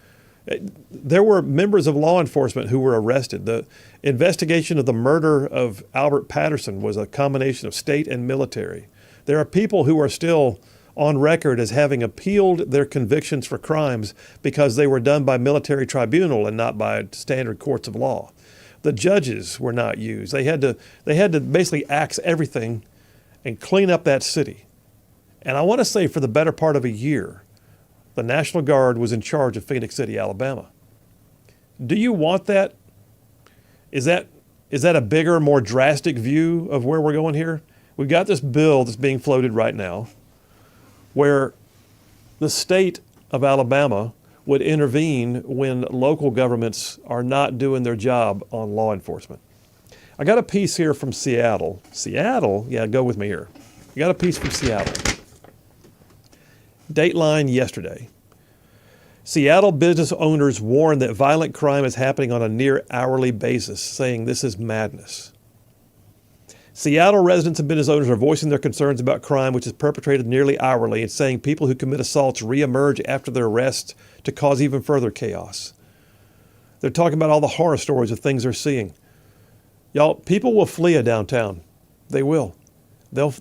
S1: There were members of law enforcement who were arrested. The investigation of the murder of Albert Patterson was a combination of state and military. There are people who are still on record as having appealed their convictions for crimes because they were done by military tribunal and not by standard courts of law. The judges were not used. They had to basically axe everything and clean up that city. And I want to say for the better part of a year, the National Guard was in charge of Phoenix City, Alabama. Do you want that? Is that a bigger, more drastic view of where we're going here? We've got this bill that's being floated right now where the state of Alabama would intervene when local governments are not doing their job on law enforcement. I got a piece here from Seattle. Seattle? Yeah, go with me here. I got a piece from Seattle. Dateline yesterday. Seattle business owners warn that violent crime is happening on a near hourly basis, saying this is madness. Seattle residents and business owners are voicing their concerns about crime, which is perpetrated nearly hourly, and saying people who commit assaults reemerge after their arrest to cause even further chaos. They're talking about all the horror stories of things they're seeing. Y'all, people will flee a downtown. They will. They'll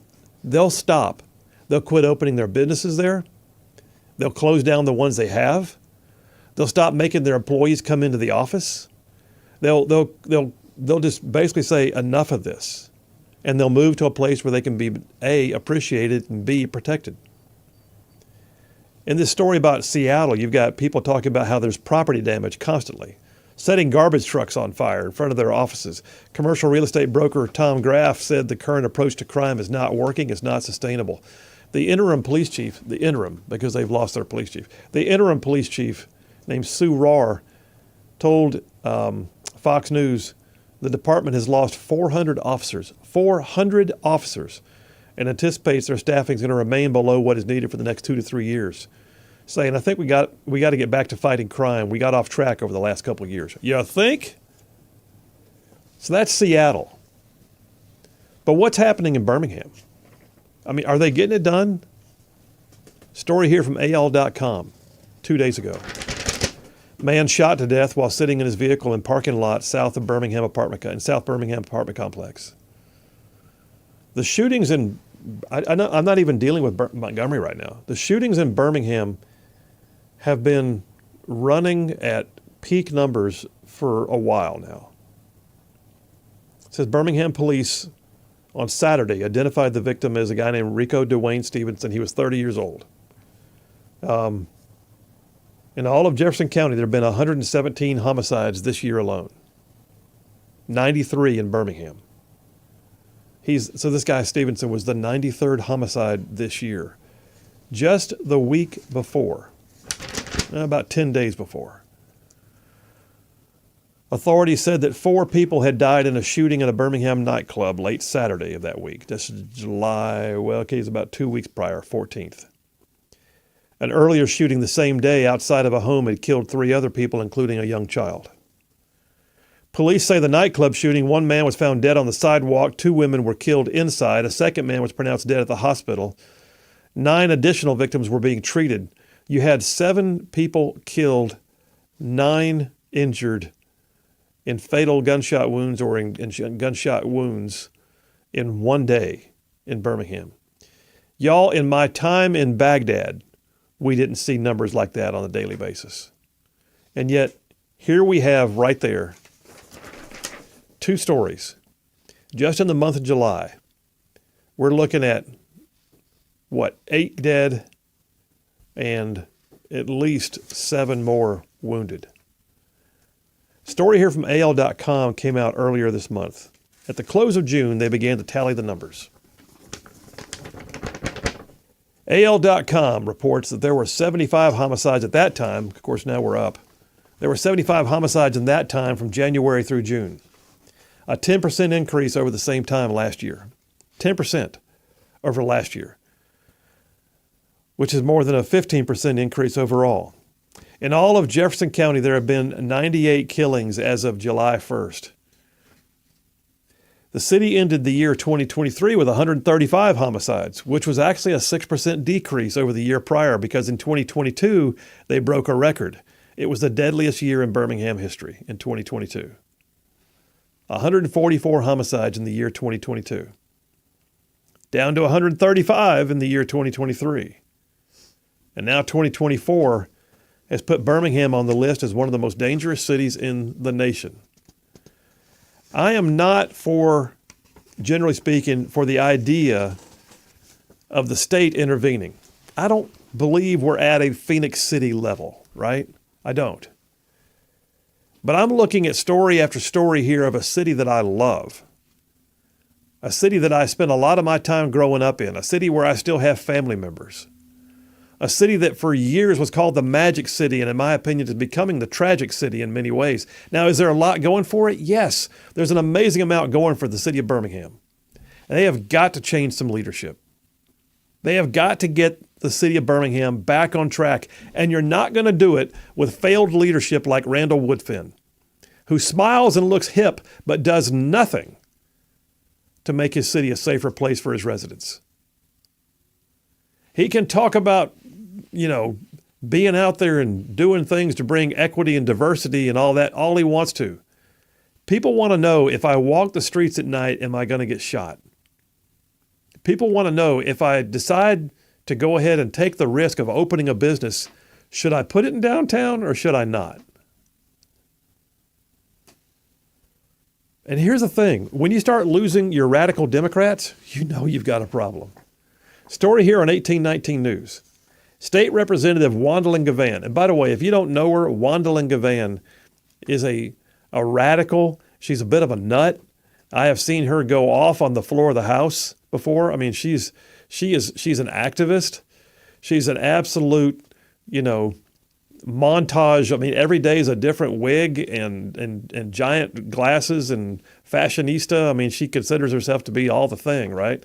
S1: stop. They'll quit opening their businesses there. They'll close down the ones they have. They'll stop making their employees come into the office. They'll just basically say enough of this. And they'll move to a place where they can be A, appreciated, and B, protected. In this story about Seattle, you've got people talking about how there's property damage constantly, setting garbage trucks on fire in front of their offices. Commercial real estate broker Tom Graff said the current approach to crime is not working, it's not sustainable. The interim police chief, because they've lost their police chief, the interim police chief named Sue Rahr told Fox News the department has lost 400 officers, and anticipates their staffing is going to remain below what is needed for the next 2 to 3 years. Saying, I think we got to get back to fighting crime. We got off track over the last couple of years. You think? So that's Seattle. But what's happening in Birmingham? I mean, are they getting it done? Story here from AL.com 2 days ago. Man shot to death while sitting in his vehicle in parking lot south of South Birmingham apartment complex. The shootings in I'm not even dealing with Montgomery right now. The shootings in Birmingham have been running at peak numbers for a while now. It says Birmingham police on Saturday identified the victim as a guy named Rico Dwayne Stevenson. He was 30 years old. In all of Jefferson County, there have been 117 homicides this year alone. 93 in Birmingham. So this guy Stevenson was the 93rd homicide this year. Just the week before, about 10 days before. Authorities said that 4 people had died in a shooting in a Birmingham nightclub late Saturday of that week. This is July, it's about 2 weeks prior, 14th. An earlier shooting the same day outside of a home had killed 3 other people, including a young child. Police say the nightclub shooting, 1 man was found dead on the sidewalk, 2 women were killed inside, a second man was pronounced dead at the hospital. 9 additional victims were being treated. You had 7 people killed, 9 injured in fatal gunshot wounds or in gunshot wounds in one day in Birmingham. Y'all, in my time in Baghdad, we didn't see numbers like that on a daily basis. And yet, here we have right there 2 stories. Just in the month of July, we're looking at, 8 dead and at least 7 more wounded. Story here from AL.com came out earlier this month. At the close of June, they began to tally the numbers. AL.com reports that there were 75 homicides at that time. Of course, now we're up. There were 75 homicides in that time from January through June. A 10% increase over the same time last year. 10% over last year, which is more than a 15% increase overall. In all of Jefferson County, there have been 98 killings as of July 1st. The city ended the year 2023 with 135 homicides, which was actually a 6% decrease over the year prior because in 2022, they broke a record. It was the deadliest year in Birmingham history in 2022. 144 homicides in the year 2022. Down to 135 in the year 2023. And now 2024 has put Birmingham on the list as one of the most dangerous cities in the nation. I am not generally speaking, for the idea of the state intervening. I don't believe we're at a Phoenix City level, right? I don't. But I'm looking at story after story here of a city that I love. A city that I spent a lot of my time growing up in. A city where I still have family members. A city that for years was called the Magic City and in my opinion is becoming the Tragic City in many ways. Now, is there a lot going for it? Yes. There's an amazing amount going for the city of Birmingham. And they have got to change some leadership. They have got to get the city of Birmingham back on track. And you're not going to do it with failed leadership like Randall Woodfin, who smiles and looks hip but does nothing to make his city a safer place for his residents. He can talk about being out there and doing things to bring equity and diversity and all that, all he wants to. People want to know, if I walk the streets at night, am I going to get shot? People want to know, if I decide to go ahead and take the risk of opening a business, should I put it in downtown or should I not? And here's the thing. When you start losing your radical Democrats, you know you've got a problem. Story here on 1819 News. State Representative Wandalyn Gavan. And by the way, if you don't know her, Wandalyn Gavan is a radical. She's a bit of a nut. I have seen her go off on the floor of the House before. I mean, she's an activist. She's an absolute, montage. I mean, every day is a different wig and giant glasses and fashionista. I mean, she considers herself to be all the thing, right?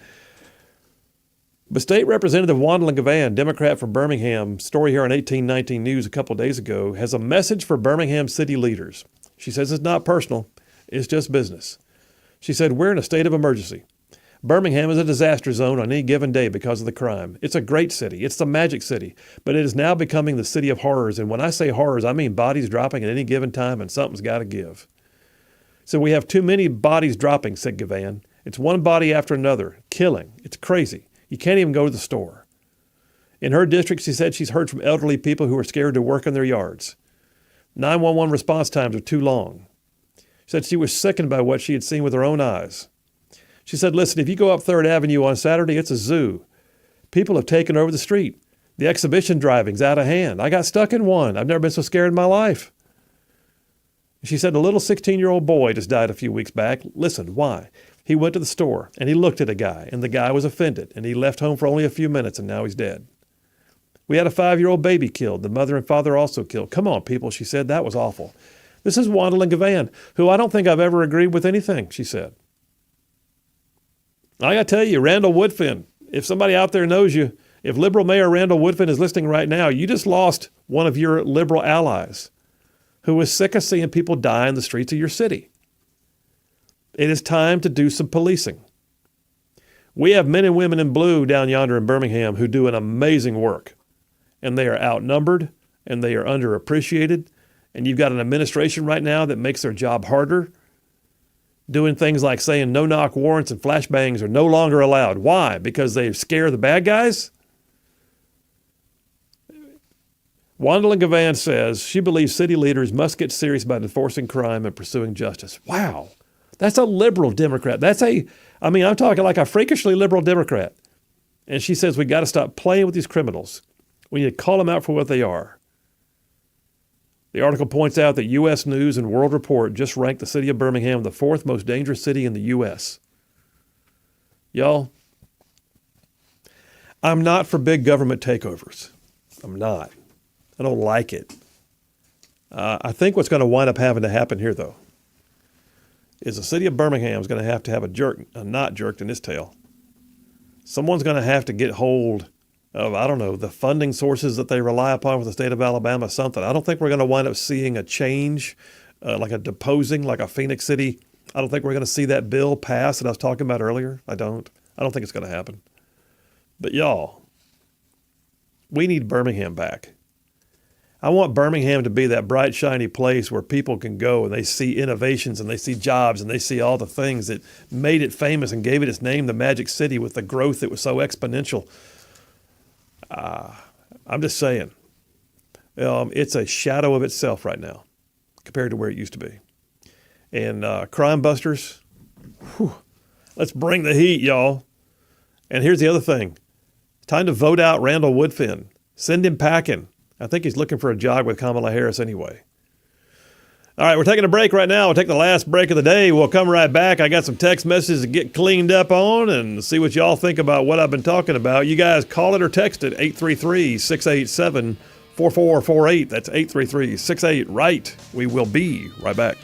S1: But State Representative Wandalyn Gavan, Democrat from Birmingham, story here on 1819 News a couple of days ago, has a message for Birmingham city leaders. She says it's not personal, it's just business. She said, we're in a state of emergency. Birmingham is a disaster zone on any given day because of the crime. It's a great city. It's the magic city. But it is now becoming the city of horrors. And when I say horrors, I mean bodies dropping at any given time, and something's got to give. So we have too many bodies dropping, said Gavan. It's one body after another, killing. It's crazy. You can't even go to the store. In her district, she said she's heard from elderly people who are scared to work in their yards. 911 response times are too long. She said she was sickened by what she had seen with her own eyes. She said, listen, if you go up 3rd Avenue on Saturday, it's a zoo. People have taken over the street. The exhibition driving's out of hand. I got stuck in one. I've never been so scared in my life. She said a little 16-year-old boy just died a few weeks back. Listen, why? He went to the store, and he looked at a guy, and the guy was offended, and he left home for only a few minutes, and now he's dead. We had a 5-year-old baby killed. The mother and father also killed. Come on, people, she said. That was awful. This is Wandel Gavan, who I don't think I've ever agreed with anything, she said. I got to tell you, Randall Woodfin, if somebody out there knows you, if Liberal Mayor Randall Woodfin is listening right now, you just lost one of your liberal allies who was sick of seeing people die in the streets of your city. It is time to do some policing. We have men and women in blue down yonder in Birmingham who do an amazing work, and they are outnumbered, and they are underappreciated, and you've got an administration right now that makes their job harder, doing things like saying no-knock warrants and flashbangs are no longer allowed. Why? Because they scare the bad guys? Wandel Gavan says she believes city leaders must get serious about enforcing crime and pursuing justice. Wow. That's a liberal Democrat. I'm talking like a freakishly liberal Democrat. And she says we got to stop playing with these criminals. We need to call them out for what they are. The article points out that U.S. News and World Report just ranked the city of Birmingham the 4th most dangerous city in the U.S. Y'all, I'm not for big government takeovers. I'm not. I don't like it. I think what's going to wind up having to happen here, though, is the city of Birmingham is going to have a knot jerked in its tail. Someone's going to have to get hold of, I don't know, the funding sources that they rely upon for the state of Alabama, something. I don't think we're going to wind up seeing a change, like a deposing, like a Phoenix City. I don't think we're going to see that bill pass that I was talking about earlier. I don't think it's going to happen. But y'all, we need Birmingham back. I want Birmingham to be that bright, shiny place where people can go and they see innovations and they see jobs and they see all the things that made it famous and gave it its name, the Magic City, with the growth that was so exponential. I'm just saying, it's a shadow of itself right now compared to where it used to be. And crime busters, let's bring the heat, y'all. And here's the other thing. It's time to vote out Randall Woodfin. Send him packing. I think he's looking for a jog with Kamala Harris anyway. All right, we're taking a break right now. We'll take the last break of the day. We'll come right back. I got some text messages to get cleaned up on and see what y'all think about what I've been talking about. You guys call it or text it, 833-687-4448. That's 833-68-RIGHT. We will be right back.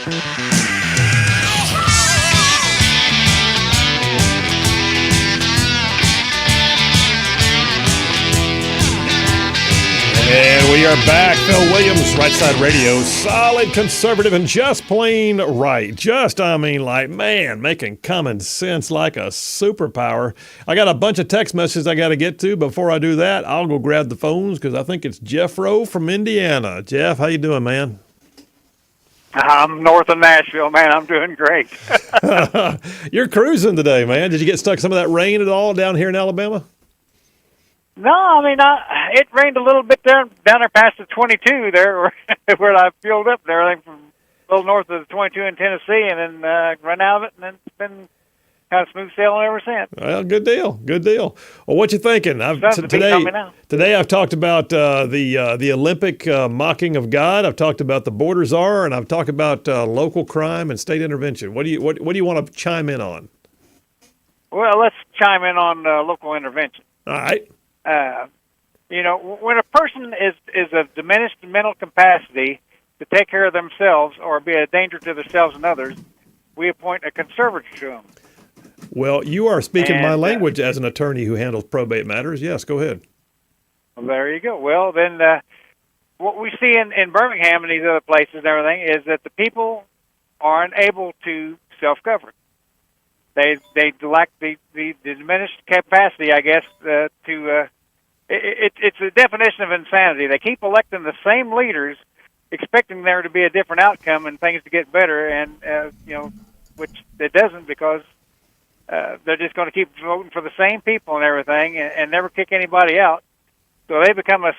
S1: And we are back. Phil Williams, Rightside Radio. Solid conservative and just plain right. Just, I mean, like, man, making common sense like a superpower. I got a bunch of text messages I got to get to. Before I do that, I'll go grab the phones because I think it's Jeff Rowe from Indiana. Jeff, how you doing, man?
S9: I'm north of Nashville, man. I'm doing great.
S1: You're cruising today, man. Did you get stuck some of that rain at all down here in Alabama?
S9: No, I mean, it rained a little bit down there past the 22 there, where I filled up there, I think from a little north of the 22 in Tennessee, and then run out of it, and then it's been kind of smooth sailing ever since.
S1: Well, good deal, good deal. Well, what you thinking? Today I've talked about the Olympic mocking of God. I've talked about the border czar, and I've talked about local crime and state intervention. What do you want to chime in on?
S9: Well, let's chime in on local intervention.
S1: All right.
S9: When a person is of diminished mental capacity to take care of themselves or be a danger to themselves and others, we appoint a conservator to them.
S1: Well, you are speaking my language as an attorney who handles probate matters. Yes, go ahead.
S9: Well, there you go. Well, then what we see in Birmingham and these other places and everything is that the people are unable to self-govern. They lack the diminished capacity, I guess, it's a definition of insanity. They keep electing the same leaders, expecting there to be a different outcome and things to get better, and which it doesn't, because they're just going to keep voting for the same people and everything, and never kick anybody out. So they become a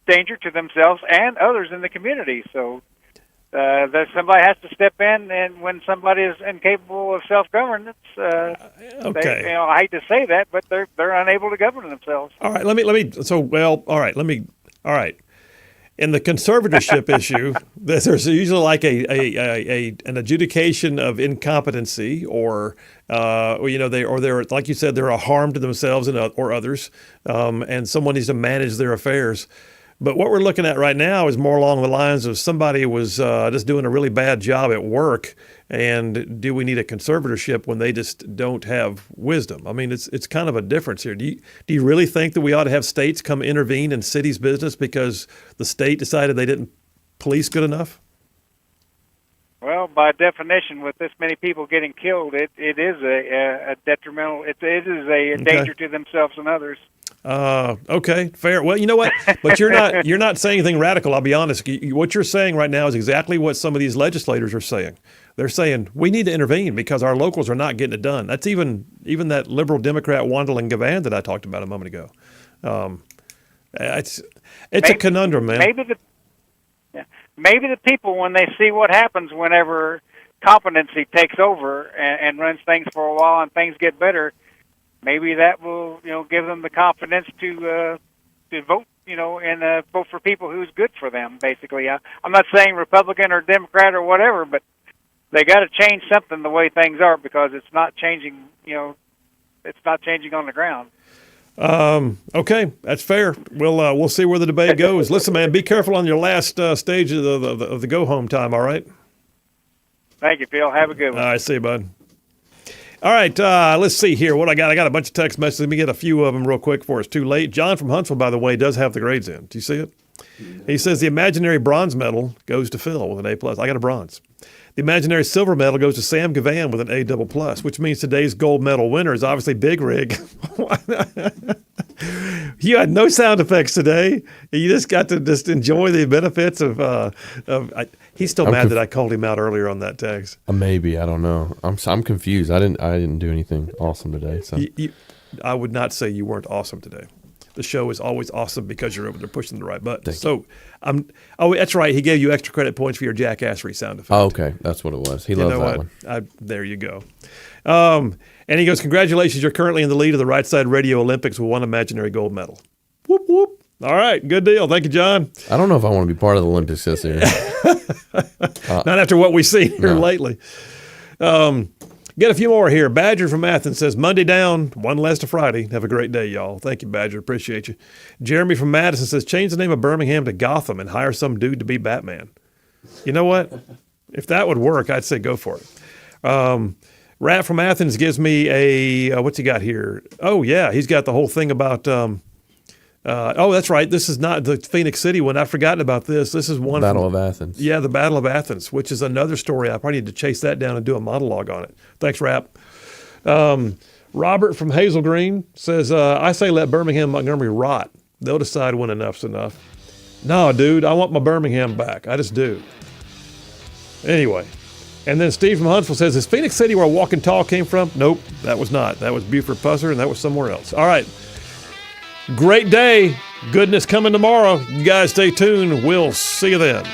S9: danger to themselves and others in the community. So that somebody has to step in, and when somebody is incapable of self-governance,
S1: okay.
S9: I hate to say that, but they're unable to govern themselves.
S1: All right, all right. In the conservatorship issue, there's usually like an adjudication of incompetency, or they're like you said, they're a harm to themselves or others, and someone needs to manage their affairs. But what we're looking at right now is more along the lines of somebody was just doing a really bad job at work, and do we need a conservatorship when they just don't have wisdom? I mean, it's kind of a difference here. Do you really think that we ought to have states come intervene in cities' business because the state decided they didn't police good enough?
S9: Well, by definition, with this many people getting killed, it is a detrimental. It is a danger to themselves and others.
S1: Okay, fair. Well, you know what? But you're not saying anything radical. I'll be honest. What you're saying right now is exactly what some of these legislators are saying. They're saying we need to intervene because our locals are not getting it done. That's even that liberal Democrat Wandling Gavan that I talked about a moment ago. It's a conundrum, man.
S9: Maybe the people, when they see what happens whenever competency takes over and runs things for a while and things get better, maybe that will, give them the confidence to vote, and vote for people who's good for them. Basically, I'm not saying Republican or Democrat or whatever, but they got to change something the way things are, because it's not changing. It's not changing on the ground.
S1: Okay, that's fair. We'll see where the debate goes. Listen, man, be careful on your last stage of the go home time. All right.
S9: Thank you, Phil. Have a good one.
S1: All right, see you, bud. All right, let's see here. What I got a bunch of text messages. Let me get a few of them real quick before it's too late. John from Huntsville, by the way, does have the grades in. Do you see it? He says the imaginary bronze medal goes to Phil with an A+. I got a bronze. The imaginary silver medal goes to Sam Gavan with an A++, which means today's gold medal winner is obviously Big Rig. You had no sound effects today. You just got to just enjoy the benefits of he's still mad that I called him out earlier on that text.
S2: Maybe, I don't know. I'm confused. I didn't do anything awesome today. So
S1: I would not say you weren't awesome today. The show is always awesome because you're over there pushing the right button. So that's right. He gave you extra credit points for your jackassery sound effect.
S2: Oh, okay. That's what it was. He loves that one.
S1: There you go. And he goes, congratulations. You're currently in the lead of the Rightside Radio Olympics with one imaginary gold medal. Whoop, whoop. All right. Good deal. Thank you, John.
S2: I don't know if I want to be part of the Olympics this year.
S1: Not after what we've seen here lately. Get a few more here. Badger from Athens says, Monday down, one less to Friday. Have a great day, y'all. Thank you, Badger. Appreciate you. Jeremy from Madison says, change the name of Birmingham to Gotham and hire some dude to be Batman. You know what? If that would work, I'd say go for it. Rat from Athens gives me a what's he got here? Oh yeah, he's got the whole thing about. That's right. This is not the Phoenix City one. I've forgotten about this. This is one
S2: Battle of Athens.
S1: Yeah, the Battle of Athens, which is another story. I probably need to chase that down and do a monologue on it. Thanks, Rap. Robert from Hazel Green says, I say let Birmingham Montgomery rot. They'll decide when enough's enough. No, dude, I want my Birmingham back. I just do. Anyway. And then Steve from Huntsville says, is Phoenix City where Walking Tall came from? Nope, that was not. That was Buford Pusser, and that was somewhere else. All right. Great day. Goodness coming tomorrow. You guys stay tuned. We'll see you then.